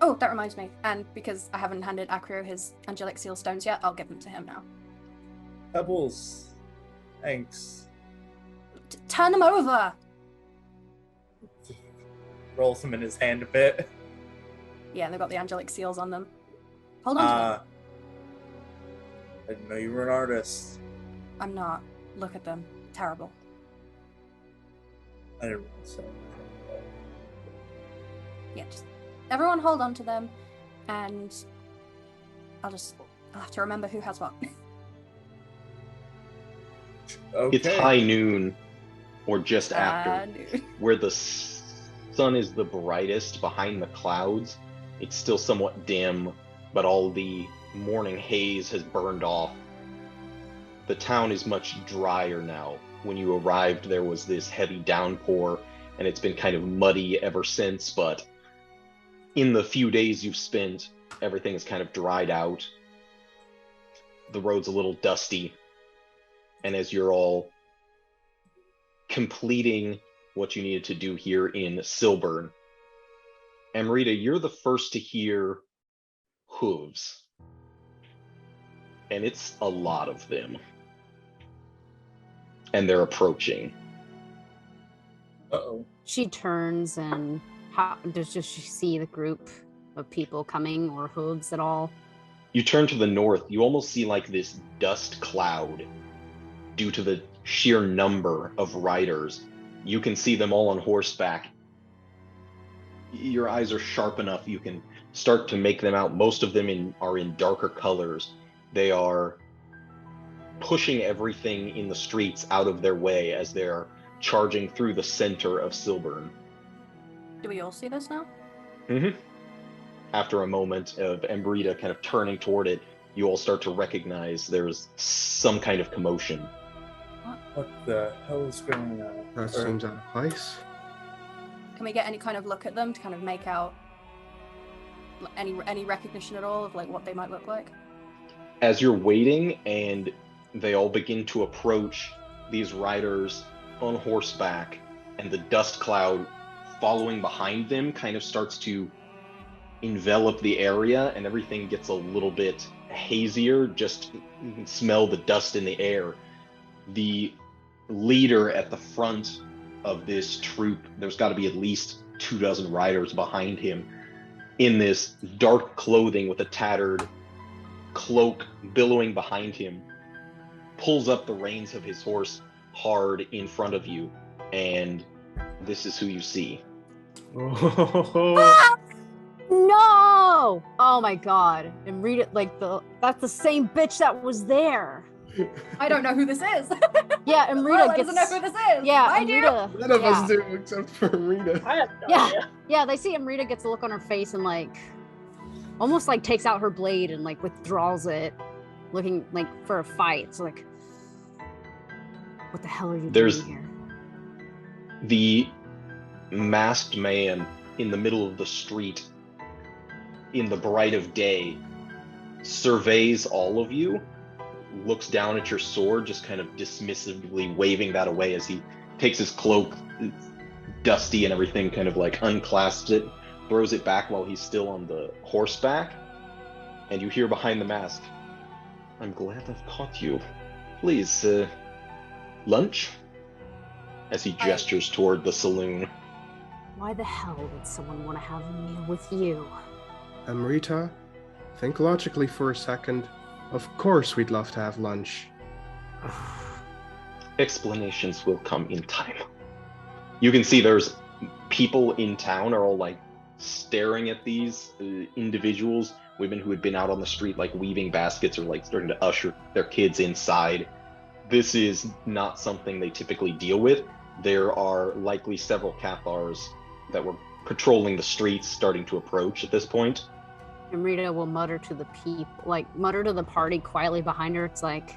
Oh, that reminds me. And because I haven't handed Acrio his angelic seal stones yet, I'll give them to him now. Pebbles. Thanks. Turn them over! Rolls them in his hand a bit. Yeah, and they've got the angelic seals on them. Hold on to them. I didn't know you were an artist. I'm not. Look at them. Terrible. I didn't really say anything. Yeah, just everyone hold on to them, and I'll have to remember who has what. Okay. It's high noon, or just after, where the sun is the brightest behind the clouds. It's still somewhat dim, but all the morning haze has burned off. The town is much drier now. When you arrived, there was this heavy downpour, and it's been kind of muddy ever since, but in the few days you've spent, everything has kind of dried out. The road's a little dusty, and as you're all completing what you needed to do here in Silburn, Amrita, you're the first to hear hooves. And it's a lot of them. And they're approaching. Uh-oh. She turns and does she see the group of people coming or hooves at all? You turn to the north, you almost see like this dust cloud due to the sheer number of riders. You can see them all on horseback. Your eyes are sharp enough, you can start to make them out. Most of them are in darker colors. They are pushing everything in the streets out of their way as they're charging through the center of Silburn. Do we all see this now? Mm-hmm. After a moment of Amrita kind of turning toward it, you all start to recognize there's some kind of commotion. What the hell is going on? That seems out of place. Can we get any kind of look at them to kind of make out any recognition at all of like what they might look like? As you're waiting and they all begin to approach, these riders on horseback, and the dust cloud following behind them kind of starts to envelop the area, and everything gets a little bit hazier. Just you can smell the dust in the air. The leader at the front of this troop, there's got to be at least 24 riders behind him in this dark clothing with a tattered cloak billowing behind him, pulls up the reins of his horse hard in front of you, and this is who you see. Oh. No! Oh my god. And read it like that's the same bitch that was there. I don't know who this is. Yeah, and Rita Lorelei gets doesn't know who this is. Yeah, I and do. Rita, None of yeah. us do, except for Rita. I have no Yeah. idea. Yeah, they see Amrita gets a look on her face and like almost like takes out her blade and like withdraws it, looking like for a fight. It's like, what the hell are you There's- doing here? The masked man in the middle of the street in the bright of day surveys all of you, looks down at your sword, just kind of dismissively waving that away as he takes his cloak, dusty and everything, kind of like unclasps it, throws it back while he's still on the horseback. And you hear behind the mask, "I'm glad I've caught you. Please, lunch?" As he gestures toward the saloon. Why the hell would someone want to have a meal with you? Amrita, think logically for a second. Of course we'd love to have lunch. Explanations will come in time. You can see there's people in town are all like staring at these individuals, women who had been out on the street like weaving baskets or like starting to usher their kids inside. This is not something they typically deal with. There are likely several Cathars that were patrolling the streets starting to approach at this point. Amrita will mutter to the mutter to the party quietly behind her. It's like,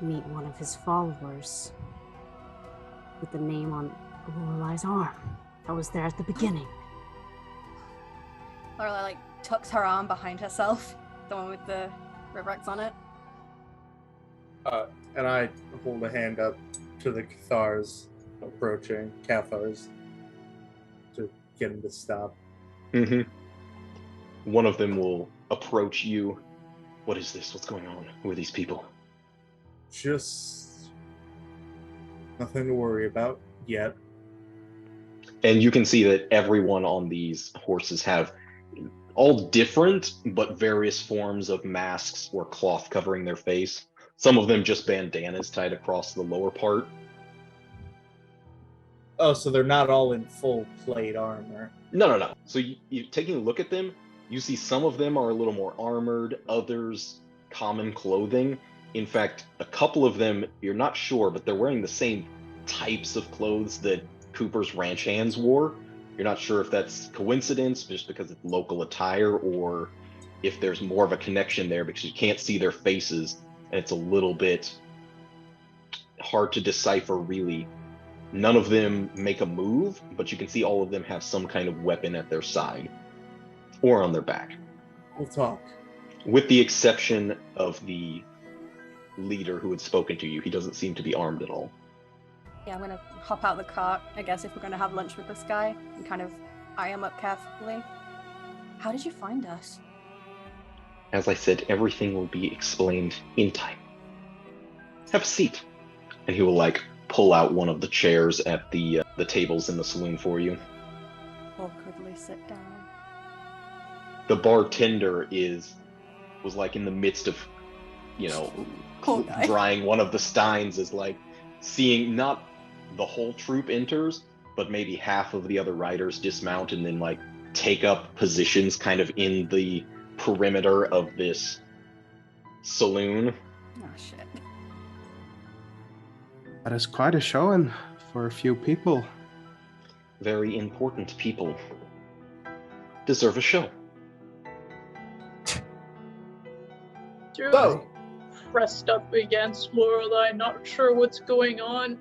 meet one of his followers with the name on Lorelei's arm that was there at the beginning. Lorelei like tucks her arm behind herself, the one with the ribracks on it. And I hold a hand up to the Cathars approaching, to get him to stop. Mm-hmm. One of them will approach you. "What is this? What's going on? Who are these people?" Just nothing to worry about yet. And you can see that everyone on these horses have all different but various forms of masks or cloth covering their face. Some of them just bandanas tied across the lower part. Oh, so they're not all in full plate armor. No. So you taking a look at them, you see some of them are a little more armored, others common clothing. In fact, a couple of them, you're not sure, but they're wearing the same types of clothes that Cooper's ranch hands wore. You're not sure if that's coincidence, just because it's local attire, or if there's more of a connection there because you can't see their faces, and it's a little bit hard to decipher, really. None of them make a move, but you can see all of them have some kind of weapon at their side or on their back. We'll talk. With the exception of the leader who had spoken to you. He doesn't seem to be armed at all. Yeah, I'm gonna hop out the cart, I guess, if we're gonna have lunch with this guy, and kind of eye him up carefully. How did you find us? As I said, everything will be explained in time. Have a seat. And he will like pull out one of the chairs at the tables in the saloon for you. Awkwardly sit down. The bartender was like in the midst of, Poor guy. drying one of the steins, is like seeing not the whole troop enters, but maybe half of the other riders dismount and then like take up positions kind of in the perimeter of this saloon. Oh shit. That is quite a showing for a few people. Very important people deserve a show. You're pressed up against Lorelei, not sure what's going on.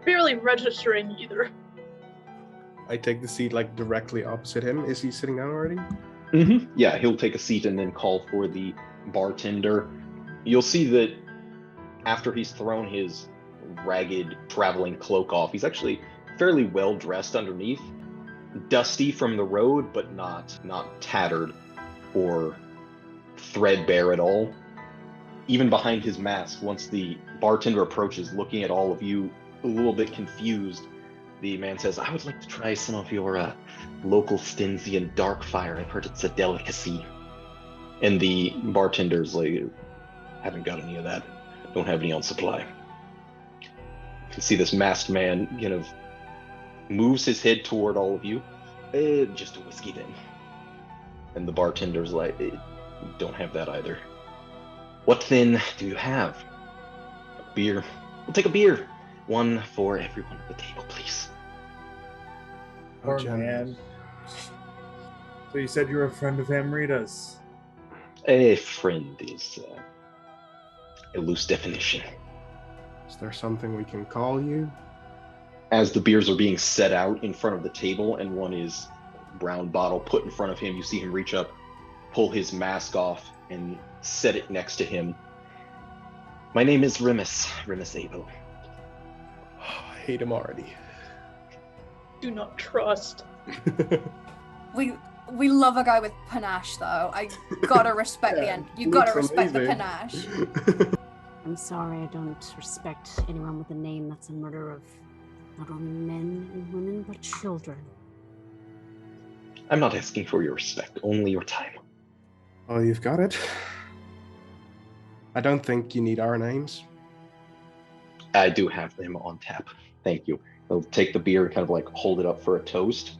Barely registering either. I take the seat like directly opposite him. Is he sitting down already? Mm-hmm. Yeah, he'll take a seat and then call for the bartender. You'll see that after he's thrown his ragged traveling cloak off, he's actually fairly well dressed underneath. Dusty from the road, but not tattered or threadbare at all. Even behind his mask, once the bartender approaches, looking at all of you a little bit confused, the man says, "I would like to try some of your local Stensian dark fire. I've heard it's a delicacy." And the bartender's like, "Haven't got any of that. Don't have any on supply." You can see this masked man kind of moves his head toward all of you. Just a whiskey then. And the bartender's like, "Don't have that either." "What then do you have?" "A beer." "We'll take a beer. One for everyone at the table, please." Poor man. So you said you were a friend of Amrita's. A friend is a loose definition. Is there something we can call you? As the beers are being set out in front of the table and one is brown bottle put in front of him, you see him reach up, pull his mask off, and set it next to him. "My name is Remus Abel." I hate him already. Do not trust. We love a guy with panache, though. I gotta respect the end. You gotta respect the panache. I'm sorry, I don't respect anyone with a name that's a murder of not only men and women, but children. I'm not asking for your respect, only your time. Oh, you've got it. I don't think you need our names. I do have them on tap. Thank you. He'll take the beer and kind of like hold it up for a toast.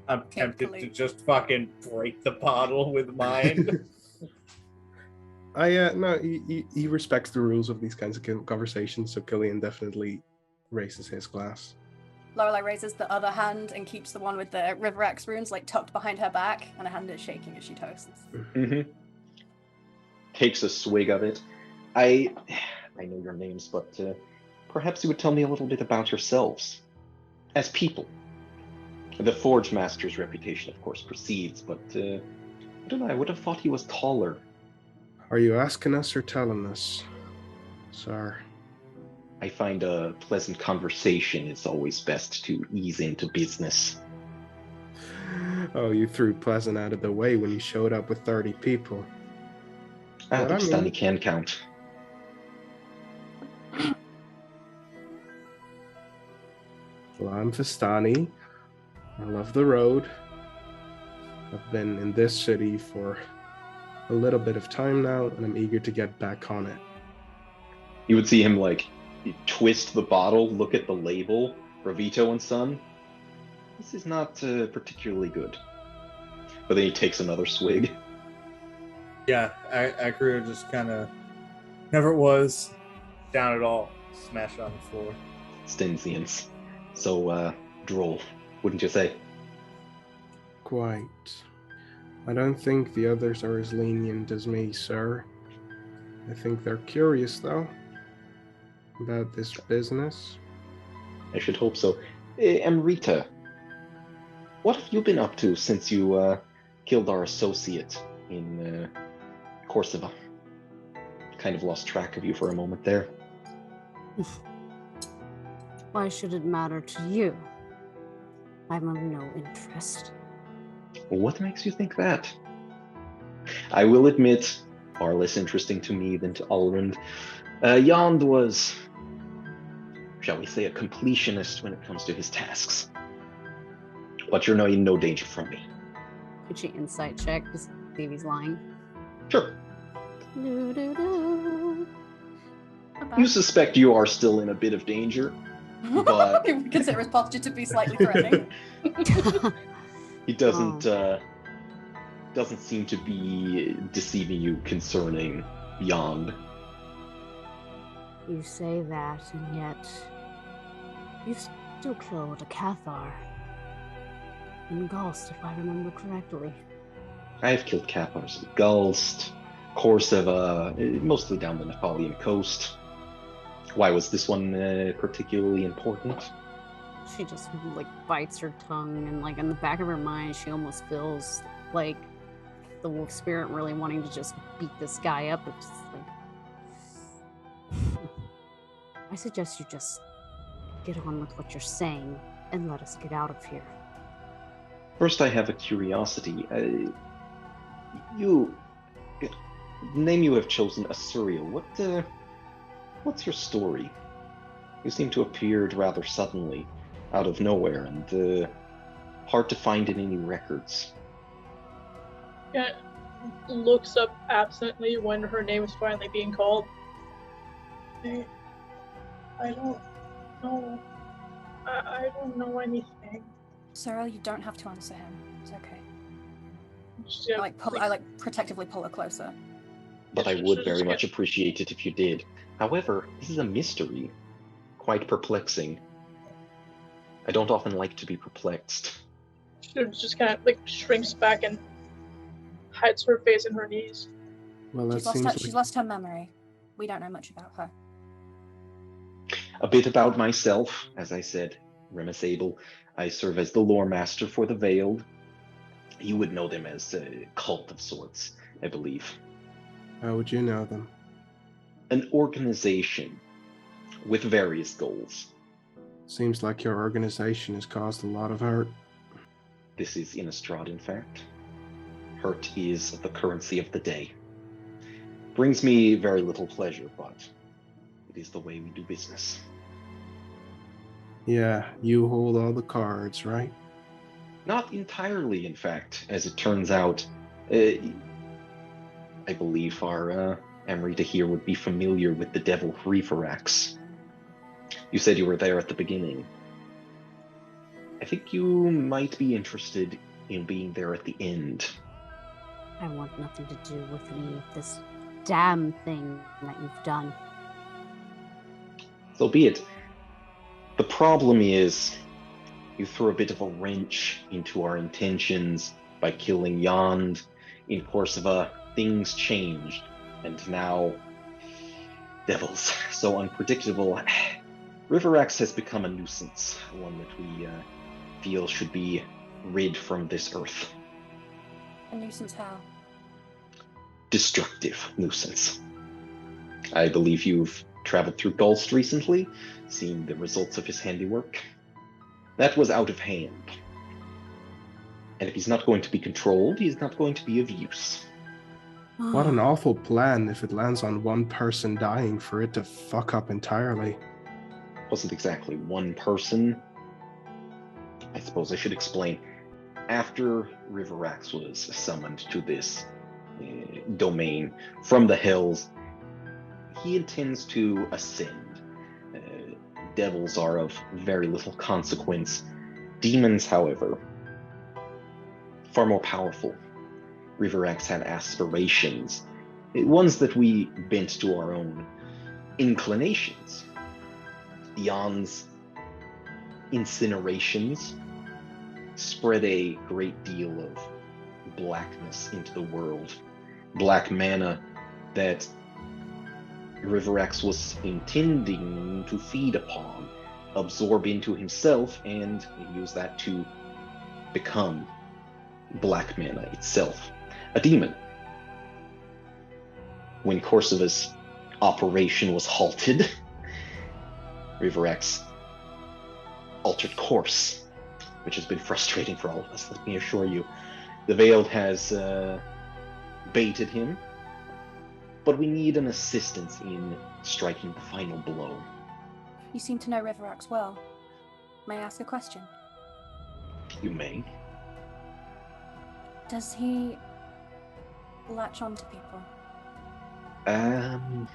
I'm tempted to just fucking break the bottle with mine. No, he respects the rules of these kinds of conversations, so Cillian definitely raises his glass. Lorelei raises the other hand and keeps the one with the River X runes like tucked behind her back, and her hand is shaking as she toasts. Mm-hmm. Takes a swig of it. I know your names, but perhaps you would tell me a little bit about yourselves as people. The Forge Master's reputation, of course, precedes, but I don't know, I would have thought he was taller. Are you asking us or telling us, sir? I find a pleasant conversation is always best to ease into business. Oh, you threw pleasant out of the way when you showed up with 30 people. The Vistani can count. Well, I'm Vistani. I love the road. I've been in this city for a little bit of time now, and I'm eager to get back on it. You would see him like twist the bottle, look at the label, Revito and Son. This is not particularly good. But then he takes another swig. Yeah, Acrio just kind of never was down at all. Smash it on the floor. Stensians. So droll, wouldn't you say? Quite. I don't think the others are as lenient as me, sir. I think they're curious, though, about this business. I should hope so. Amrita, what have you been up to since you killed our associate in Corsiva? Kind of lost track of you for a moment there. Why should it matter to you? I'm of no interest. What makes you think that? I will admit, far less interesting to me than to Alrund. Yond was, shall we say, a completionist when it comes to his tasks. But you're in no danger from me. Could you insight check? Just See if he's lying. Sure. Do. You suspect you are still in a bit of danger, but We consider his posture to be slightly threatening. he doesn't seem to be deceiving you concerning Yond. You say that, and yet you still killed a Cathar. And Gulst, if I remember correctly. I have killed Cathars in Gulst, Korseva, mostly down the Nephalian coast. Why was this one particularly important? She just like bites her tongue, and like in the back of her mind, she almost feels like the wolf spirit really wanting to just beat this guy up. It's just like, I suggest you just get on with what you're saying and let us get out of here. First, I have a curiosity. The name you have chosen, Asuriel. What's your story? You seem to have appeared rather suddenly, out of nowhere, and hard to find in any records. Yeah, looks up absently when her name is finally being called. I don't know. I don't know anything. Sorrel, you don't have to answer him. It's okay. Yeah, I protectively pull her closer. But I would very much appreciate it if you did. However, this is a mystery. Quite perplexing. I don't often like to be perplexed. She just kind of like shrinks back and hides her face in her knees. Well, that She's lost her memory. We don't know much about her. A bit about myself, as I said, Remus Abel. I serve as the lore master for the Veiled. You would know them as a cult of sorts, I believe. How would you know them? An organization with various goals. Seems like your organization has caused a lot of hurt. This is Innistrad, in fact. Hurt is the currency of the day. Brings me very little pleasure, but it is the way we do business. Yeah, you hold all the cards, right? Not entirely, in fact, as it turns out. I believe our Amrita here would be familiar with the devil Riverax. You said you were there at the beginning. I think you might be interested in being there at the end. I want nothing to do with any of this damn thing that you've done. So be it. The problem is, you threw a bit of a wrench into our intentions by killing Yond. In Korseva, things changed, and now, devils, so unpredictable. Riverax has become a nuisance, one that we feel should be rid from this earth. A nuisance how? Destructive nuisance. I believe you've traveled through Gulst recently, seen the results of his handiwork. That was out of hand. And if he's not going to be controlled, he's not going to be of use. What an awful plan if it lands on one person dying for it to fuck up entirely. Wasn't exactly one person. I suppose I should explain. After Riverax was summoned to this domain from the Hells, he intends to ascend. Devils are of very little consequence. Demons, however, far more powerful. Riverax had aspirations, ones that we bent to our own inclinations. Yond's incinerations spread a great deal of blackness into the world. Black mana that Riverax was intending to feed upon, absorb into himself, and use that to become black mana itself. A demon. When Korseva's operation was halted, Riverax altered course, which has been frustrating for all of us, let me assure you. The Veiled has baited him, but we need an assistance in striking the final blow. You seem to know Riverax well. May I ask a question? You may. Does he latch on to people? Um,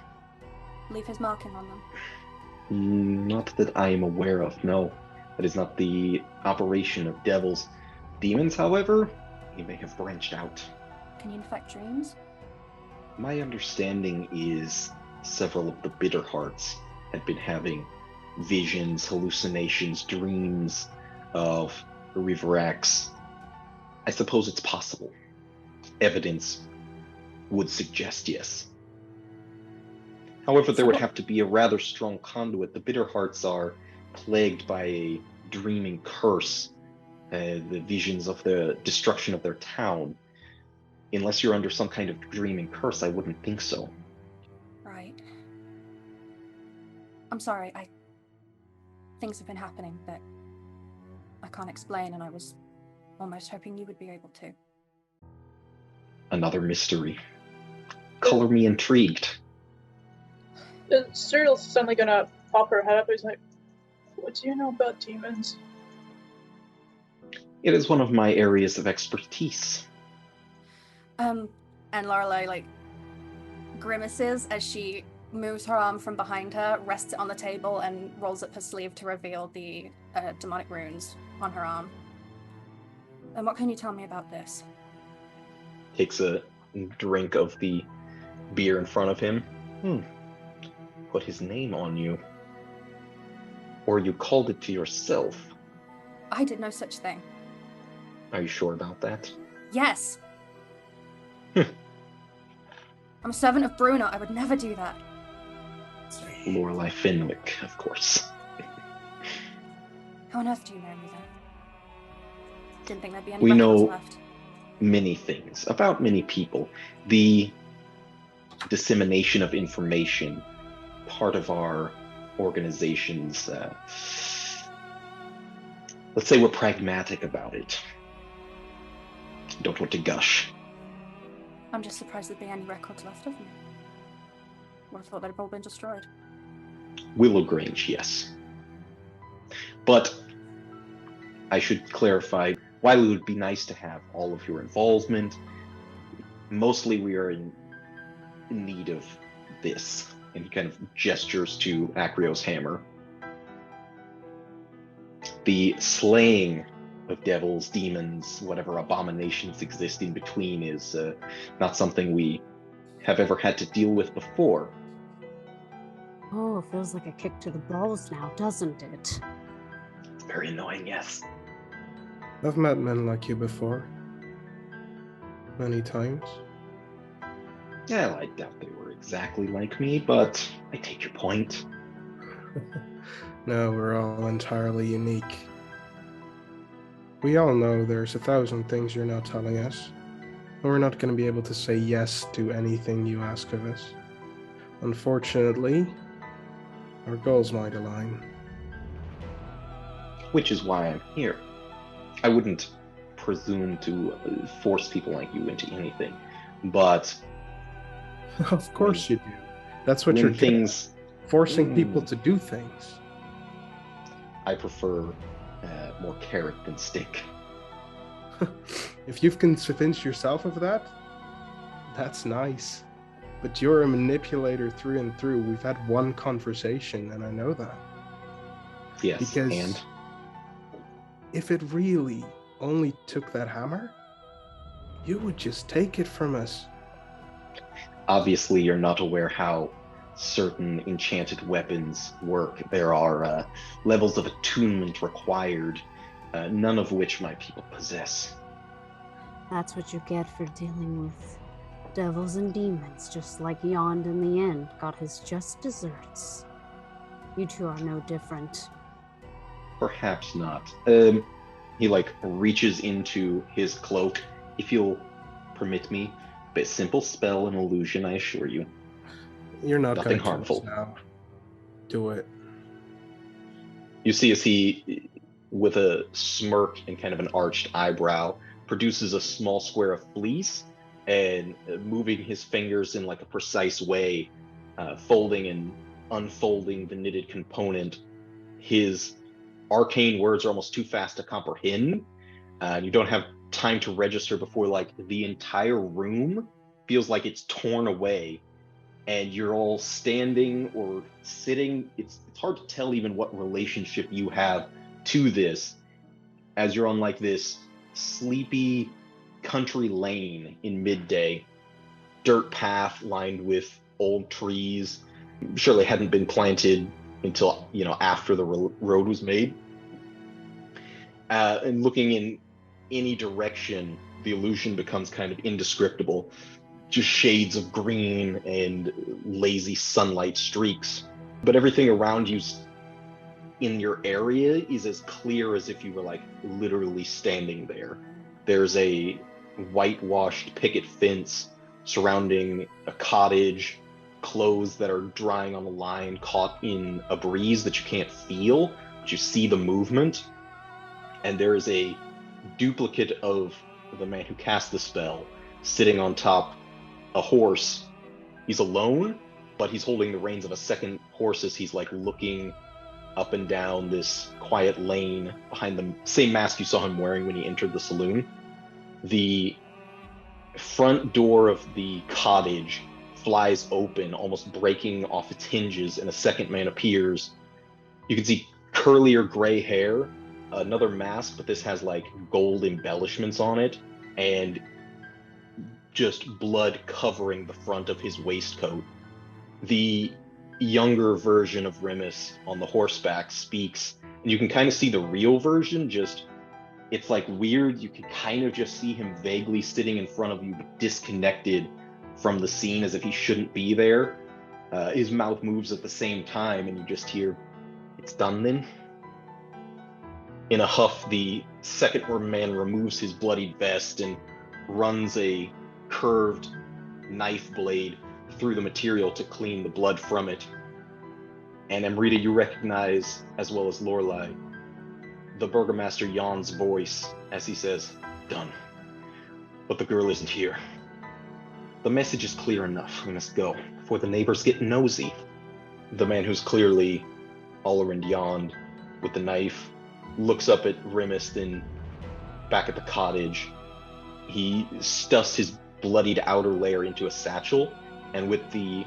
Leave his marking on them? Not that I am aware of, no. That is not the operation of devils. Demons, however, he may have branched out. Can you infect dreams? My understanding is several of the bitter hearts had been having visions, hallucinations, dreams of Riverax. I suppose it's possible. Evidence would suggest yes. However, there would have to be a rather strong conduit. The bitter hearts are plagued by a dreaming curse, the visions of the destruction of their town. Unless you're under some kind of dreaming curse, I wouldn't think so. Right. I'm sorry, things have been happening that I can't explain, and I was almost hoping you would be able to. Another mystery. Color me intrigued. Cyril's suddenly gonna pop her head up. He's like, "What do you know about demons?" It is one of my areas of expertise. And Lorelei, grimaces as she moves her arm from behind her, rests it on the table, and rolls up her sleeve to reveal the demonic runes on her arm. And what can you tell me about this? Takes a drink of the beer in front of him. Put his name on you. Or you called it to yourself. I did no such thing. Are you sure about that? Yes. I'm a servant of Bruna. I would never do that. Lorelei Fenwick, of course. How on earth do you know me then? Didn't think there'd be any We records know left. many things about many people. The dissemination of information, part of our organization's, let's say we're pragmatic about it. Don't want to gush. I'm just surprised there'd be any records left of me. Would have thought they'd have all been destroyed. Willow Grange, yes. But I should clarify, while it would be nice to have all of your involvement, mostly we are in need of this. And he kind of gestures to Acrio's hammer. The slaying of devils, demons, whatever abominations exist in between is not something we have ever had to deal with before. Oh, it feels like a kick to the balls now, doesn't it? It's very annoying, yes. I've met men like you before. Many times. Yeah, I doubt they were exactly like me, but I take your point. No, we're all entirely unique. We all know there's 1,000 things you're not telling us, and we're not going to be able to say yes to anything you ask of us. Unfortunately, our goals might align. Which is why I'm here. I wouldn't presume to force people like you into anything, but Of course you do. That's what you're getting at, forcing people to do things. I prefer more carrot than stick. If you've convinced yourself of that, that's nice. But you're a manipulator through and through. We've had one conversation, and I know that. Yes, Because and if it really only took that hammer, you would just take it from us. obviously you're not aware how certain enchanted weapons work. There are levels of attunement required, none of which my people possess. That's what you get for dealing with devils and demons, just like Yond in the end got his just desserts. You two are no different. Perhaps not. He reaches into his cloak, if you'll permit me. But simple spell and illusion, I assure you. You're not Nothing going to harmful. now. Do it. You see as he, with a smirk and kind of an arched eyebrow, produces a small square of fleece and moving his fingers in a precise way, folding and unfolding the knitted component. His arcane words are almost too fast to comprehend. You don't have time to register before the entire room feels like it's torn away, and you're all standing or sitting. It's hard to tell even what relationship you have to this, as you're on like this sleepy country lane in midday, dirt path lined with old trees. Surely hadn't been planted until, after the road was made. And looking in any direction, the illusion becomes kind of indescribable. Just shades of green and lazy sunlight streaks. But everything around you in your area is as clear as if you were like literally standing there. There's a whitewashed picket fence surrounding a cottage, clothes that are drying on the line, caught in a breeze that you can't feel, but you see the movement. And there is a duplicate of the man who cast the spell sitting on top a horse. He's alone, but he's holding the reins of a second horse as he's like looking up and down this quiet lane behind the same mask you saw him wearing when he entered the saloon. The front door of the cottage flies open, almost breaking off its hinges, and a second man appears. You can see curlier gray hair, another mask, but this has like gold embellishments on it, and just blood covering the front of his waistcoat. The younger version of Remus on the horseback speaks, and you can kind of see the real version, it's like weird. You can kind of just see him vaguely sitting in front of you, but disconnected from the scene as if he shouldn't be there. His mouth moves at the same time, and you just hear, "It's done then?" In a huff, the second man removes his bloodied vest and runs a curved knife blade through the material to clean the blood from it. And Amrita, you recognize, as well as Lorelei, the burgomaster Jan's voice as he says, "Done. But the girl isn't here. The message is clear enough. We must go before the neighbors get nosy." The man who's clearly Olerin Jan with the knife looks up at Remus, then back at the cottage. He stuffs his bloodied outer layer into a satchel, and with the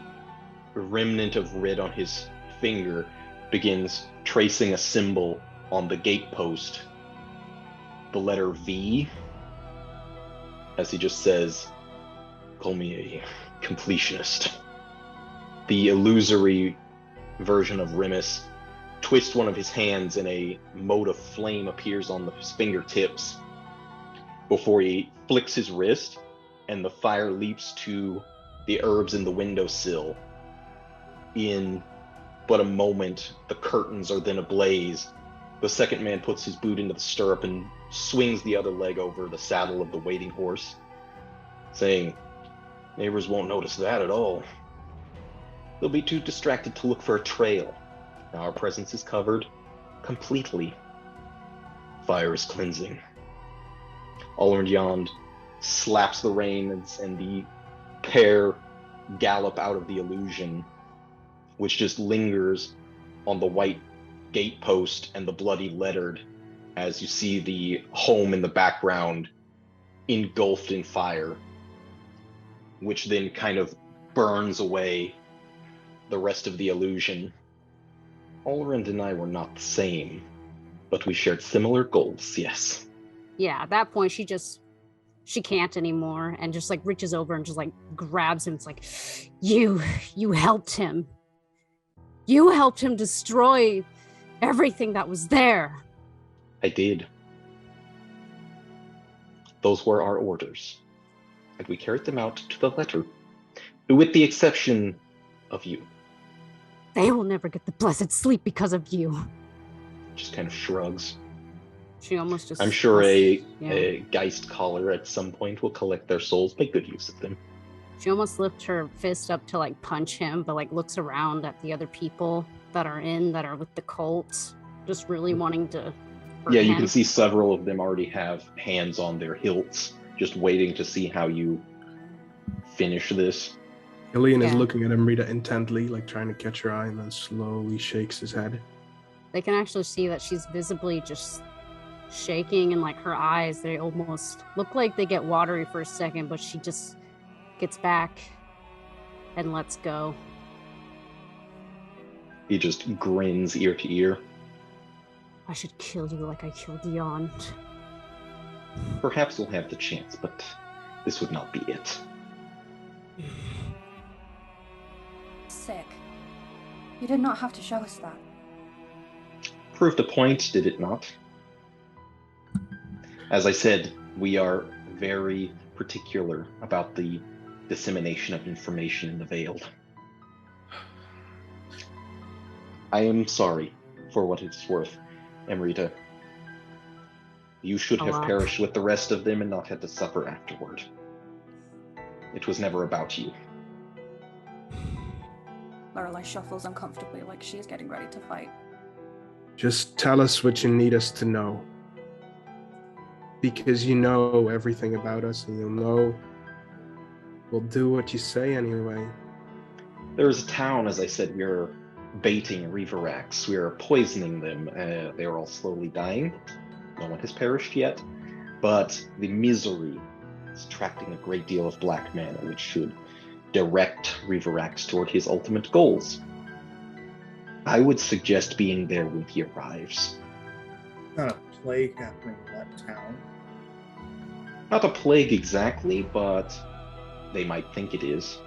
remnant of red on his finger, begins tracing a symbol on the gatepost, the letter V, as he just says, "Call me a completionist." The illusory version of Remus twists one of his hands, and a mote of flame appears on his fingertips before he flicks his wrist, and the fire leaps to the herbs in the windowsill. In but a moment, the curtains are then ablaze. The second man puts his boot into the stirrup and swings the other leg over the saddle of the waiting horse, saying, "Neighbors won't notice that at all. They'll be too distracted to look for a trail. Now our presence is covered completely. Fire is cleansing." Olerin Jan slaps the reins, and the pair gallop out of the illusion, which just lingers on the white gatepost and the bloody lettered, as you see the home in the background engulfed in fire, which then kind of burns away the rest of the illusion. Olerin and I were not the same, but we shared similar goals, yes. Yeah, at that point, she can't anymore, and just like reaches over and just like grabs him. It's like, you helped him. You helped him destroy everything that was there. I did. Those were our orders, and we carried them out to the letter, with the exception of you. They will never get the blessed sleep because of you. Just kind of shrugs. She almost just... I'm sure a Geist collar at some point will collect their souls, make good use of them. She almost lifts her fist up to like punch him, but like looks around at the other people that are with the cult, just really wanting to hurt Yeah, you him. can see several of them already have hands on their hilts, just waiting to see how you finish this. Cillian is looking at Amrita intently, like trying to catch her eye, and then slowly shakes his head. They can actually see that she's visibly just shaking, and like her eyes, they almost look like they get watery for a second, but she just gets back and lets go. He just grins ear to ear. I should kill you like I killed Dion. Perhaps we'll have the chance, but this would not be it. Sick. You did not have to show us that. Proved a point, did it not? As I said, we are very particular about the dissemination of information in the Veiled. I am sorry for what it's worth, Amrita. You should have perished with the rest of them and not had to suffer afterward. It was never about you. Lorelei shuffles uncomfortably like she's getting ready to fight. Just tell us what you need us to know. Because you know everything about us, and you'll know we'll do what you say anyway. There's a town, as I said, we're baiting Reaverax. We're poisoning them. They're all slowly dying. No one has perished yet. But the misery is attracting a great deal of black mana, which should direct Reaverax toward his ultimate goals. I would suggest being there when he arrives. Not a plague happening in that town. Not a plague exactly, but they might think it is.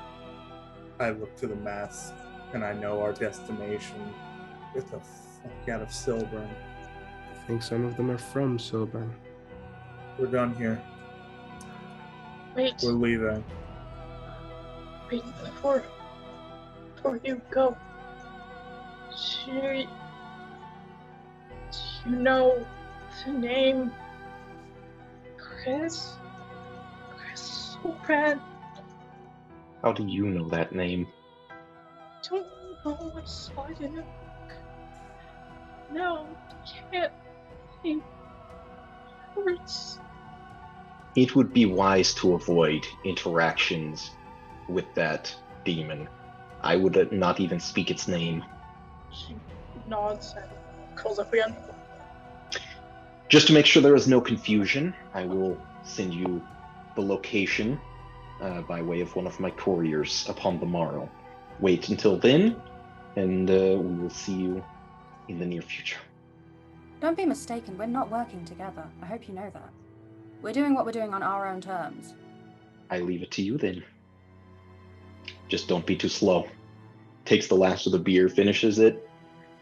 I look to the mask, and I know our destination. Get the fuck out of Silburn. I think some of them are from Silburn. We're done here. Wait, We're leaving. wait, before you go. Do you know the name Chris Silbrand? How do you know that name? Don't know, I saw it in a book. No, can't. It hurts. It would be wise to avoid interactions with that demon. I would not even speak its name. She nods and curls up again. Just to make sure there is no confusion, I will send you the location by way of one of my couriers upon the morrow. Wait until then, and we will see you in the near future. Don't be mistaken, we're not working together. I hope you know that. We're doing what we're doing on our own terms. I leave it to you then. Just don't be too slow. Takes the last of the beer, finishes it.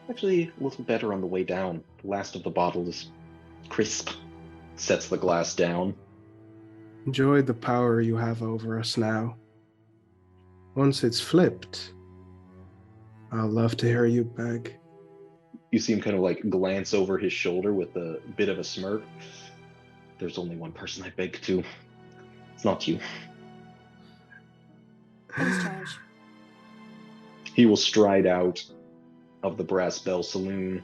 Actually, a little better on the way down. The last of the bottle is crisp. Sets the glass down. Enjoy the power you have over us now. Once it's flipped, I'll love to hear you beg. You see him kind of like glance over his shoulder with a bit of a smirk. There's only one person I beg to. It's not you. Things change. He will stride out of the Brass Bell Saloon.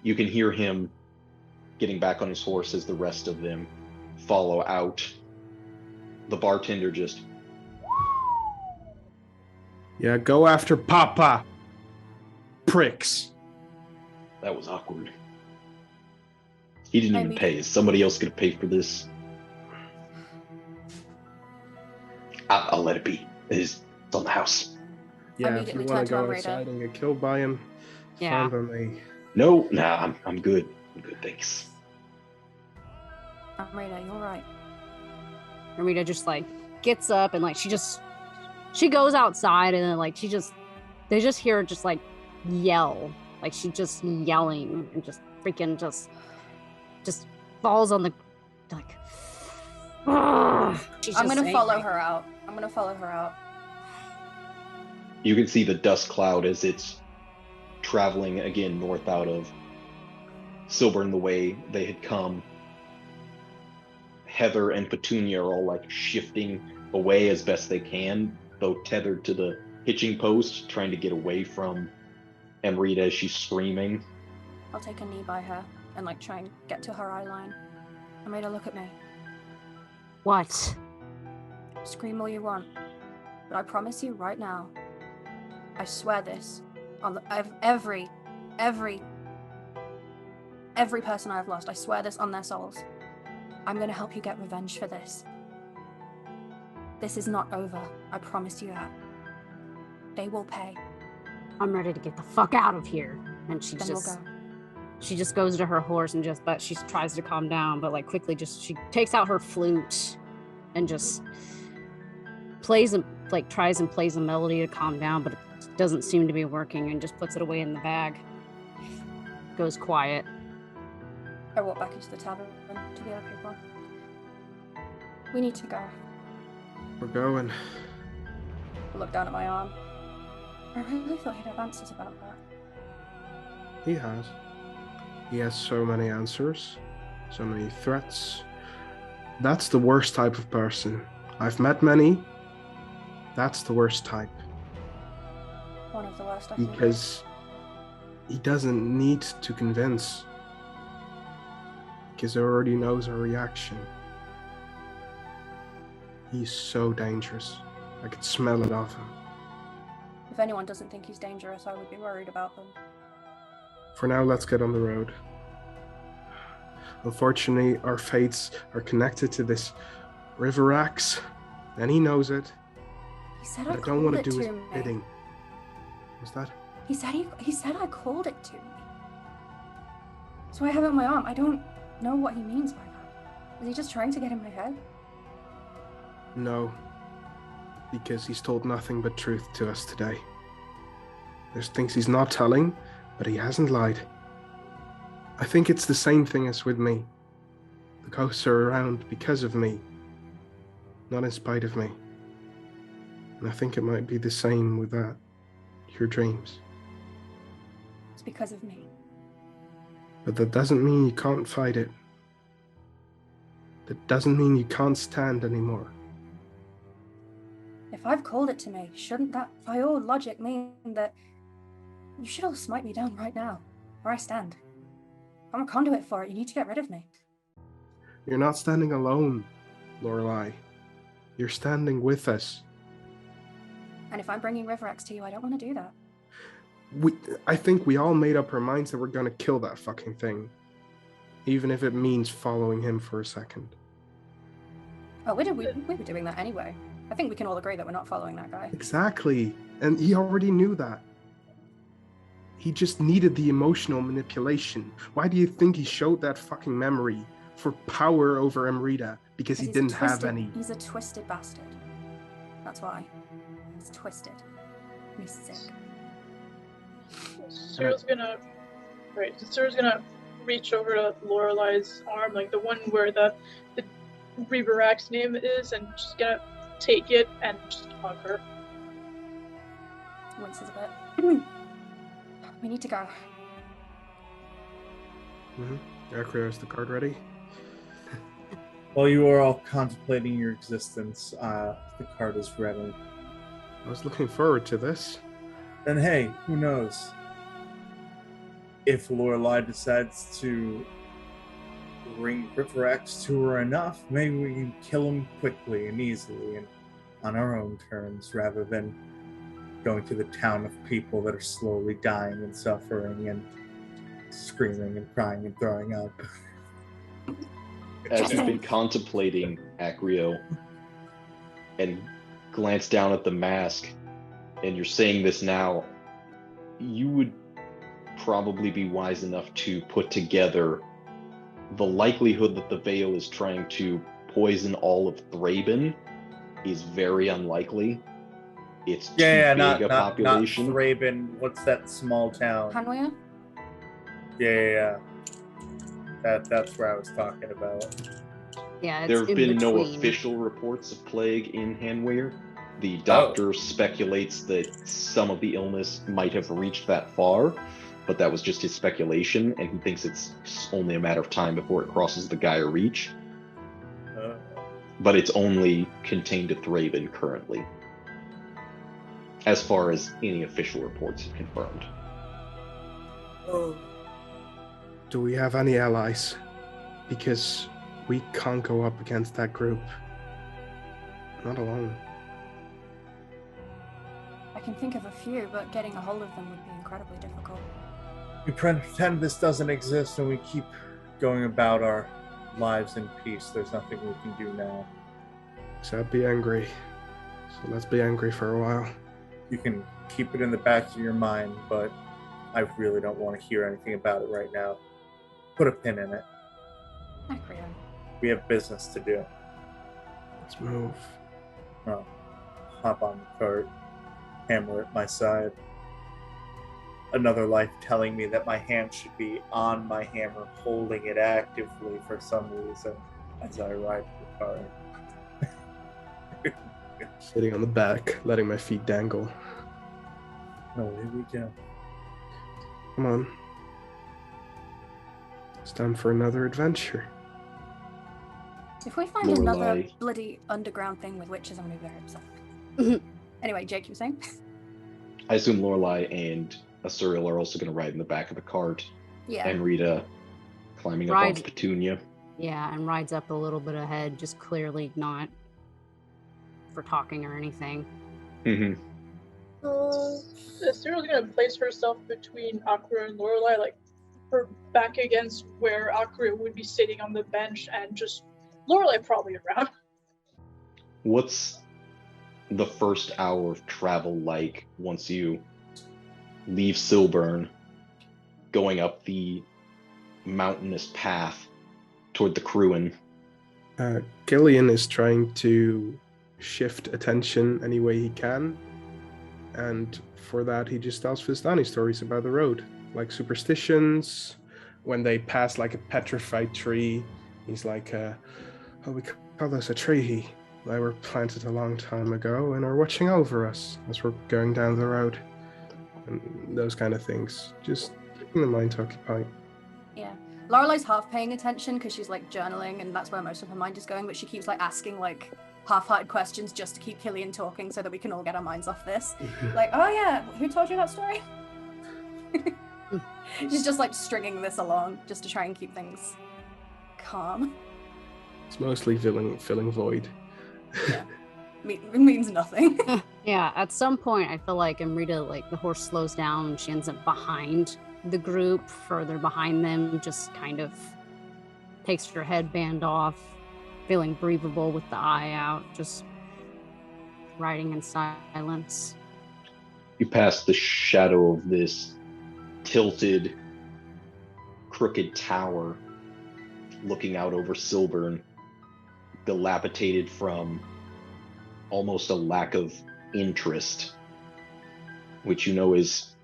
You can hear him getting back on his horse as the rest of them follow out. The bartender just... Yeah, go after Papa. Pricks. That was awkward. He didn't even pay. Is somebody else going to pay for this? I'll let it be. It's on the house. Yeah, if you want to go outside and get killed by him, Yeah. fine by me. No, nah, I'm good. I'm good, thanks. Amrita, you're right. Amrita just like gets up and like she goes outside and then like they just hear her just like yell. Like she just yelling and just freaking just falls on the like I'm gonna follow her out. You can see the dust cloud as it's traveling again north out of Silburn the way they had come. Heather and Petunia are all like shifting away as best they can, both tethered to the hitching post, trying to get away from Amrita as she's screaming. I'll take a knee by her and like try and get to her eye line. Amrita, look at me. What? Scream all you want, but I promise you right now, I swear this on every person I've lost. I swear this on their souls. I'm gonna help you get revenge for this. This is not over. I promise you that. They will pay. I'm ready to get the fuck out of here. And she Then just we'll go. she just goes to her horse and but she tries to calm down, but like quickly she takes out her flute and just tries and plays a melody to calm down, but it doesn't seem to be working, and just puts it away in the bag. Goes quiet. I walk back into the tavern to the other people. We need to go. We're going. I look down at my arm. I really thought he'd have answers about that. He has. He has so many answers, so many threats. That's the worst type of person. I've met many. That's the worst type. One of the worst, I think. Because he doesn't need to convince. Because he already knows our reaction. He's so dangerous. I could smell it off him. If anyone doesn't think he's dangerous, I would be worried about them. For now, let's get on the road. Unfortunately, our fates are connected to this River Axe, and he knows it. He said I I don't want called to it do his to me. bidding. What's that? He said I called it to me. So I have it on my arm. I don't know what he means by that. Is he just trying to get in my head? No, because he's told nothing but truth to us today. There's things he's not telling, but he hasn't lied. I think it's the same thing as with me. The ghosts are around because of me, not in spite of me. And I think it might be the same with that, your dreams. It's because of me. But that doesn't mean you can't fight it. That doesn't mean you can't stand anymore. If I've called it to me, shouldn't that, by all logic, mean that you should all smite me down right now, where I stand? I'm a conduit for it. You need to get rid of me. You're not standing alone, Lorelei. You're standing with us. And if I'm bringing River Axe to you, I don't want to do that. I think we all made up our minds that we're gonna kill that fucking thing. Even if it means following him for a second. Oh, we were doing that anyway. I think we can all agree that we're not following that guy. Exactly. And he already knew that. He just needed the emotional manipulation. Why do you think he showed that fucking memory? For power over Amrita. Because he didn't have any. He's a twisted bastard. That's why. He's twisted. And he's sick. Cyril's gonna reach over to Lorelei's arm, like the one where the Reaver Axe name is, and just gonna take it and just hug her. Winces a bit. We need to go. Acrio, is the card ready? While you are all contemplating your existence, the card is ready. I was looking forward to this. Then hey, who knows? If Lorelei decides to bring River Axe to her enough, maybe we can kill him quickly and easily and on our own terms, rather than going to the town of people that are slowly dying and suffering and screaming and crying and throwing up. As you've been contemplating, Acrio, and glance down at the mask, and you're saying this now, you would probably be wise enough to put together the likelihood that the Veil is trying to poison all of Thraben is very unlikely. It's too big a population. Not Thraben. What's that small town? Hanwea? Yeah. That's where I was talking about. Yeah, it's There have in been no between. official reports of plague in Hanweir. The doctor speculates that some of the illness might have reached that far, but that was just his speculation, and he thinks it's only a matter of time before it crosses the Gaia Reach. But it's only contained to Thraben currently, as far as any official reports have confirmed. Do we have any allies? Because we can't go up against that group. Not alone. I can think of a few, but getting a hold of them would be incredibly difficult. We pretend this doesn't exist and we keep going about our lives in peace. There's nothing we can do now. Said be angry. So let's be angry for a while. You can keep it in the back of your mind, but I really don't want to hear anything about it right now. Put a pin in it. Acrio. We have business to do. Let's move. Oh, hop on the cart, hammer at my side. Another life telling me that my hand should be on my hammer, holding it actively for some reason as I ride the cart. Sitting on the back, letting my feet dangle. Oh, here we go. Come on. It's time for another adventure. If we find Lorelei. another bloody underground thing with witches, I'm gonna be very upset. Anyway, Jake, you were saying? I assume Lorelei and Asuriel are also going to ride in the back of the cart. Yeah. And Rita climbing up Rides- onto Petunia. Yeah, and rides up a little bit ahead, just clearly not for talking or anything. Mm-hmm. Cyril's gonna place herself between Acrio and Lorelei, like her back against where Acrio would be sitting on the bench, and just Lorelei probably around. What's the first hour of travel like once you leave Silburn, going up the mountainous path toward the Cruin? Cillian is trying to shift attention any way he can. And for that, he just tells Vistani stories about the road, like superstitions. When they pass like a petrified tree, he's like, oh, we call this a tree. They were planted a long time ago and are watching over us as we're going down the road. And those kind of things. Just keeping the mind occupied. Yeah. Lorelei's half paying attention because she's like journaling and that's where most of her mind is going, but she keeps like asking like half-hearted questions just to keep Cillian talking so that we can all get our minds off this. Like, oh yeah, who told you that story? She's just like stringing this along just to try and keep things calm. It's mostly filling void. Yeah. It means nothing. Yeah, at some point, I feel like Amrita, like the horse slows down and she ends up behind the group, further behind them, just kind of takes her headband off, feeling breathable with the eye out, just riding in silence. You pass the shadow of this tilted, crooked tower looking out over Silburn, dilapidated from almost a lack of interest, which you know is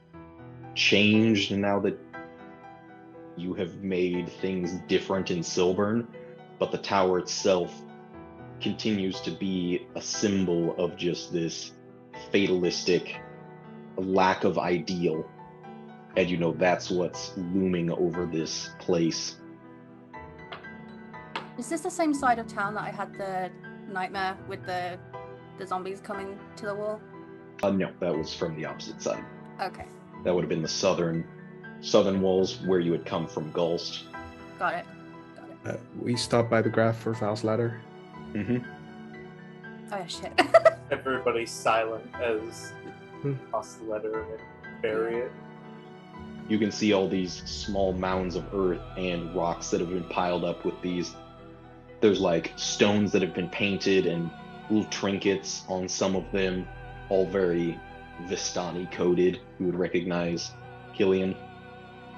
changed now that you have made things different in Silburn, but the tower itself continues to be a symbol of just this fatalistic lack of ideal. And you know that's what's looming over this place. Is this the same side of town that I had the nightmare with the zombies coming to the wall? No, that was from the opposite side. Okay, That would have been the southern walls where you had come from Gulst. got it. We stopped by the graph for Val's letter. Mm-hmm. Oh yeah, shit. Everybody's silent as Hmm. toss the letter and bury it. You can see all these small mounds of earth and rocks that have been piled up with these. There's like stones that have been painted and little trinkets on some of them, all very Vistani coded. You would recognize Cillian.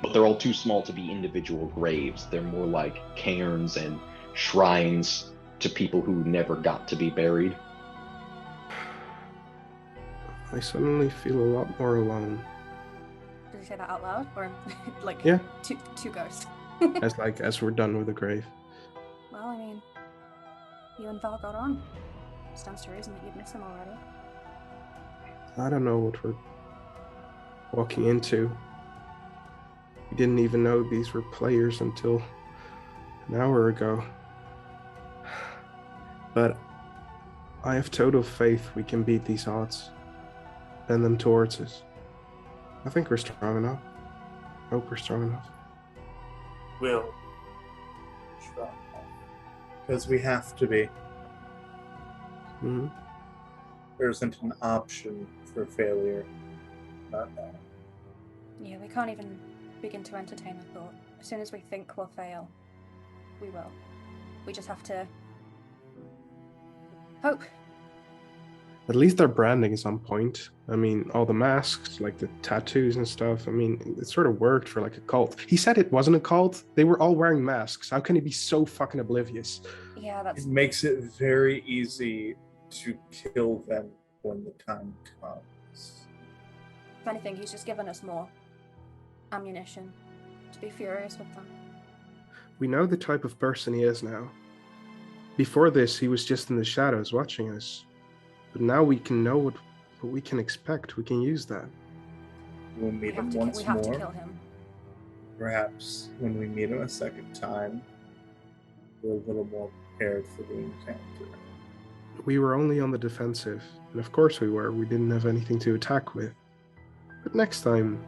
But they're all too small to be individual graves. They're more like cairns and shrines to people who never got to be buried. I suddenly feel a lot more alone. Did you say that out loud? Or like Yeah. two ghosts? as we're done with the grave. Well, I mean, you and Val got on. Stands to reason that you'd miss him already. I don't know what we're walking into. We didn't even know these were players until an hour ago. But I have total faith we can beat these odds. Bend them towards us. I think we're strong enough. Hope we're strong enough. Will. Because we have to be. Hmm. There isn't an option for failure. Not now. Yeah, we can't even begin to entertain the thought. As soon as we think we'll fail, we will. We just have to Hope. At least their branding is on point. I mean, all the masks, like the tattoos and stuff. I mean, it sort of worked for like a cult. He said it wasn't a cult. They were all wearing masks. How can he be so fucking oblivious? Yeah, that's... It makes it very easy to kill them when the time comes. If anything, he's just given us more ammunition to be furious with them. We know the type of person he is now. Before this, he was just in the shadows watching us. But now we can know what we can expect. We can use that. We'll meet him we once have to more. kill him. Perhaps when we meet him a second time, we're a little more prepared for the encounter. We were only on the defensive, and of course we were. We didn't have anything to attack with. But next time,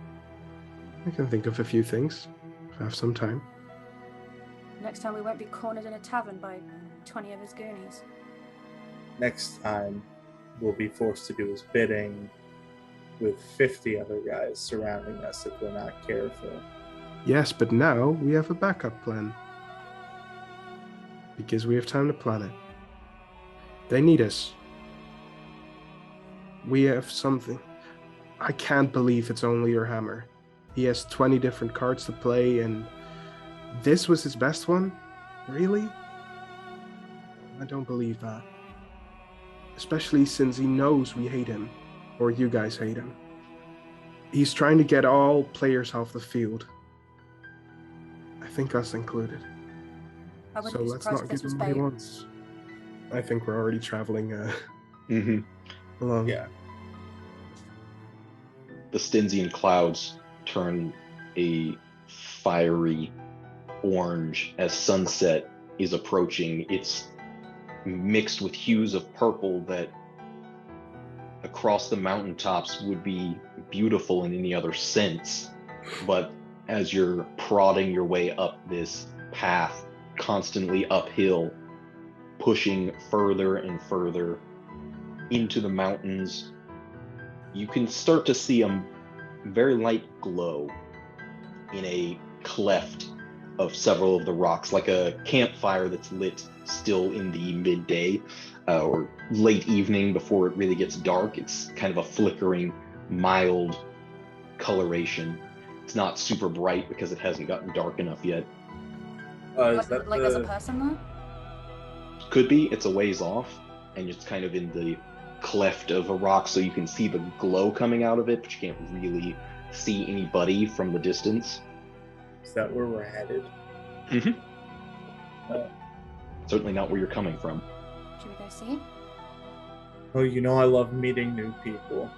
I can think of a few things, if I have some time. Next time we won't be cornered in a tavern by 20 of his goonies. Next time, we'll be forced to do his bidding with 50 other guys surrounding us if we're not careful. Yes, but now we have a backup plan. Because we have time to plan it. They need us. We have something. I can't believe it's only your hammer. He has 20 different cards to play, and this was his best one? Really? I don't believe that. Especially since he knows we hate him, or you guys hate him. He's trying to get all players off the field. I think us included. I wouldn't So be let's surprised not if this give was him what he bait. wants. I think we're already traveling along. Yeah. The Stygian clouds turn a fiery orange as sunset is approaching. It's mixed with hues of purple that across the mountaintops would be beautiful in any other sense. But as you're prodding your way up this path, constantly uphill, pushing further and further into the mountains, you can start to see a very light glow in a cleft of several of the rocks, like a campfire that's lit still in the midday or late evening before it really gets dark. It's kind of a flickering, mild coloration. It's not super bright because it hasn't gotten dark enough yet. Is that Like there's a person there? Could be. It's a ways off, and it's kind of in the cleft of a rock, so you can see the glow coming out of it, but you can't really see anybody from the distance. Is that where we're headed? Mm-hmm. Certainly not where you're coming from. Should we go see? Oh, you know I love meeting new people.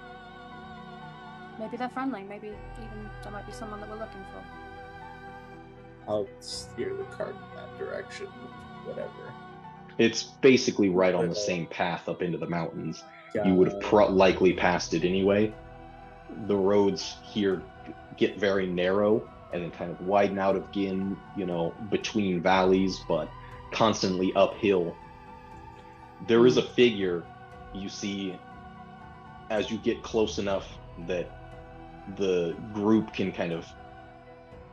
Maybe they're friendly. Maybe even there might be someone that we're looking for. I'll steer the cart in that direction. Whatever. It's basically right on the same path up into the mountains. You would have likely passed it anyway. The roads here get very narrow and then kind of widen out again, between valleys, but constantly uphill. There is a figure you see as you get close enough that the group can kind of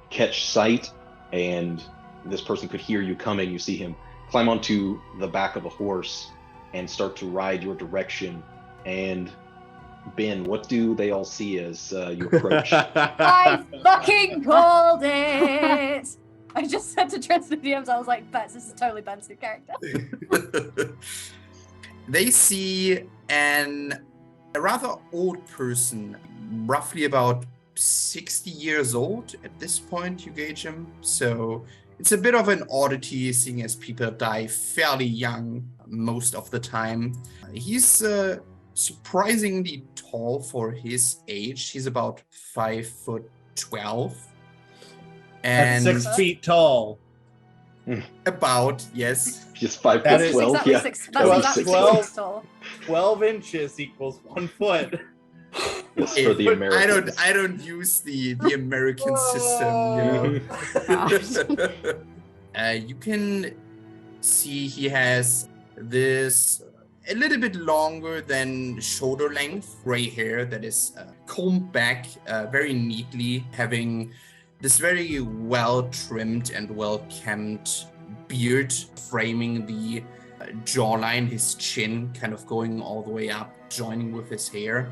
catch sight, and this person could hear you coming. You see him climb onto the back of a horse and start to ride your direction. And Ben, what do they all see as you approach? I fucking called it! I just said to Tristan DMs, I was like, Bets, this is totally Ben's new character. They see a rather old person, roughly about 60 years old at this point, you gauge him. So it's a bit of an oddity, seeing as people die fairly young most of the time. He's surprisingly tall for his age. He's about 5'12". And 6 feet tall. about, yes. Just 5'12". Exactly Yeah. That's Well, exactly 12. 6 tall. 12 inches equals 1 foot. Yes, for the Americans. I don't use the American system, you can see he has this a little bit longer than shoulder length gray hair that is combed back very neatly, having this very well trimmed and well kempt beard framing the jawline, his chin kind of going all the way up, joining with his hair.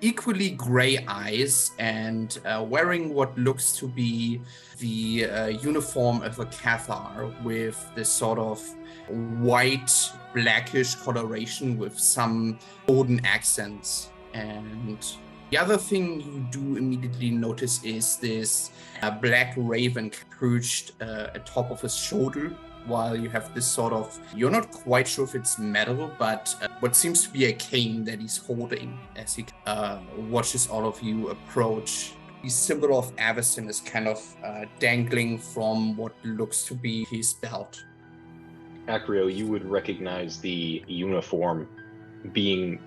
Equally gray eyes, and wearing what looks to be the uniform of a Cathar, with this sort of white, blackish coloration with some golden accents. And the other thing you do immediately notice is this black raven perched atop of his shoulder, while you have this sort of, you're not quite sure if it's metal, but what seems to be a cane that he's holding as he watches all of you approach. The symbol of Avacyn is kind of dangling from what looks to be his belt. Acrio, you would recognize the uniform being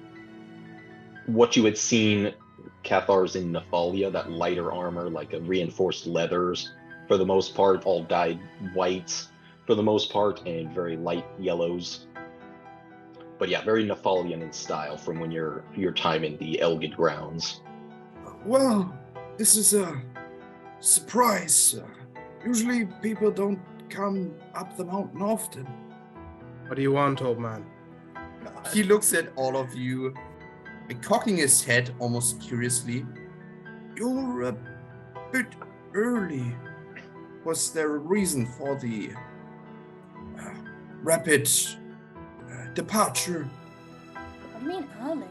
what you had seen Cathars in Nephalia, that lighter armor, like a reinforced leathers, for the most part, all dyed whites for the most part, and very light yellows. But yeah, very Nephalian in style from when your time in the Elgid grounds. Well, this is a surprise. Usually people don't come up the mountain often. What do you want, old man? He looks at all of you, cocking his head almost curiously. You're a bit early. Was there a reason for the rapid departure? What do you mean early?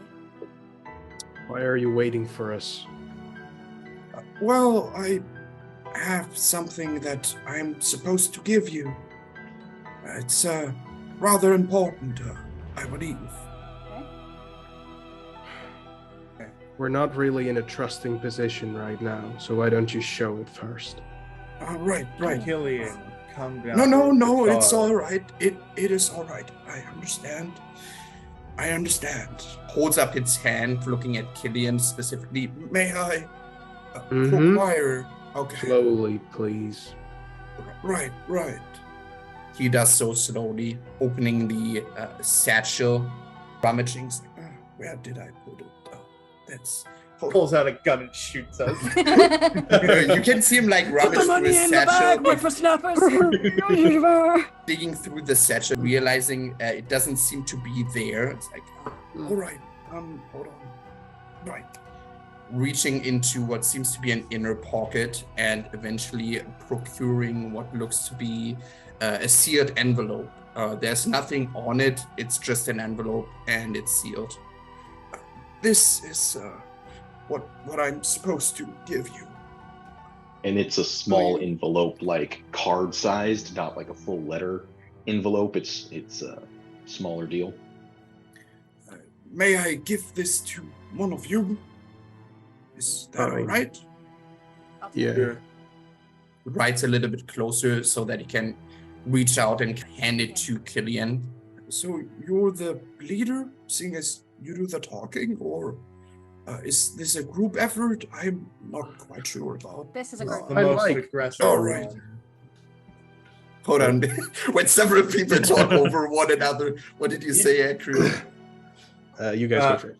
Why are you waiting for us? Well, I have something that I'm supposed to give you. It's rather important, I believe. We're not really in a trusting position right now, so why don't you show it first? Right. Cillian, calm down. No, it's all right. It is all right. I understand. Holds up his hand, looking at Cillian specifically. May I Mhm. require? Okay. Slowly, please. Right. He does so slowly, opening the satchel, rummaging. Where did I put it? That's. Pulls out a gun and shoots us. You can see him like rummage through his satchel, wait for snappers. digging through the satchel, realizing it doesn't seem to be there. It's like All right. Hold on. Right. reaching into what seems to be an inner pocket and eventually procuring what looks to be a sealed envelope. There's nothing on it. It's just an envelope and it's sealed. This is what I'm supposed to give you. And it's a small envelope, like card-sized, not like a full letter envelope. It's a smaller deal. May I give this to one of you? Is that all right? Yeah. Rides a little bit closer so that he can reach out and hand it to Cillian. So you're the leader, seeing as you do the talking, or is this a group effort? I'm not quite sure about. This is a It's great the I most like- aggressive. All right. one. Hold on. When several people talk over one another, what did you say, Acrio? You guys go first.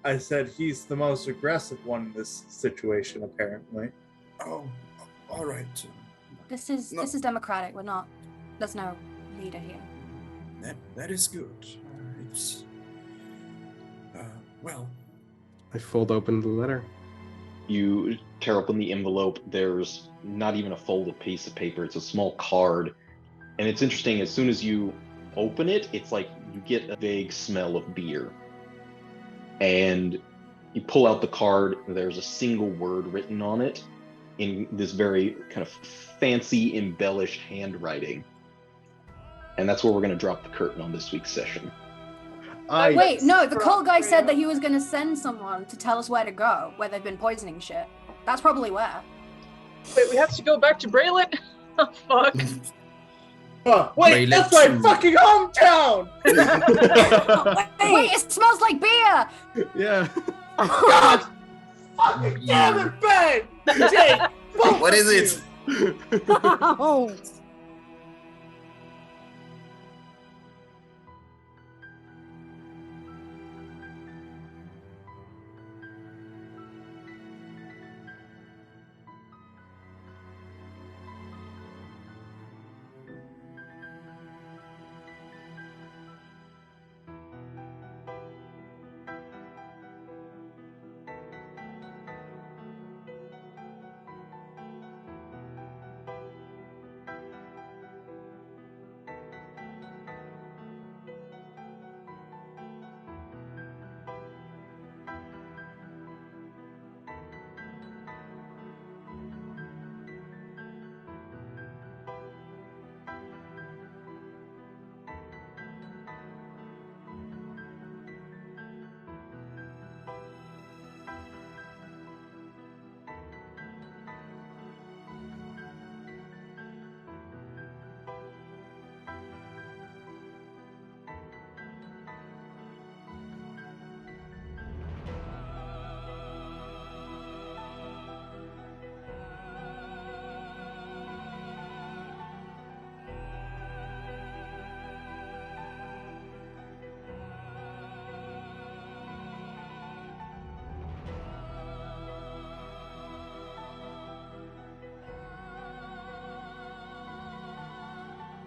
I said he's the most aggressive one in this situation, apparently. Oh, all right. This is democratic. There's no leader here. That is good. It's well. I fold open the letter. You tear open the envelope. There's not even a folded piece of paper. It's a small card. And it's interesting, as soon as you open it, it's like you get a vague smell of beer. And you pull out the card, there's a single word written on it in this very kind of fancy, embellished handwriting. And that's where we're going to drop the curtain on this week's session. Wait, no, the cult guy said that he was going to send someone to tell us where to go, where they've been poisoning shit. That's probably where. Wait, we have to go back to Braylon? Oh, fuck. Oh, wait, Braylon that's my too. fucking hometown! Wait, it smells like beer! Yeah. God! Fucking damn it, Ben! Jake! What is it? Oh,